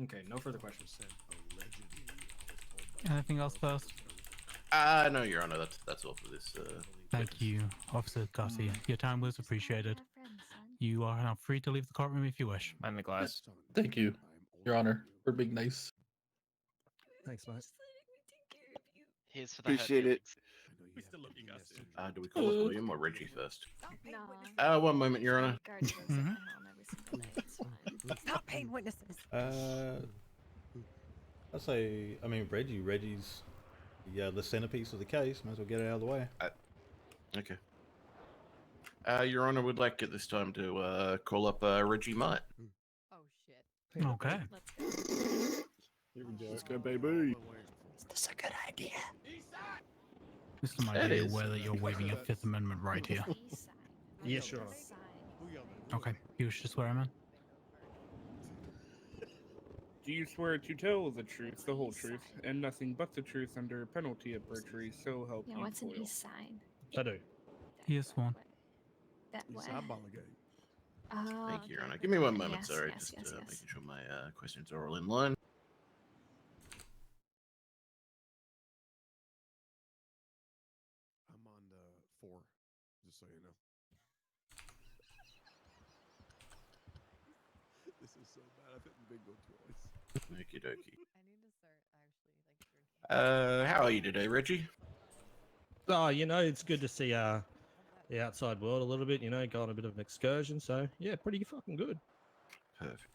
Okay. No further questions. Anything else, Burst? No, Your Honor. That's all for this. Thank you, Officer Garcia. Your time was appreciated. You are now free to leave the courtroom if you wish. Mind the glass. Thank you, Your Honor, for being nice. Thanks, mate. Here's for the Appreciate it. We still love you guys. Do we call William or Reggie first? No. One moment, Your Honor. Stop paying witnesses. I say, I mean, Reggie's the centerpiece of the case. Might as well get it out of the way. Okay. Your Honor would like at this time to call up Reggie Might. Oh shit. Okay. Here we go. Let's go, baby. Is this a good idea? Mr. Might, are you aware that you're waiving your Fifth Amendment right here? Yes, sure. Okay. You wish to swear him in? Do you swear to tell the truth, the whole truth, and nothing but the truth under penalty of perjury, so help Yeah, you what's an foil? east side? I do. He is sworn. That way. Thank Oh, you, Your Honor. okay. Give me 1 moment, Yes, sorry. yes, Just yes, yes. making sure my questions are all in line. I'm on the 4, just so you know. This is so bad. I've hit bingo twice. Okie dokie. I need to start actually drinking. How are you today, Reggie? Oh, it's good to see the outside world a little bit. Go on a bit of an excursion. So yeah, pretty fucking good. Perfect.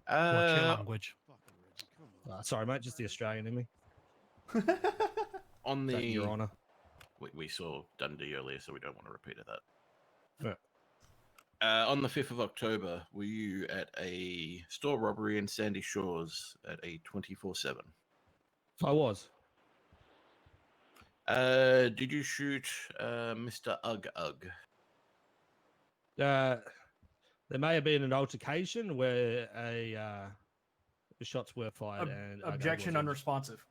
What's your language? Sorry, mate, just the Australian in me. On Thank the you, Your Honor. we saw Dundee earlier, so we don't want to repeat of that. Yeah. On the 5th of October, were you at a store robbery in Sandy Shores at a 24/7? I was. Did you shoot Mr. Ugg Ugg? There may have been an altercation where shots were fired and Objection was unresponsive.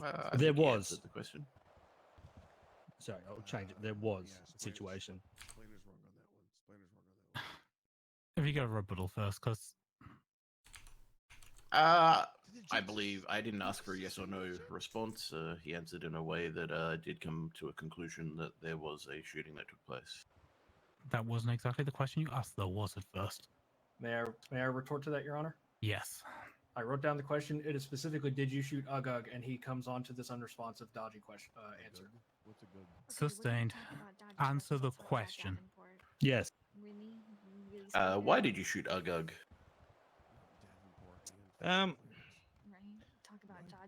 I There think he was. answered the question. Sorry, I'll change it. There was a situation. Splainer's wrong on that one. Splainer's wrong on that one. If you get a rebuttal first, because I believe I didn't ask for a yes or no response. He answered in a way that did come to a conclusion that there was a shooting that took place. that wasn't exactly the question you asked, though, was it first? May I retort to that, Your Honor? Yes. I wrote down the question. It is specifically, did you shoot Ugug? And he comes on to this unresponsive, dodgy question answer. What's a good? Sustained. Answer the question. Yes. Why did you shoot Ugug?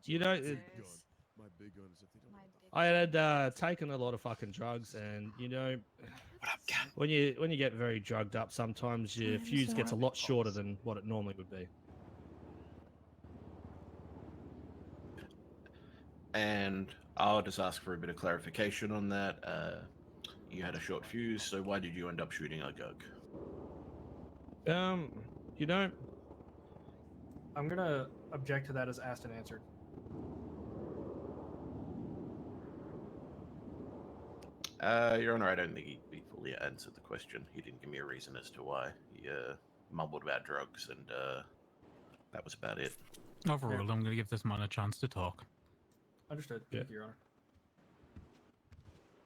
You know, My big gun is if they don't. I had taken a lot of fucking drugs, and you know, when you get very drugged up, sometimes your fuse gets a lot shorter than what it normally would be. And I'll just ask for a bit of clarification on that. You had a short fuse, so why did you end up shooting Ugug? You know, I'm gonna object to that as asked and answered. Your Honor, I don't think he fully answered the question. He didn't give me a reason as to why. He mumbled about drugs, and that was about it. Overruled, I'm going to give this man a chance to talk. Understood. Thank you, Your Honor.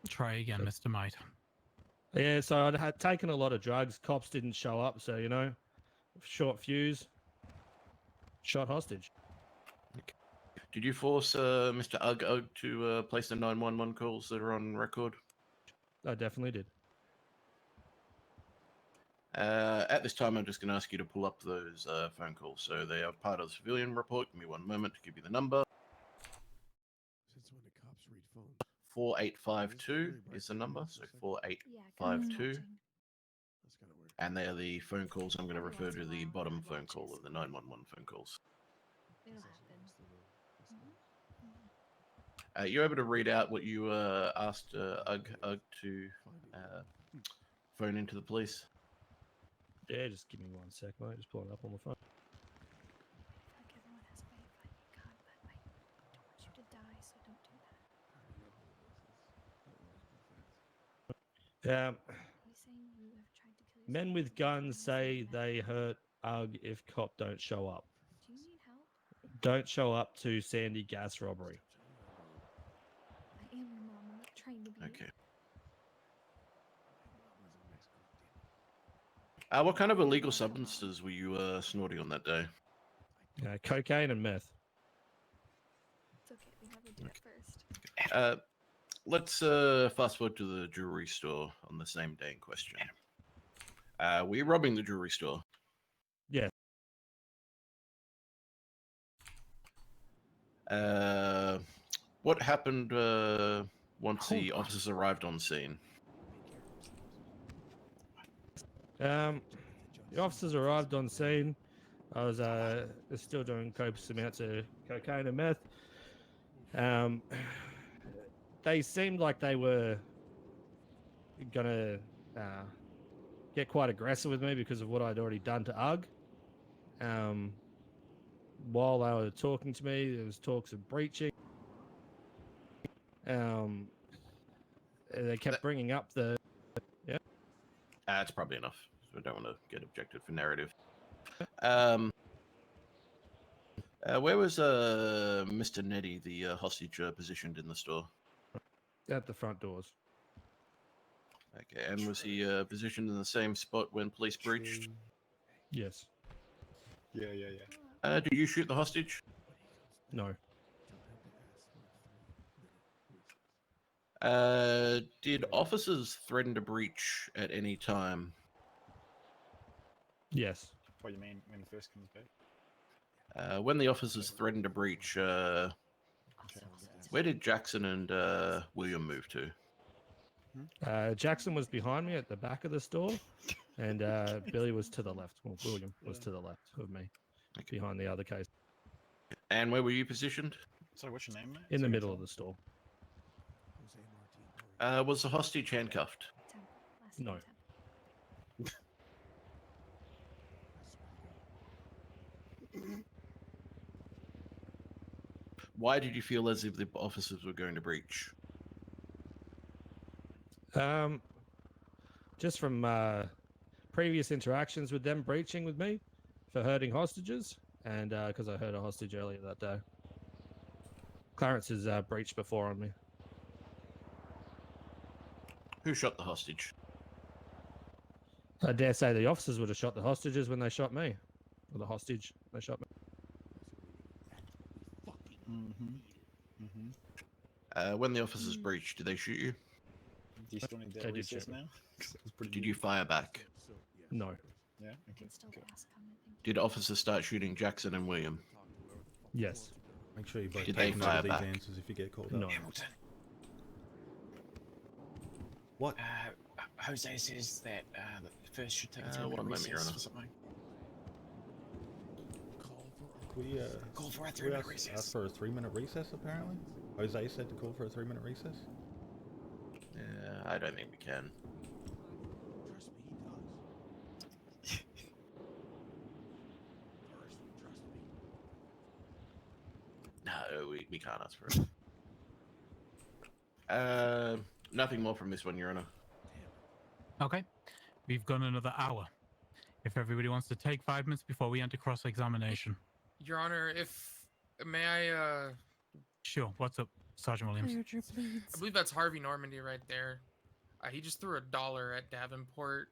Try again, Mr. Might. yeah. So I had taken a lot of drugs. Cops didn't show up, so you know, short fuse, shot hostage. Did you force Mr. Ugug to place the 911 calls that are on record? I definitely did. At this time, I'm just going to ask you to pull up those phone calls. So they are part of the civilian report. Give me 1 moment to give you the number. Since when do cops read phones? 4852 is the number. So 4852. That's kind of weird. And they are the phone calls. I'm going to refer to the bottom phone call of the 911 phone calls. You able to read out what you asked Ugg to phone into the police? Yeah, just give me 1 sec, mate. Just pulling it up on the phone. Men with guns say they hurt Ugg if cop don't show up. Do you need help? Don't show up to Sandy gas robbery. I am your mom. I'm not trying to be. Okay. What kind of illegal substances were you snorting on that day? Cocaine and meth. It's okay. We have to do it first. Let's fast forward to the jewelry store on the same day in question. Were you robbing the jewelry store? Yes. What happened once the officers arrived on scene? The officers arrived on scene. I was still doing copious amounts of cocaine and meth. They seemed like they were gonna get quite aggressive with me because of what I'd already done to Ugg. While they were talking to me, there was talks of breaching. They kept bringing up the... Yeah. That's probably enough. So I don't want to get objected for narrative. Where was Mr. Nettie, the hostage, positioned in the store? At the front doors. Okay, and was he positioned in the same spot when police breached? Yes. Yeah. Did you shoot the hostage? No. Did officers threaten to breach at any time? Yes. What do you mean when he first comes back? When the officers threatened to breach, where did Jackson and William move to? Jackson was behind me at the back of the store, and Billy was to the left. Well, William was to the left of me, behind the other case. And where were you positioned? Sorry, what's your name, mate? In the middle of the store. Was the hostage handcuffed? No. Why did you feel as if the officers were going to breach? Just from previous interactions with them breaching with me for hurting hostages, and because I hurt a hostage earlier that day. Clarence has breached before on me. Who shot the hostage? I dare say the officers would have shot the hostages when they shot me. Or the hostage, they shot me. When the officers breached, did they shoot you? Do you still need that They did recess shoot me. now? 'Cause it was pretty Did good. you fire back? No. Yeah. Okay. Cool. Did officers start shooting Jackson and William? Yes. Make sure you both Did they take note fire of these back? answers if you get called No. up. Hamilton. What? Jose says that the first should take a 10 one minute moment, Your recess Honor. or something. We Call for a we 3-minute asked recess. for a 3-minute recess apparently. Jose said to call for a 3-minute recess. Yeah, I don't think we can. Trust me, he does. Trust me. No, we can't ask for it. Nothing more from this one, Your Honor. Okay, we've gone another hour. If everybody wants to take 5 minutes before we enter cross-examination. Your Honor, if may I Sure, what's up, Sergeant Williams? I believe that's Harvey Normandy right there. He just threw $1 at Davenport.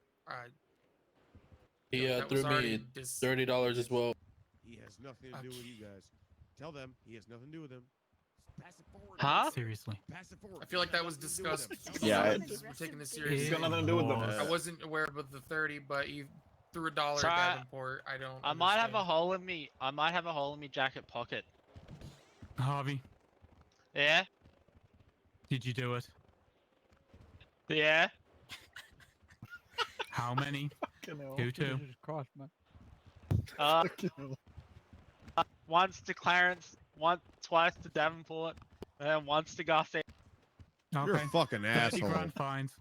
He that was threw already me $30 as well. He has nothing to do with you guys. Tell them he has nothing to do with them. Pass it forward. Huh? Seriously. Pass it forward. I feel like that was He's got nothing discussed. to do with them. Yeah, We're taking this seriously. He's got nothing to do with them. I wasn't aware of the 30, but he threw $1 Sorry, at Davenport. I don't. I might have understand. a hole in me. I might have a hole in me jacket pocket. Harvey, Yeah. did you do it? Yeah. How many? Two. Jesus Christ, man. Once to Clarence, twice to Davenport, and once to Garcia. You're a fucking 30 asshole. grand fines.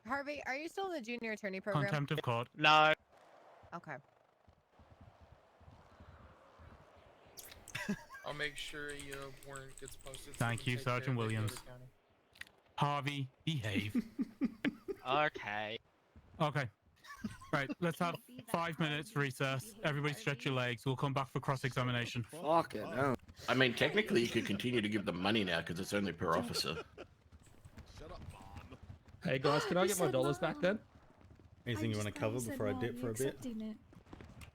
Harvey, are you still in the junior attorney program? Contempt of court. No. Okay. I'll make sure your warrant gets posted. so Thank we you, take care of Sergeant it in Williams. Yoder County. Harvey, behave. Okay. Okay. Right, let's have 5 minutes recess. Everybody stretch your legs. We'll come back for cross-examination. Fucking hell. I mean, technically, you could continue to give them money now because it's only per officer. Shut up, Mom. Hey guys, can I You get my said dollars back then? Anything you want to cover before I dip for a bit?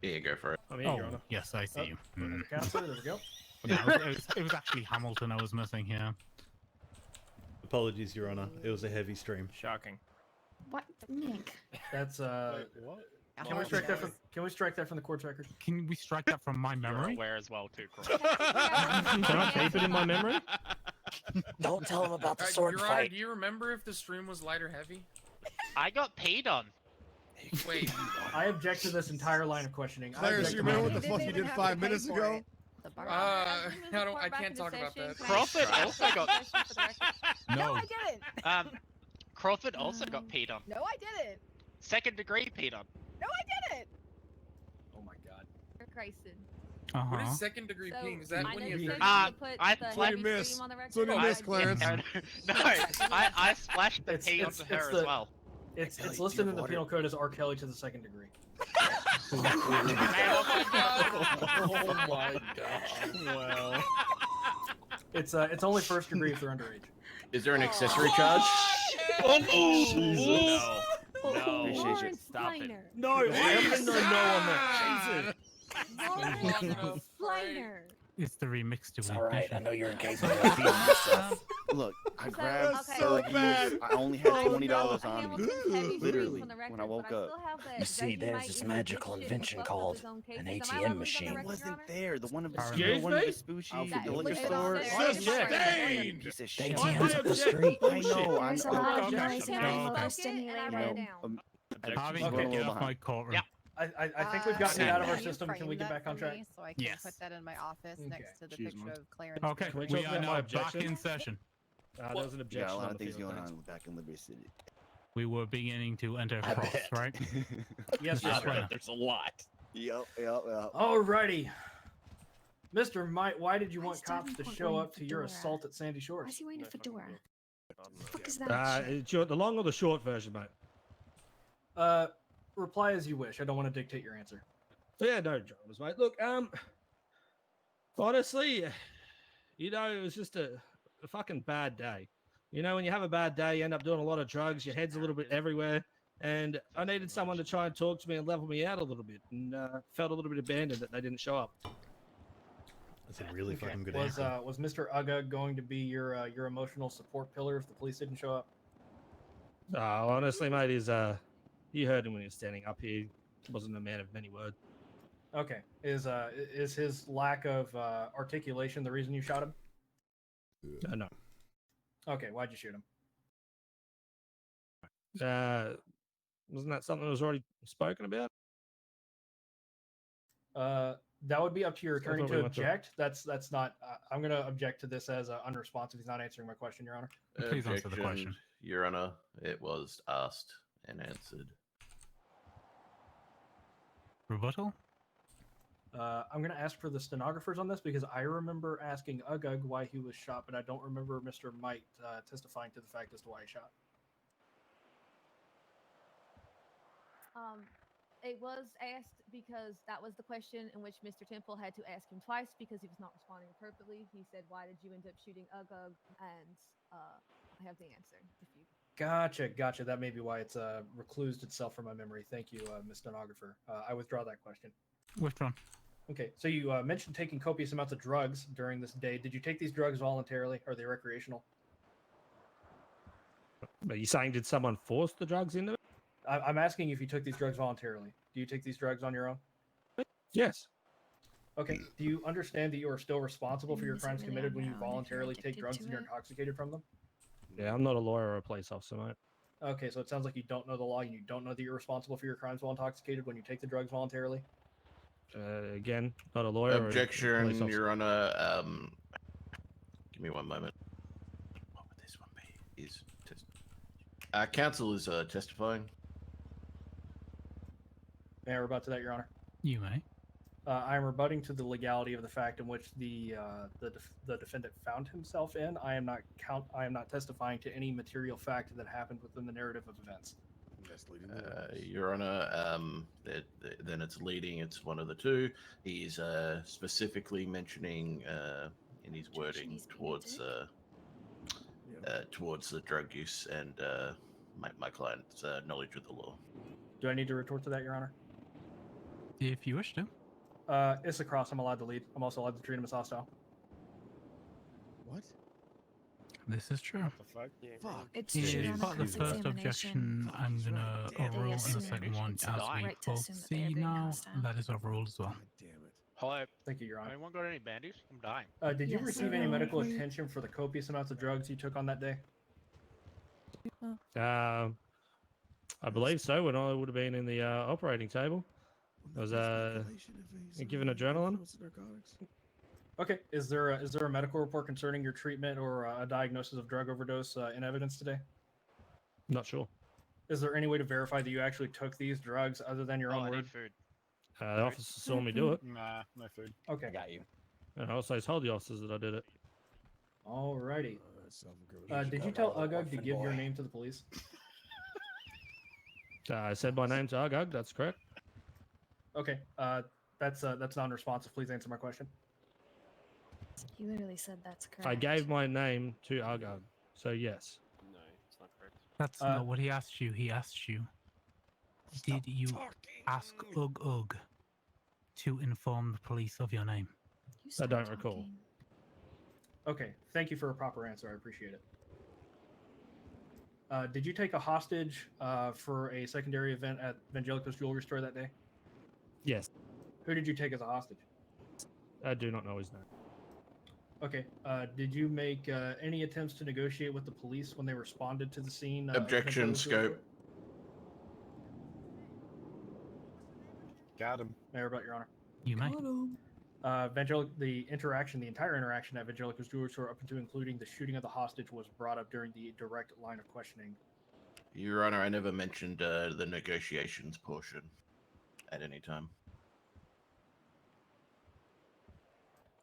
Yeah, go for it. I'm here, Your Oh, Honor. yes, I see you. Counselor, there we go. No, it was actually Hamilton I was missing here. Apologies, Your Honor. It was a heavy stream. Shocking. What, Nick? That's What? Can we strike that from? Can we strike that from the court's record? Can we strike that from my You're memory? aware as well, too, correct? Can I keep it in my memory? Don't tell him about the Alright, sword Your Honor, fight. do you remember if the stream was light or heavy? I got peed on. Wait. I object to this entire line of questioning. I Clarence, object you to remember my- what the fuck you did 5 minutes ago? I can't talk about that. Crawford also got. No, I didn't. Crawford also got peed on. No, I didn't. Second degree peed on. No, I didn't. Oh my god. Grayson. What Uh-huh. is second degree So, ping? Is that I when know you you have said thirty- I the what you heavy miss. stream on the That's what you record. miss, Clarence. No, I splashed the pee onto her as well. It's listed in the penal code as R. Kelly to the second degree. Oh my gosh. Wow. It's only first degree if they're underage. Is there an accessory charge? Jesus. No. Appreciate it. Stop it. No, I haven't no on that. Lawrence Fleiner. It's the remix to It's alright, I ignition. know you're incapable of feeding yourself. Look, I So, grabbed okay. so those. bad. I only had I $20 know on me. Hamilton's heavy stream Literally, on the record, when I woke but up. still have that You see, Reggie there's might this use magical shit invention fucked up called his own an cases. Am I allowed to ATM use on the machine. record, It Your wasn't Honor? there. The one of the Excuse one of the me? Spoochie, the liquor It was store. there. Sustained. Piece of The shit. ATM's up the Bullshit. street. I know. I'm There's a lot of Okay. noise No, and I'm okay. overstimulated. Harvey, Okay. get off my courtroom. Yeah. I think we've gotten it out of our Can you system. Can we frame get that back on for track? me So I can Yes. put that in my office Okay. next to the Excuse picture me. of Clarence. Okay, Can we we talk are about my now back objection? in session. There was an We got a objection lot on of the things field. going thanks. on back in Liberty City. We were beginning to enter I cross, bet. right? Yes, Yes, sir. right. There's a lot. Yep. Alrighty. Mr. Might, why did you Why want is cops to Davenport show wearing up to your fedora? assault at Sandy Why Shores? is he wearing a fedora? What the fuck is that shit? Do you want the long or the short version, mate? Reply as you wish. I don't want to dictate your answer. Yeah, no dramas, mate. Look, honestly, you know, it was just a fucking bad day. You know, when you have a bad day, you end up doing a lot of drugs, your head's a little bit everywhere, and I needed someone to try and talk to me and level me out a little bit, and felt a little bit abandoned that they didn't show up. That's a really fucking good Was answer. was Mr. Uga going to be your emotional support pillar if the police didn't show up? Honestly, mate, you heard him when he was standing up here. He wasn't a man of many words. Okay. Is his lack of articulation the reason you shot him? No. Okay, why'd you shoot him? Wasn't that something that was already spoken about? That would be up to your So I attorney thought we to went through- object. That's not. I'm going to object to this as unresponsive. He's not answering my question, Your Honor. Please answer the question. Objection, Your Honor. It was asked and answered. Rebuttal? I'm going to ask for the stenographers on this because I remember asking Ugug why he was shot, but I don't remember Mr. Might testifying to the fact as to why he shot. It was asked because that was the question in which Mr. Temple had to ask him twice because he was not responding appropriately. He said, "Why did you end up shooting Ugug?" And I have the answer. If you Gotcha. That may be why it's reclused itself from my memory. Thank you, Ms. Stenographer. I withdraw that question. Withdrawn. Okay, so you mentioned taking copious amounts of drugs during this day. Did you take these drugs voluntarily? Are they recreational? Are you saying did someone force the drugs into it? I'm asking if you took these drugs voluntarily. Do you take these drugs on your own? Yes. Okay. Do you understand that you are still responsible for your Is it crimes really committed on when you your own if you're voluntarily take addicted drugs to and you're it? intoxicated from them? Yeah, I'm not a lawyer or a police officer, mate. Okay, so it sounds like you don't know the law and you don't know that you're responsible for your crimes while intoxicated when you take the drugs voluntarily. Again, not a lawyer or a police Objection, officer. Your Honor. Give me one moment. What would this one be? Is counsel is testifying. May I rebut to that, Your Honor? You may. I am rebutting to the legality of the fact in which the defendant found himself in. I am not testifying to any material fact that happened within the narrative of events. Your Honor, then it's leading. It's one of the two. He's specifically mentioning in his wording towards the drug use and my client's knowledge of the law. Do I need to retort to that, Your Honor? If you wish to. It's a cross. I'm allowed to lead. I'm also allowed to treat him as hostile. What? This is true. What the fuck? Fuck. It's If true you on a part of the first cross-examination. objection, I'm gonna overrule, and the assume second one, it's as we right to both assume that they are see being now, hostile. that is overruled as well. Hello. Thank you, Your Honor. Anyone got any bandies? I'm dying. Did you Yes, receive I any will. medical attention for the copious amounts of drugs you took on that day? I believe so. When I would have been in the operating table, I was given adrenaline. Okay. Is there a medical report concerning your treatment or a diagnosis of drug overdose in evidence today? Not sure. Is there any way to verify that you actually took these drugs other than your own I word? need food. The officer saw me do it. Nah, no food. Okay. I got you. And I also told the officers that I did it. Alrighty. Did you tell Ugug to give your name to the police? I said my name to Argug. That's correct. Okay. That's non-responsive. Please answer my question. He literally said that's correct. I gave my name to Argug. So yes. No, it's not correct. That's not what he asked you. He asked you, did you ask Ug to inform the police of your name? I don't recall. Okay. Thank you for a proper answer. I appreciate it. Did you take a hostage for a secondary event at Evangelico's jewelry store that day? Yes. Who did you take as a hostage? I do not know his name. Okay. Did you make any attempts to negotiate with the police when they responded to the scene? Objection, scope. Got him. Mayor, about Your Honor. You may. The entire interaction at Evangelico's jewelry store, up into including the shooting of the hostage, was brought up during the direct line of questioning. Your Honor, I never mentioned the negotiations portion at any time.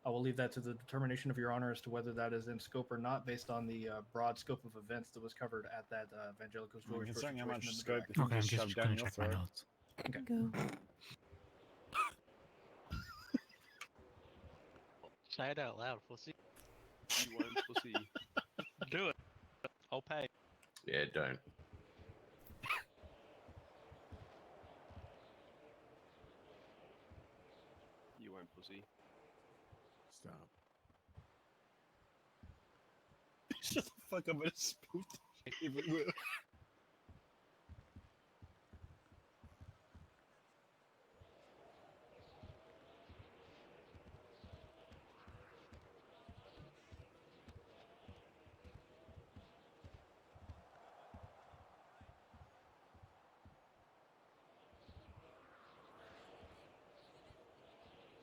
I will leave that to the determination of Your Honor as to whether that is in scope or not, based on the broad scope of events that was covered at that Evangelical Well, Jewelry Store considering how situation much in the scope direct. if you Okay, I'm just just shoved gonna down your check my throat. notes. Okay. Go. Say it out loud, pussy. You won't pussy. Do it. I'll pay. Yeah, don't. You won't pussy. Stop. Shut the fuck up, I'm gonna spook everywhere.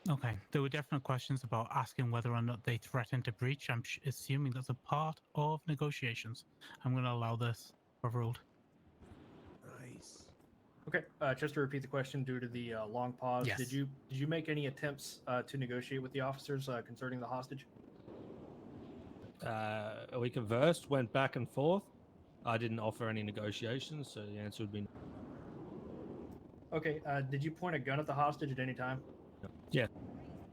Okay, there were definite questions about asking whether or not they threatened to breach. I'm assuming that's a part of negotiations. I'm going to allow this overruled. Nice. Okay, just to repeat the question, due to the long pause, Yes. did you make any attempts to negotiate with the officers concerning the hostage? We conversed, went back and forth. I didn't offer any negotiations, so the answer would be no. Okay, did you point a gun at the hostage at any time? Yeah.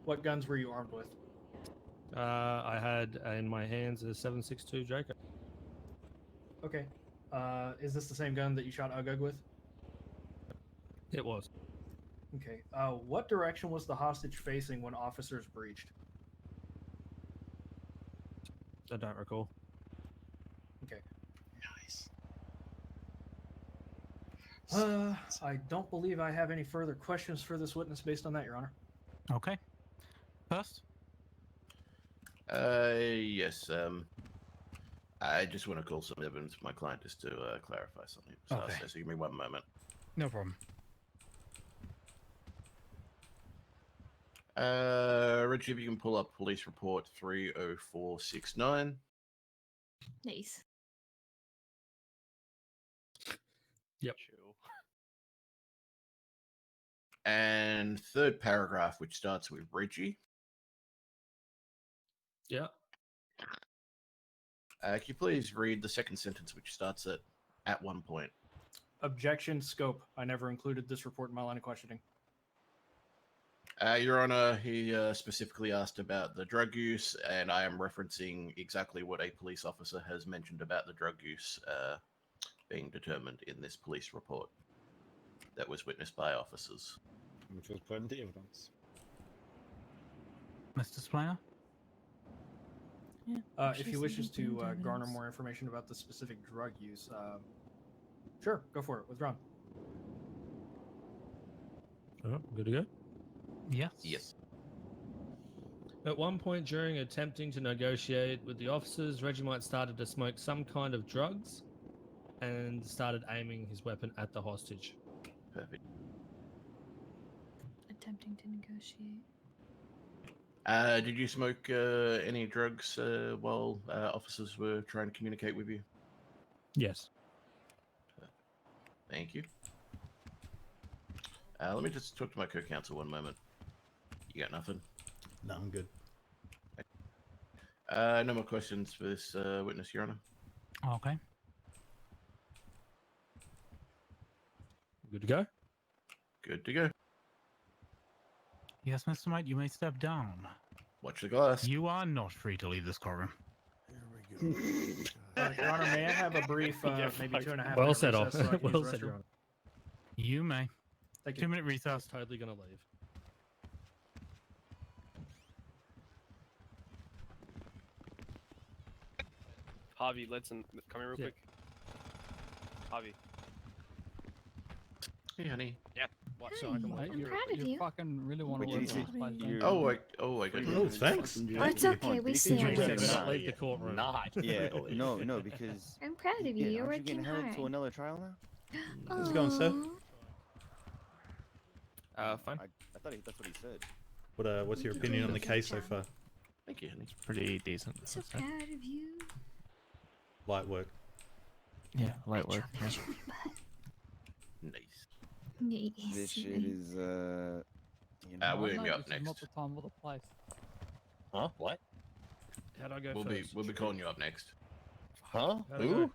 What guns were you armed with? I had in my hands a 7.62 Draco. Okay, is this the same gun that you shot Ugug with? It was. Okay, what direction was the hostage facing when officers breached? I don't recall. Okay. Nice. I don't believe I have any further questions for this witness based on that, Your Honor. Okay. First? Yes. I just want to call some evidence for my client just to clarify something. Okay. So give me one moment. No problem. Reggie, if you can pull up police report 30469. Nice. Yep. And third paragraph, which starts with Reggie. Yeah. Can you please read the second sentence, which starts at one point? Objection, scope. I never included this report in my line of questioning. Your Honor, he specifically asked about the drug use, and I am referencing exactly what a police officer has mentioned about the drug use being determined in this police report that was witnessed by officers. Which was plenty evidence. Mr. Splayer? Yeah. If he wishes to garner more information about the specific drug use, sure, go for it. Withdrawn. Good to go? Yes. Yes. At one point during attempting to negotiate with the officers, Reggie might started to smoke some kind of drugs and started aiming his weapon at the hostage. Perfect. Attempting to negotiate. Did you smoke any drugs while officers were trying to communicate with you? Yes. Thank you. Let me just talk to my co-counsel one moment. You got nothing? No, I'm good. No more questions for this witness, Your Honor. Okay. Good to go? Good to go. Yes, Mr. Knight, you may step down. Watch the glass. You are not free to leave this courtroom. There we go. Your Honor, may I have a brief, maybe 2.5 Well minute said, recess so I can use well the said, Your restroom? Honor. You may. Thank you. 2-minute recess. Totally gonna leave. Javi, come here real quick. Javi. Hey, honey. Yeah. What? Hey, So I can I'm let you. proud of you. Fucking really want to What work did on you this say? place, don't You- you? Oh, I got Oh, thanks. Oh, it's okay. We see You it. said not leave the courtroom. Not. Yeah, no, because I'm proud of you. yeah, You're aren't you working getting held to hard. another trial now? How's it going, sir? Aw. Fine. I thought that's what he said. What's your You're opinion doing on a the good case so job. far? Thank you, honey. Pretty decent. So proud of you. Light work. Yeah, light work. Drop it on your butt. Nice. This Nice. shit is you know. We're No, going up this is not next. the time or the place. Huh? What? How'd I go We'll first? be calling you up next. Huh? How'd I Who? go?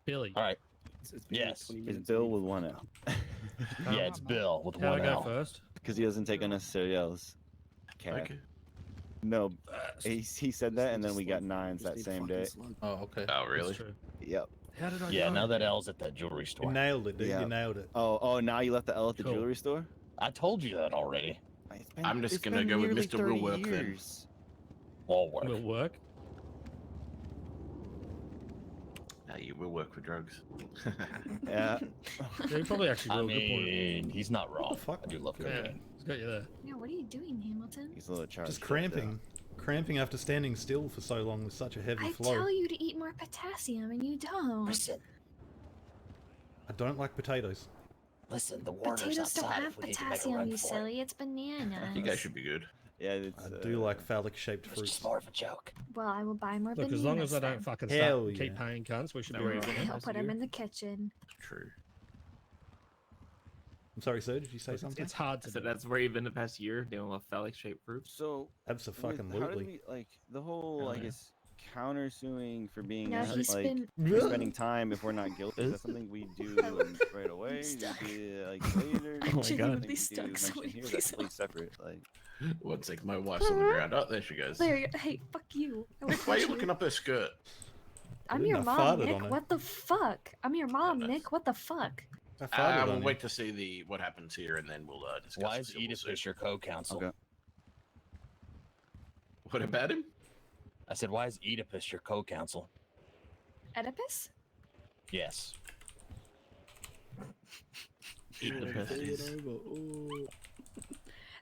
Billy. All right. It's Yes. Bill with one L. Yeah, it's Bill with How'd one I go L. first? Because he doesn't take unnecessary L's. Cat. Okay. No, he said that, and then we got 9s that same day. Oh, okay. Oh, really? That's true. Yep. How did I Yeah, go? now that L's at that jewelry store. You nailed it, dude. Yeah. You nailed it. Oh, now you left the L at the Cool. jewelry store? I told you that already. I'm just gonna go with Mr. Will Work then. All work. Will work. No, you will work for drugs. Yeah. Yeah, you probably actually I will. Good point. mean, he's not wrong. fuck? I do love Yeah, cocaine. he's got you there. Yeah, what are you doing, Hamilton? He's a little charged. Just cramping. Cramping after standing still for so long with such a heavy I flow. tell you to eat more potassium, and you don't. Listen, I don't like potatoes. listen. The Warner's Potatoes don't outside. have If we need to make a potassium, run you for it. silly. It's bananas. You guys should be good. Yeah, it's, I do like phallic-shaped It's fruits. just more of a joke. Well, I will buy more Look, bananas. as long as I don't then. fucking Hell start, keep yeah. paying cunts, we should No, be we're alright. even- I'll put them in the kitchen. True. I'm sorry, sir. Did you say something? It's hard to So do. that's where you've been the past year dealing with phallic-shaped fruits. So, how did Abso-fucking-lutely. we, like, the whole, Hell I yeah. guess, countersuing for being, No, he's like, been- for spending time if we're not guilty? Is that something we do right away? stuck. Do we, like, later? Oh my God. Something Genuinely we do stuck, mention so here, please that's completely separate. Like, 1 sec, my wife's on the ground. Oh, there she goes. There, hey, fuck you. I will Nick, why are you punch looking up her skirt? I'm didn't your I mom, farted Nick. on her? What the fuck? I'm your mom, Nick. What the fuck? I farted We'll on you. wait to see what happens here, and then we'll discuss. Why the is civil Edith suit. Fisher co-counsel? Okay. What about him? I said, why is Oedipus your co-counsel? Oedipus? Yes.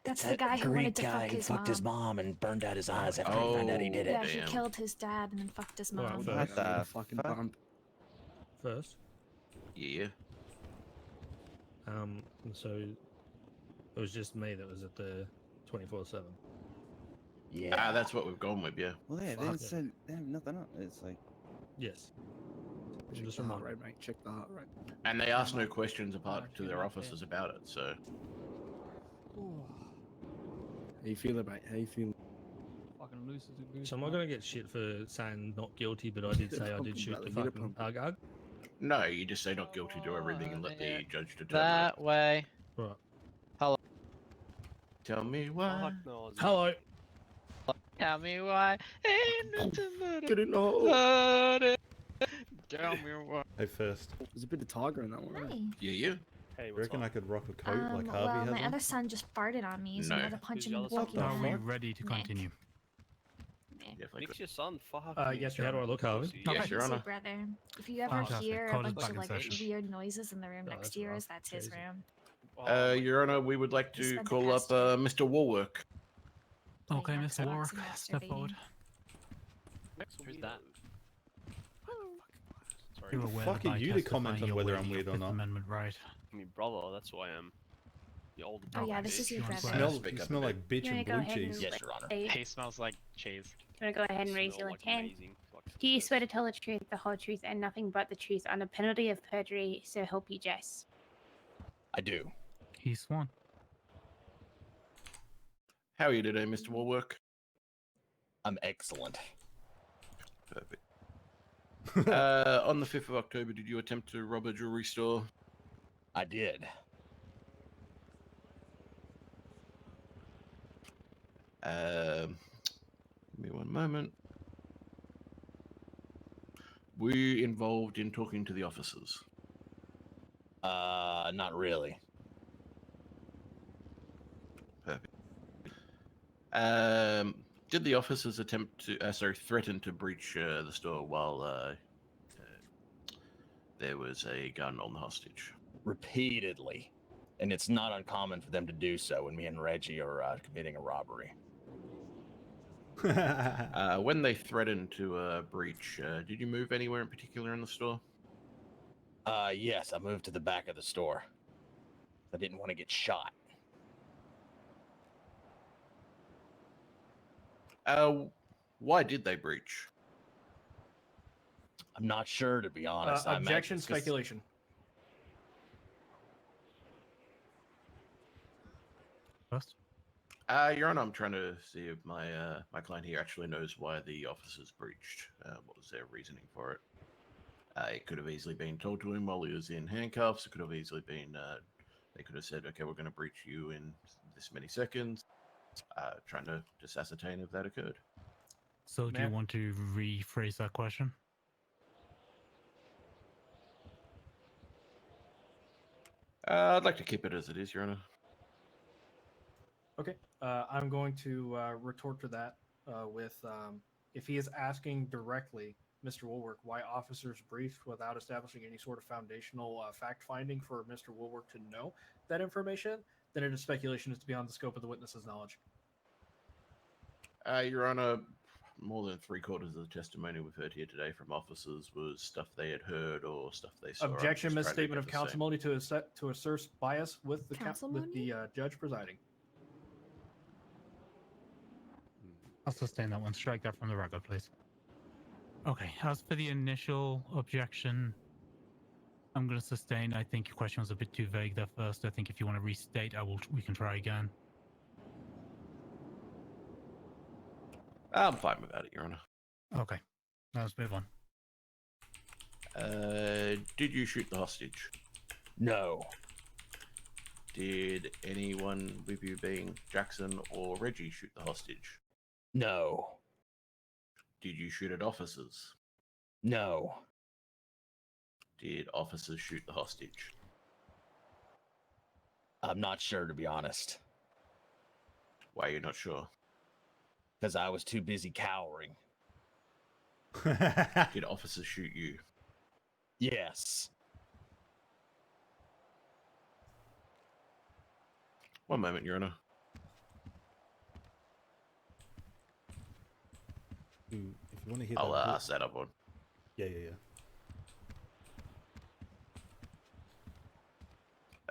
That's the That guy who Greek wanted to guy fuck who his fucked mom. his mom and burned out his eyes after he found out he did it. Yeah, he Damn. killed his dad and then fucked his Well, mom. first. what the fucking fuck? bump. First. Yeah. And so it was just me that was at the 24/7. Yeah. That's what we've gone with, yeah. Well, yeah, they Fuck didn't it. say they have nothing else. It's like, Yes. Check Just the heart remind rate, mate. Check the heart rate. And they asked no questions apart to their officers about it, so. How you feeling, mate? How you feeling? Fucking loose as a goose. So am I gonna get shit for saying not guilty, but I did say I did shoot the fucking ug? No, you just say not guilty to everything and let the judge determine. That way. Right. Hello. Tell me why. Fuck no. Hello. Tell me why. Ain't Get in the hole. Tell me why. Hey, first. There's a bit of tiger in that one. Hi. Yeah. Hey, You what's reckon up? I could rock a coat like Well, Harvey my has other on? son just farted on me, so I No. had to punch Who's him the in the other fucking son? Are we head. ready to Nick. continue? Yeah, if I Nick's could. your son. Fuck. Yes, Your How do I Honor. look, Harvey? Pussy. Yes, Your He's Honor. your brother. If you ever Fantastic. hear Call a us bunch back of in like session. weird noises in the room Oh, next that's to yours, rough. that's his Crazy. room. Your Honor, we would like He to spent the call up past Mr. Warwork. Okay, Playing Mr. Xbox Warwick, and step masturbating. forward. Who's that? Sorry. You're The aware fuck that are by you to comment testifying on you're whether waiving I'm your weird or Fifth not? Amendment right. I mean, brother. That's who I am. You old. Oh yeah, fuck this is bitch. your You wanna brother. swear? Speak You up a smell bit. like bitch You and wanna go blue ahead and cheese. Yes, Your Honor. say- He smells like cheese. Do you want to go ahead and raise Smell your like left hand? amazing fucking Do you piss. swear to tell the truth, the whole truth, and nothing but the truth under penalty of perjury, so help you Jess? I do. He's sworn. How are you today, Mr. Warwork? I'm excellent. Perfect. On the 5th of October, did you attempt to rob a jewelry store? I did. Give me one moment. Were you involved in talking to the officers? Not really. Perfect. Did the officers attempt to, threaten to breach the store while there was a gun on the hostage? Repeatedly. And it's not uncommon for them to do so when me and Reggie are committing a robbery. When they threatened to breach, did you move anywhere in particular in the store? Yes, I moved to the back of the store. I didn't want to get shot. Why did they breach? I'm not sure, to be honest. I imagine Objection, it's 'cause- speculation. First. Your Honor, I'm trying to see if my my client here actually knows why the officers breached. What was their reasoning for it? It could have easily been told to him while he was in handcuffs. It could have easily been they could have said, "Okay, we're going to breach you in this many seconds." Trying to just ascertain if that occurred. So, do you want to rephrase that question? I'd like to keep it as it is, Your Honor. Okay. I'm going to retort to that with if he is asking directly, Mr. Woolwork, why officers briefed without establishing any sort of foundational fact finding for Mr. Woolwork to know that information, then it is speculation as to beyond the scope of the witness's knowledge. Your Honor, more than 3/4 of the testimony we've heard here today from officers was stuff they had heard or stuff they saw. Objection, misstatement of counselmony to assert bias with the judge presiding. I'll sustain that one. Strike that from the record, please. Okay. As for the initial objection, I'm going to sustain. I think your question was a bit too vague there first. I think if you want to restate, we can try again. I'm fine without it, Your Honor. Okay. Let's move on. Did you shoot the hostage? No. Did anyone with you, being Jackson or Reggie, shoot the hostage? No. Did you shoot at officers? No. Did officers shoot the hostage? I'm not sure, to be honest. Why are you not sure? Because I was too busy cowering. Did officers shoot you? Yes. One moment, Your Honor. If you want to hear I'll that, set up one. Yeah, yeah,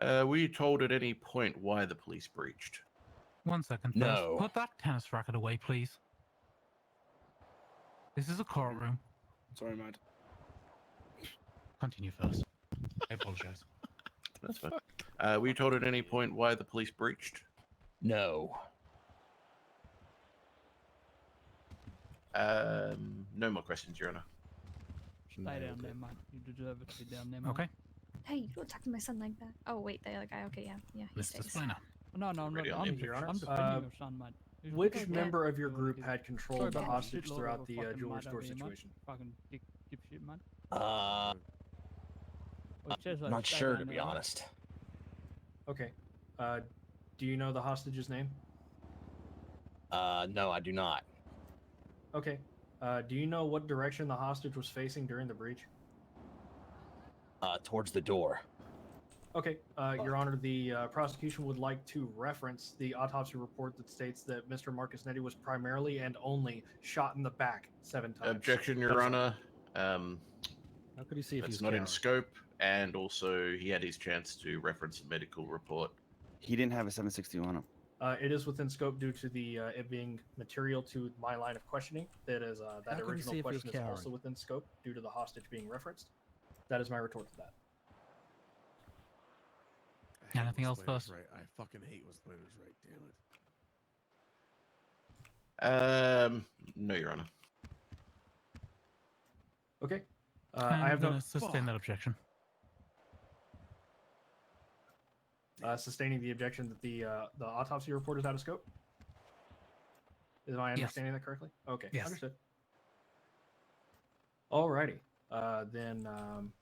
yeah. Were you told at any point why the police breached? 1 second. No. Put that tennis racket away, please. This is a courtroom. Sorry, mate. Continue first. I apologize. That's fine. Were you told at any point why the police breached? No. No more questions, Your Honor. Stay down there, mate. You deserve it to be down there, mate. Okay. Hey, you don't talk to my son like that. Oh wait, the other guy. Okay, yeah, he Mr. stays. Splinter. No, I'm not. Ready on I'm, you, Your Honor. I'm defending your son, mate. He's Which okay, member mate. of your group had control Sorry of the about that hostage shitload throughout of the a fucking jewelry mate store over here, mate. situation? Fucking dipshit, mate. I'm not sure, to be honest. Okay. Do you know the hostage's name? No, I do not. Okay. Do you know what direction the hostage was facing during the breach? Towards the door. Okay, Your Honor, the prosecution would like to reference the autopsy report that states that Mr. Marcus Netti was primarily and only shot in the back 7 times. Objection, Your Honor. How could he see if It's he's not in cowering? scope, and also he had his chance to reference a medical report. He didn't have a 760 on him. It is within scope due to the it being material to my line of questioning. That is that How could he see original if he was question is cowering? also within scope due to the hostage being referenced. That is my retort to that. Anything else first? Right. I fucking hate when Splinter's right. Damn it. No, Your Honor. Okay. I'm I have going no to sustain that objection. Sustaining the objection that the autopsy report is out of scope. Am I understanding that correctly? Okay, Yes. understood. Alrighty. Then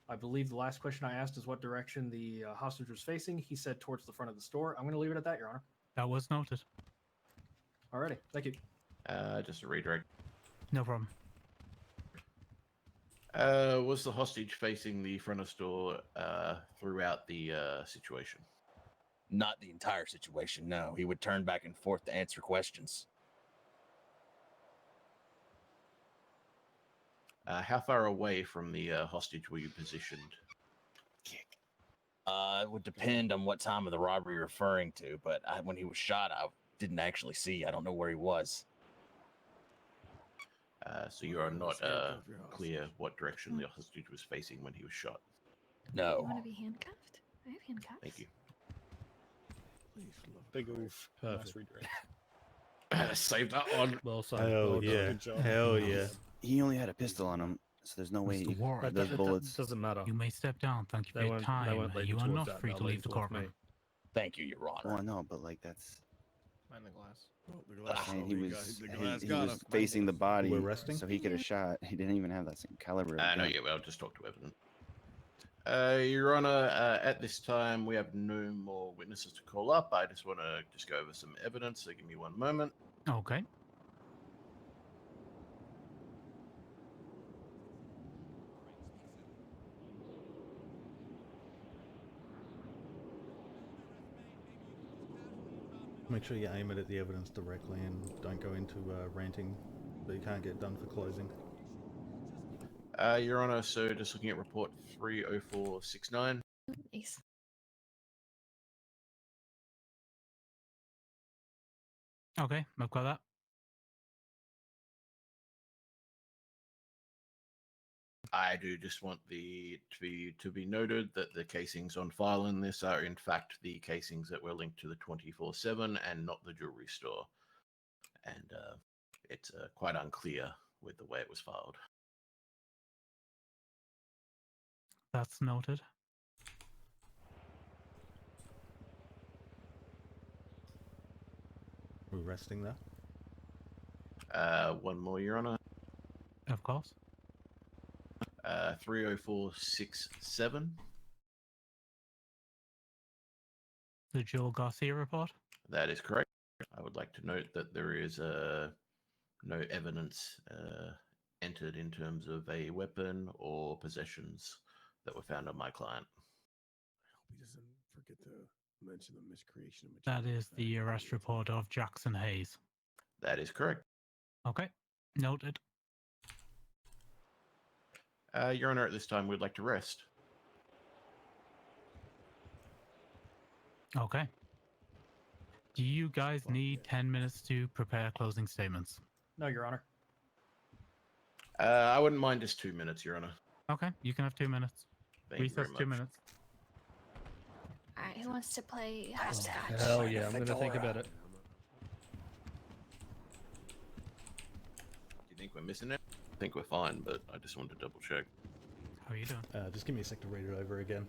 I believe the last question I asked is what direction the hostage was facing. He said towards the front of the store. I'm going to leave it at that, Your Honor. That was noted. Alrighty, thank you. Just a redirect. No problem. Was the hostage facing the front of store throughout the situation? Not the entire situation, no. He would turn back and forth to answer questions. How far away from the hostage were you positioned? It would depend on what time of the robbery you're referring to, but when he was shot, I didn't actually see. I don't know where he was. So you are not clear what direction the hostage was facing when he was shot? No. You want to be handcuffed? I have handcuffs. Thank you. Big oof. Nice redirect. Save that one. Well, so Hell yeah. Hell yeah. He only had a pistol on him, so there's no way Mr. Warren, those bullets. doesn't matter. You may step down. Thank you for They your won't- they time. won't lead You you are towards not that, free they'll to lead leave the towards me. courtroom. Thank you, Your Honor. Well, I know, but like that's. Mind the glass. Oh, the glass. And oh, he the was glass- the he, glass he got was him. facing the body, We're resting? so he could have shot. He didn't even have that same caliber. Of No, gun. yeah, well, just talk to evidence. Your Honor, at this time, we have no more witnesses to call up. I just want to go over some evidence, so give me one moment. Okay. Make sure you aim it at the evidence directly and don't go into ranting that you can't get done for closing. Your Honor, so just looking at report 30469. Nice. Okay, I've got that. I do just want to be noted that the casings on file in this are in fact the casings that were linked to the 24/7 and not the jewelry store, and it's quite unclear with the way it was filed. That's noted. We're resting there. One more, Your Honor. Of course. 30467. The Joel Garcia report? That is correct. I would like to note that there is no evidence entered in terms of a weapon or possessions that were found on my client. I hope he doesn't forget to mention the miscreation of That material is the arrest report of Jackson Hayes. That is correct. Okay, noted. Your Honor, at this time, we'd like to rest. Okay. Do you guys need 10 minutes to prepare closing statements? No, Your Honor. I wouldn't mind just 2 minutes, Your Honor. Okay, you can have 2 minutes. Thank you very Recess 2 much. minutes. Alright, who wants to play hopscotch? Hell yeah, I'm gonna think about it. Do you think we're missing it? I think we're fine, but I just wanted to double check. How are you doing? Just give me a sec to read it over again.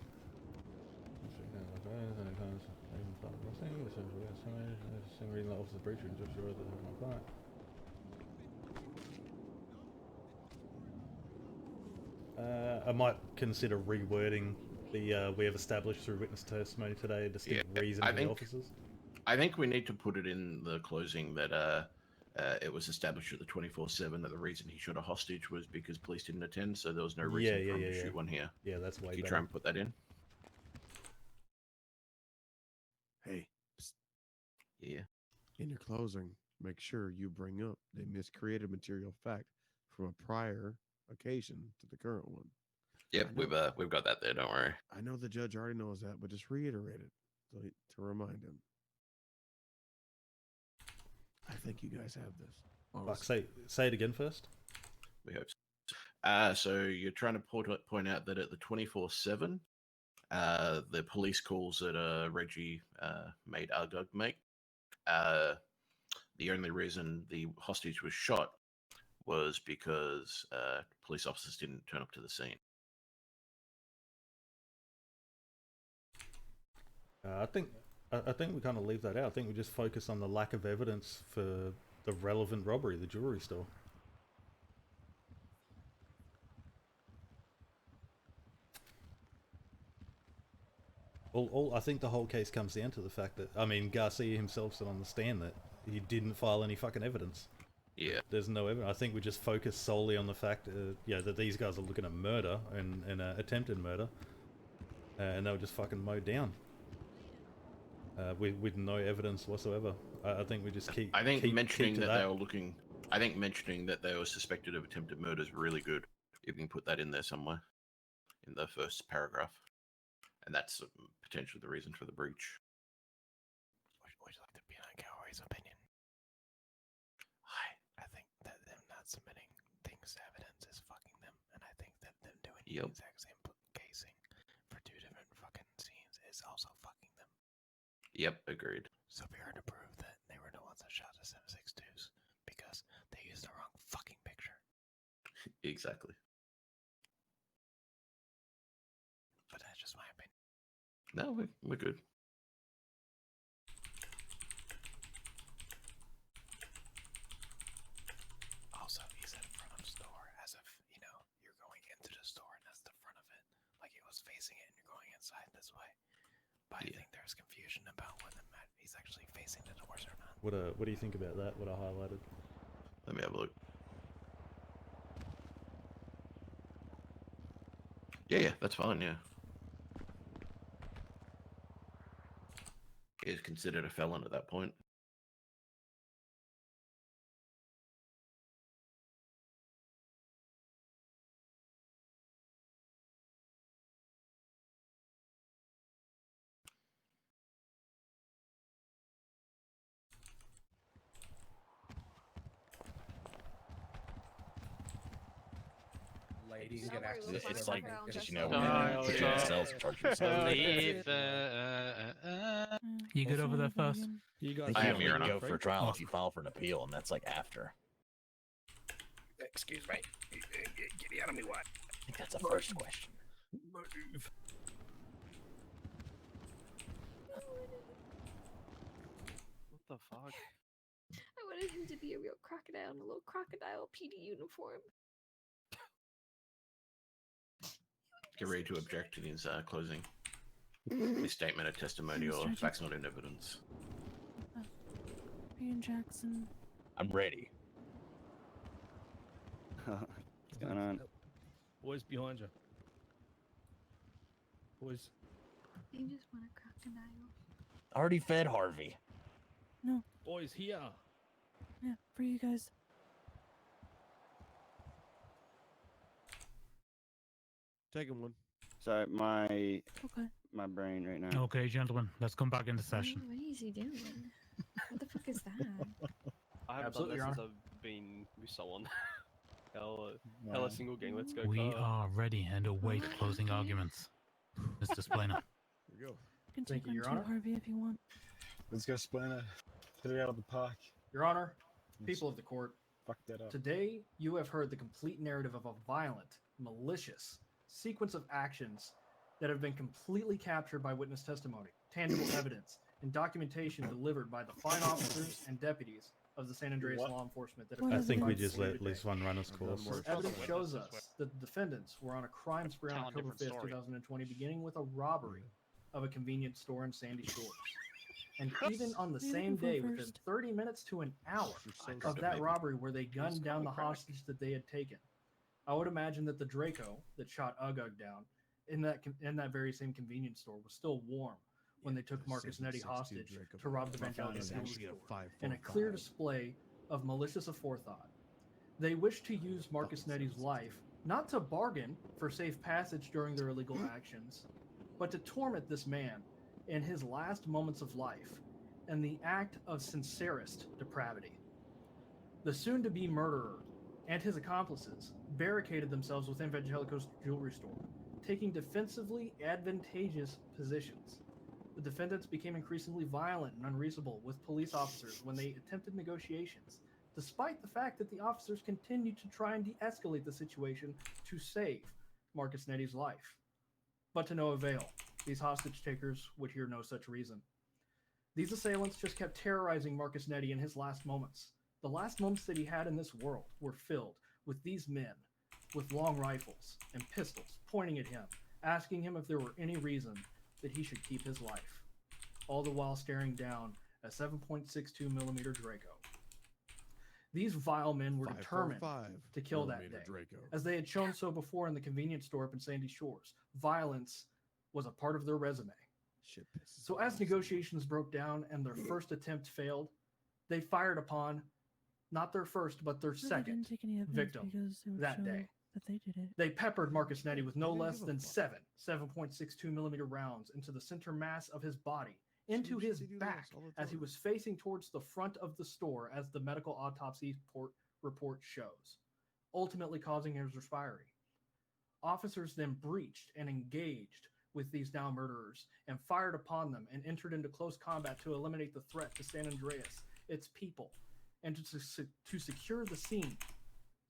I might consider rewording the we have established through witness testimony today a distinct reason for the officers. I think we need to put it in the closing that it was established at the 24/7 that the reason he shot a hostage was because police didn't attend, so there was no reason for him to shoot one here. Yeah, that's way Can you better. try and put that in? Hey, Yeah. in your closing, make sure you bring up the miscreated material fact from a prior occasion to the current one. Yep, we've got that there. Don't worry. I know the judge already knows that, but just reiterate it to remind him. I think you guys have this. Fuck, say it again first. We hope so. So you're trying to point out that at the 24/7, the police calls that Reggie made Ugug make, the only reason the hostage was shot was because police officers didn't turn up to the scene. I think we kind of leave that out. I think we just focus on the lack of evidence for the relevant robbery, the jewelry store. I think the whole case comes down to the fact that, I mean, Garcia himself said on the stand that he didn't file any fucking evidence. Yeah. There's no evidence. I think we just focus solely on the fact, that these guys are looking at murder and attempted murder, and they were just fucking mowed down. With no evidence whatsoever. I think we just keep. I think mentioning to that they were looking. I think mentioning that they were suspected of attempted murder is really good. You can put that in there somewhere, in the first paragraph, and that's potentially the reason for the breach. Would you like to be on Cowboy's opinion? I think that them not submitting things to evidence is fucking them, and I think that them doing the exact same casing for two different fucking scenes is also fucking them. Yep, agreed. So if we are to prove that they were the ones that shot the 7.62, Exactly. But that's just my opinion. No, we're good. Also, he said front of store, as if, you know, you're going into the store and that's the front of it. Like it was facing it and you're going inside this way. But I think there's confusion about whether he's actually facing the doors or not. What do you think about that? What I highlighted? Let me have a look. Yeah, that's fine, yeah. He is considered a felon at that point. Ladies get access. It's like, just, you know, Oh, put you in cells, charge you. Leave, You good over there first? You I guys think you have only go for trial if Oh. you file for an appeal, and that's like after. Excuse me. Get out of me, what? I think that's the first question. Move. What the fuck? I wanted him to be a real crocodile in a little crocodile PD uniform. Get ready to object in his closing. His statement of testimony or Mr. facts not in evidence. Ian Jackson. I'm ready. What's going on? Boys behind you. Boys. You just want a crocodile. Already fed Harvey. No. Boys here. Yeah, for you guys. Taking one. Sorry, my Okay. my brain right now. Okay, gentlemen, let's come back into session. What is he doing? What the fuck is that? I haven't Absolutely, done Your that Honor. since I've been with someone. hella Wow. single gang. Let's go. We car. are ready and await closing arguments. Mr. Splainer. Here we go. You can Thank take you, one Your too, Honor. Harvey, if you want. Let's go, Spliner. Get it out of the park. Your Honor, people of the court, Fuck that up. today you have heard the complete narrative of a violent, malicious sequence of actions that have been completely captured by witness testimony, tangible evidence, and documentation delivered by the fine officers and deputies of the San Andreas What? law enforcement that have I think we testified just before you let today. this one run its course. Evidence shows us that the defendants were on a crime spree on Telling October different 5th, story. 2020, beginning with a robbery of a convenience store in Sandy Shores. And even on the Maybe same go day, within first. 30 minutes to an hour You're so of that stupid. robbery where they gunned down the hostage that they had taken, I would imagine that the Draco that shot Ugug down in that very same convenience store was still warm when they took the Marcus Nettie 7.62 hostage Draco. to rob the My Evangelical phone is jewelry actually a store. 5.45. In a clear display of malicious aforethought, they wish to use Marcus Nettie's life not to bargain for safe passage during their illegal actions, but to torment this man in his last moments of life and the act of sincerest depravity. The soon-to-be murderer and his accomplices barricaded themselves within Evangelico's jewelry store, taking defensively advantageous positions. The defendants became increasingly violent and unreasonable with police officers when they attempted negotiations, despite the fact that the officers continued to try and de-escalate the situation to save Marcus Nettie's life. But to no avail. These hostage takers would hear no such reason. These assailants just kept terrorizing Marcus Nettie in his last moments. The last moments that he had in this world were filled with these men with long rifles and pistols pointing at him, asking him if there were any reason that he should keep his life, all the while staring down a 7.62 millimeter Draco. These vile men were determined 5.45 to kill that millimeter day, Draco. as they had shown so before in the convenience store up in Sandy Shores. Violence was a part of their resume. Shit pisses So me as off. negotiations broke down and their first attempt failed, they fired upon not their first, but their No, they second didn't take any evidence victim because it would that show day. that they did it. They peppered Marcus Nettie with no less than 7.62 millimeter rounds into the center mass of his body, into his back, as he was facing towards the front of the store, as the medical autopsy report shows, ultimately causing his expiry. Officers then breached and engaged with these now murderers and fired upon them and entered into close combat to eliminate the threat to San Andreas, its people, and to secure the scene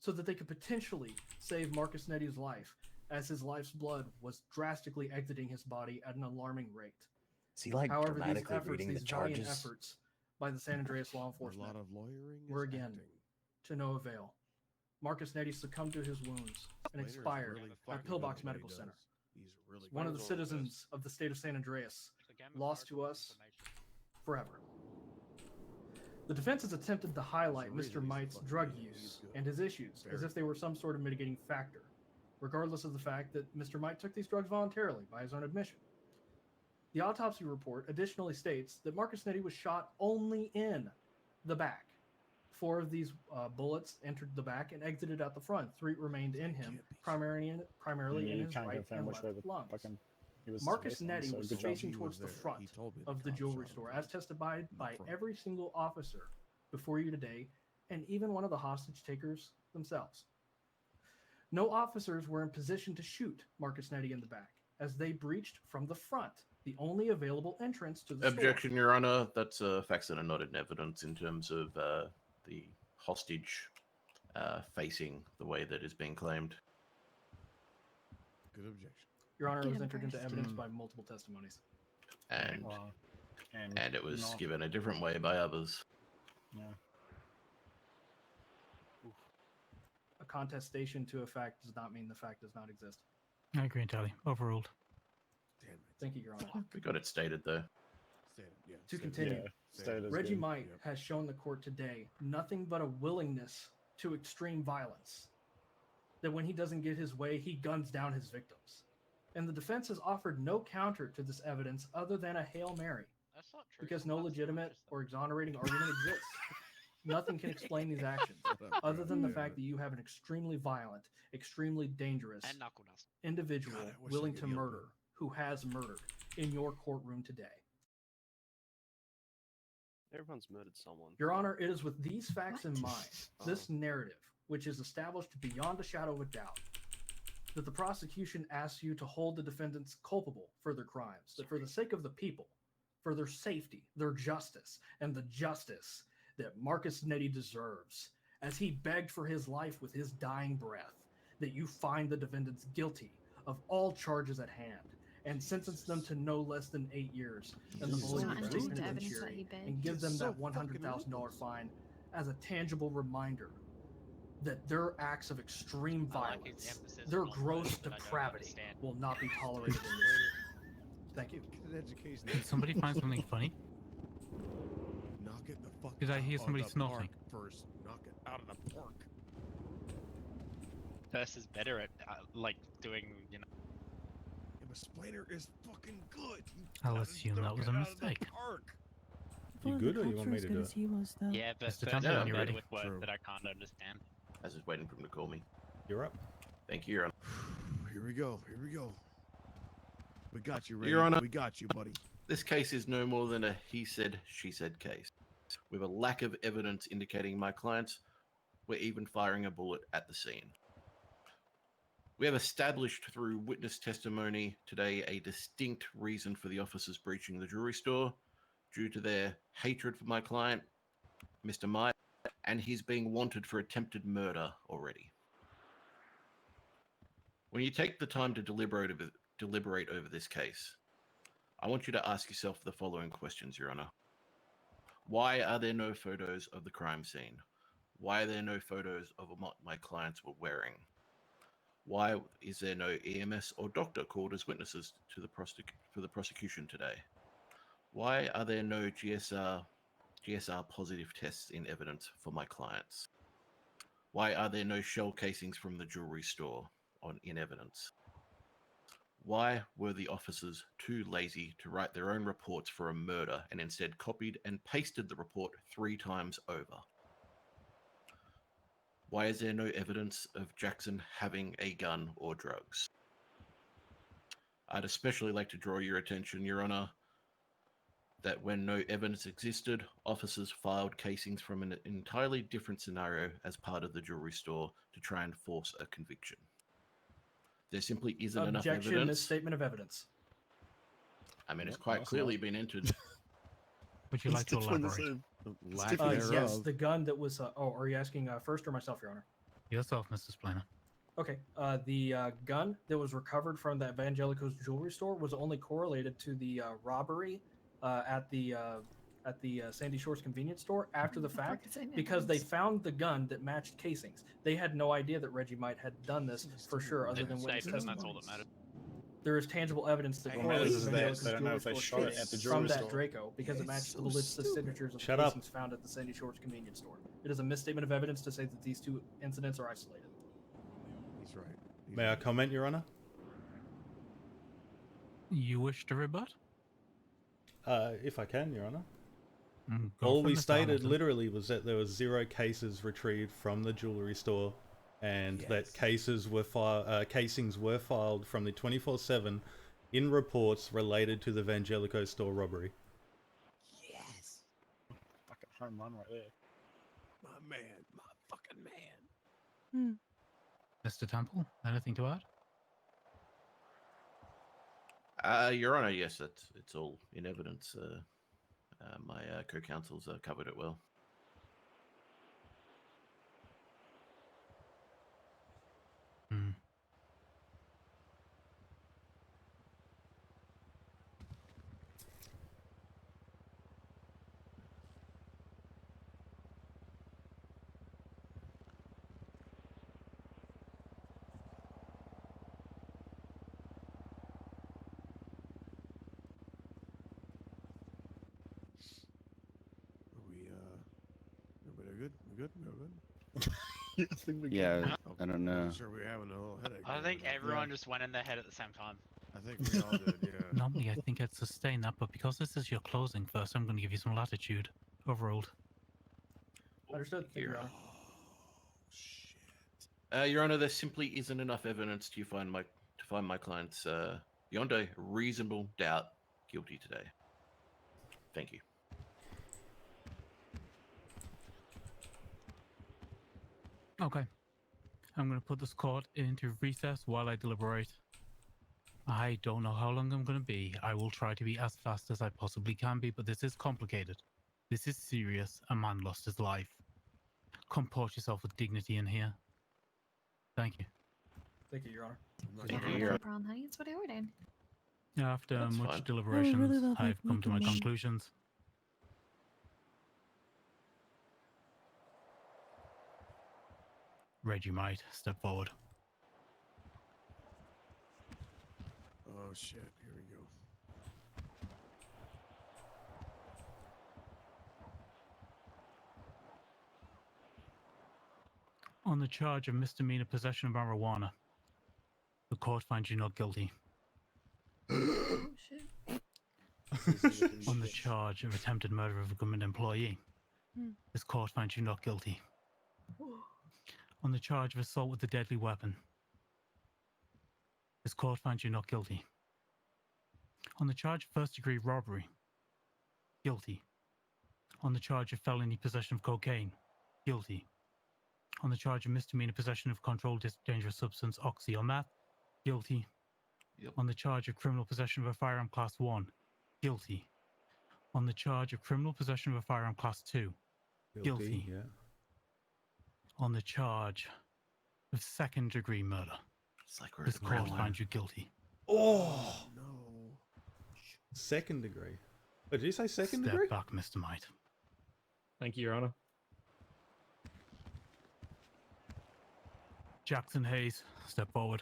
so that they could potentially save Marcus Netti's life, as his life's blood was drastically exiting his body at an alarming rate. Is he like However, these dramatically efforts, reading the these valiant charges? efforts by the San Andreas law enforcement A lot of lawyering were is again acting. to no avail. Marcus Netti succumbed to his wounds and Explainer is expired really at fucking Pillbox good at what he Medical Center. does. He's really One of good. the citizens of the state of San Andreas, lost to us forever. The defense has attempted to highlight Mr. Might's drug use and his issues as if they were some sort of mitigating factor, regardless of the fact that Mr. Might took these drugs voluntarily by his own admission. The autopsy report additionally states that Marcus Netti was shot only in the back. 4 of these bullets entered the back and exited out the front. 3 remained in him, primarily in his right and left lungs. Marcus Netti was facing towards the front of the jewelry store, as testified by every single officer before you today, and even one of the hostage takers themselves. No officers were in position to shoot Marcus Netti in the back, as they breached from the front, the only available entrance to the Objection, store. Your Honor. That's facts that are not in evidence in terms of the hostage facing the way that is being claimed. Good objection. Your Honor, it Get was him entered into first. evidence by multiple testimonies. And And it was not- given a different way by others. Yeah. A contestation to a fact does not mean the fact does not exist. I agree entirely. Overruled. Damn it. Thank you, Your Honor. We got it stated though. Yeah, To stated. continue, Yeah, stated as Reggie good. Might has shown the court today nothing but a willingness to extreme violence. That when he doesn't get his way, he guns down his victims. And the defense has offered no counter to this evidence other than a Hail Mary. That's not true. Because no legitimate or exonerating argument exists. Nothing can explain these actions other than the fact that you have an extremely violent, extremely dangerous And knuckle dust. individual God, I wish I willing could to yell murder who has murdered in your courtroom today. Everyone's murdered someone. Your Honor, it is with these facts in What? mind, this narrative, which is established beyond a shadow of a doubt, that the prosecution asks you to hold the defendants culpable for their crimes, that for the sake of the people, for their safety, their justice, and the justice that Marcus Netti deserves, as he begged for his life with his dying breath, that you find the defendants guilty of all charges at hand and sentence them to no less than 8 years in the Jesus Bolivia Not State enough evidence that Penitentiary, he begged. and give them So that $100,000 fucking fine as a tangible reminder that their acts of extreme I like his violence, emphasis their on words gross that I don't depravity understand. will not be tolerated in this. Thank you. Get an education. Did somebody find something funny? Knock it the fuck Did I out hear of somebody the snorting? park first. Knock it out of the park. First is better at like doing, you know. Yeah, but Splainer is fucking good. You I'll gotta assume that knock was it a out of the mistake. park. You good or you want me to do it? He was, though. Yeah, but Mr. first Thompson, is when you're better ready. with words True. that I can't understand. I was just waiting for him to call me. You're up. Thank you, Your Honor. Here we go. Here we go. We got you, Ray. Your Honor. We got you, buddy. This case is no more than a he said, she said case. With a lack of evidence indicating my clients were even firing a bullet at the scene. We have established through witness testimony today a distinct reason for the officers breaching the jewelry store due to their hatred for my client, Mr. Mike, and he's being wanted for attempted murder already. When you take the time to deliberate over this case, I want you to ask yourself the following questions, Your Honor. Why are there no photos of the crime scene? Why are there no photos of what my clients were wearing? Why is there no EMS or doctor called as witnesses to for the prosecution today? Why are there no GSR positive tests in evidence for my clients? Why are there no shell casings from the jewelry store in evidence? Why were the officers too lazy to write their own reports for a murder and instead copied and pasted the report 3 times over? Why is there no evidence of Jackson having a gun or drugs? I'd especially like to draw your attention, Your Honor, that when no evidence existed, officers filed casings from an entirely different scenario as part of the jewelry store to try and force a conviction. There simply isn't enough Objection, evidence. misstatement of evidence. I mean, it's Nope, quite that's clearly not. been entered. Would you like to elaborate? Lack Yes, thereof. the gun that was. Oh, are you asking first or myself, Your Honor? Yourself, Mr. Spliner. Okay. The gun that was recovered from the Evangelico's jewelry store was only correlated to the robbery at the Sandy Shores convenience store after the fact, because they found the gun that matched casings. They had no idea that Reggie might had done this for sure, other than witness testimony. That's all that matters. There is tangible evidence that What matters is that Evangelico's they don't know jewelry if they store shot it at the jewelry from that store. Draco because it matched the ballistic signatures of Shut the up. casings found at the Sandy Shores convenience store. It is a misstatement of evidence to say that these two incidents are isolated. He's right. May I comment, Your Honor? You wish to rebut? If I can, Your Honor. Go All for we it, Mr. stated Hamilton. literally was that there was 0 cases retrieved from the jewelry store, and that casings were filed from the 24/7 in reports related to the Evangelico store robbery. Yes. Fucking home run right there. My man, my fucking man. Mr. Temple, anything to add? Your Honor, yes, it's all in evidence. My co-counsels covered it well. Everybody good? We good? We all good? I think we're Yeah, good. I don't know. Sure, we're having a little headache. I there, think but, everyone just went in their head at the same time. I think we all did, yeah. Normally, I think I'd sustain that, but because this is your closing first, I'm going to give you some latitude. Overruled. Understood. Thank you, Your Honor. Your Honor, there simply isn't enough evidence to find my clients beyond a reasonable doubt guilty today. Thank you. Okay. I'm going to put this court into recess while I deliberate. I don't know how long I'm going to be. I will try to be as fast as I possibly can be, but this is complicated. This is serious. A man lost his life. Comport yourself with dignity in here. Thank you. Thank you, Your Honor. Brown Heights, what I ordered. After That's much fine. deliberations, really love my I've come to my meat. conclusions. Reggie might step forward. Oh shit, here we go. On the charge of misdemeanor possession of marijuana, the court finds you not guilty. Oh shit. On the charge of attempted murder of a government employee, this court finds you not guilty. On the charge of assault with a deadly weapon, this court finds you not guilty. On the charge of first-degree robbery, guilty. On the charge of felony possession of cocaine, guilty. On the charge of misdemeanor possession of controlled dangerous substance, oxy or meth, guilty. On the charge of criminal possession of a firearm class 1, guilty. On the charge of criminal possession of a firearm class 2, guilty. Yeah. On the charge of second-degree murder, It's like we're this at the court ground finds you guilty. Oh! No. Second degree. Oh, did you say second Step degree? back, Mr. Might. Thank you, Your Honor. Jackson Hayes, step forward.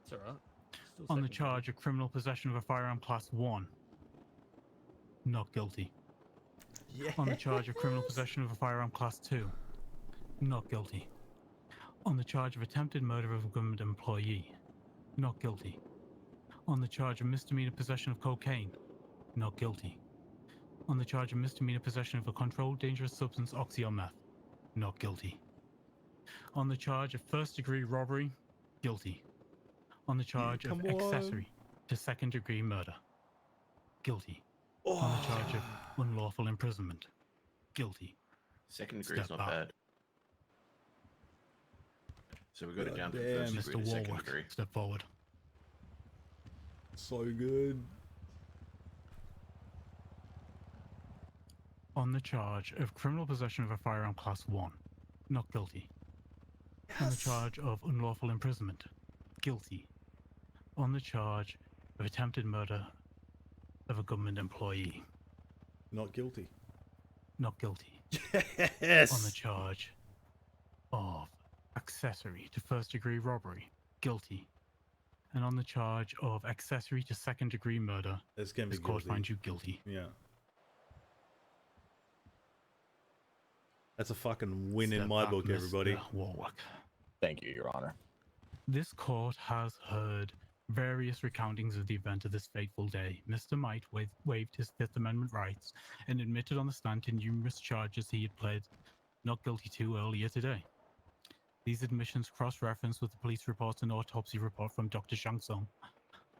It's alright. On the charge of criminal possession of a firearm class 1, not guilty. On the charge of criminal possession of a firearm class 2, not guilty. On the charge of attempted murder of a government employee, not guilty. On the charge of misdemeanor possession of cocaine, not guilty. On the charge of misdemeanor possession of a controlled dangerous substance, oxy or meth, not guilty. On the charge of first-degree robbery, guilty. On the charge of come on. accessory to second-degree murder, guilty. On the charge of unlawful imprisonment, guilty. Second degree is Step not back. bad. So we got it God down from damn, first Mr. degree to second Warwick, degree. step forward. So good. On the charge of criminal possession of a firearm class 1, not guilty. On the charge of unlawful imprisonment, guilty. On the charge of attempted murder of a government employee, Not guilty. not guilty. Yes! On the charge of accessory to first-degree robbery, guilty. And on the charge of accessory to second-degree murder, It's gonna be this court guilty. finds you guilty. Yeah. That's a fucking win in Step my back, book, Mr. everybody. Warwick. Thank you, Your Honor. This court has heard various recountings of the event of this fateful day. Mr. Might waived his Fifth Amendment rights and admitted on the stand to numerous charges he had pled not guilty to earlier today. These admissions, cross-referenced with the police reports and autopsy report from Dr. Shang Tsung,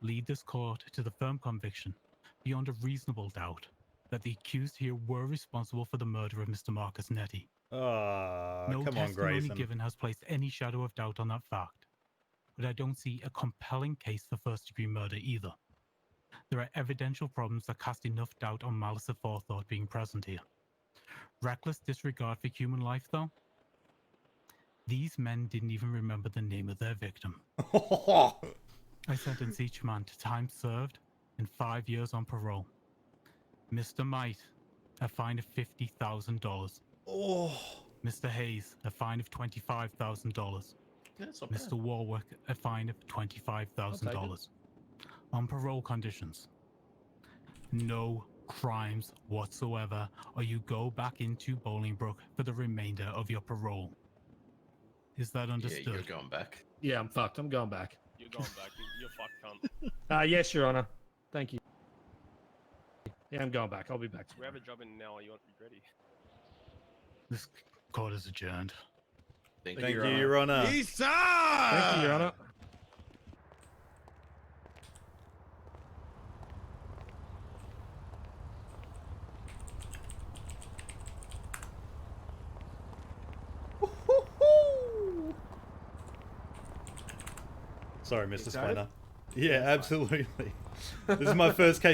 lead this court to the firm conviction, beyond a reasonable doubt, that the accused here were responsible for the murder of Mr. Marcus Nettie. Ah, No come on, testimony Grayson. given has placed any shadow of doubt on that fact, but I don't see a compelling case for first-degree murder either. There are evidential problems that cast enough doubt on malice aforethought being present here. Reckless disregard for human life, though? These men didn't even remember the name of their victim. I sentence each man to time served and 5 years on parole. Mr. Might, a fine of $50,000. Oh. Mr. Hayes, a fine of $25,000. That's not Mr. Warwick, a fine of $25,000. On parole conditions. No crimes whatsoever, or you go back into Bolingbrook for the remainder of your parole. Is that understood? Yeah, you're going back. Yeah, I'm fucked. I'm going back. You're going back. You're fucked, cunt. Yes, Your Honor. Thank you. Yeah, I'm going back. I'll be back. We have a job in now. You want to be ready? This court is adjourned. Thank you, Your Honor. Thank you, Your Honor. Sorry, Mr. Excited? Splinter. Yeah, absolutely. This is my first case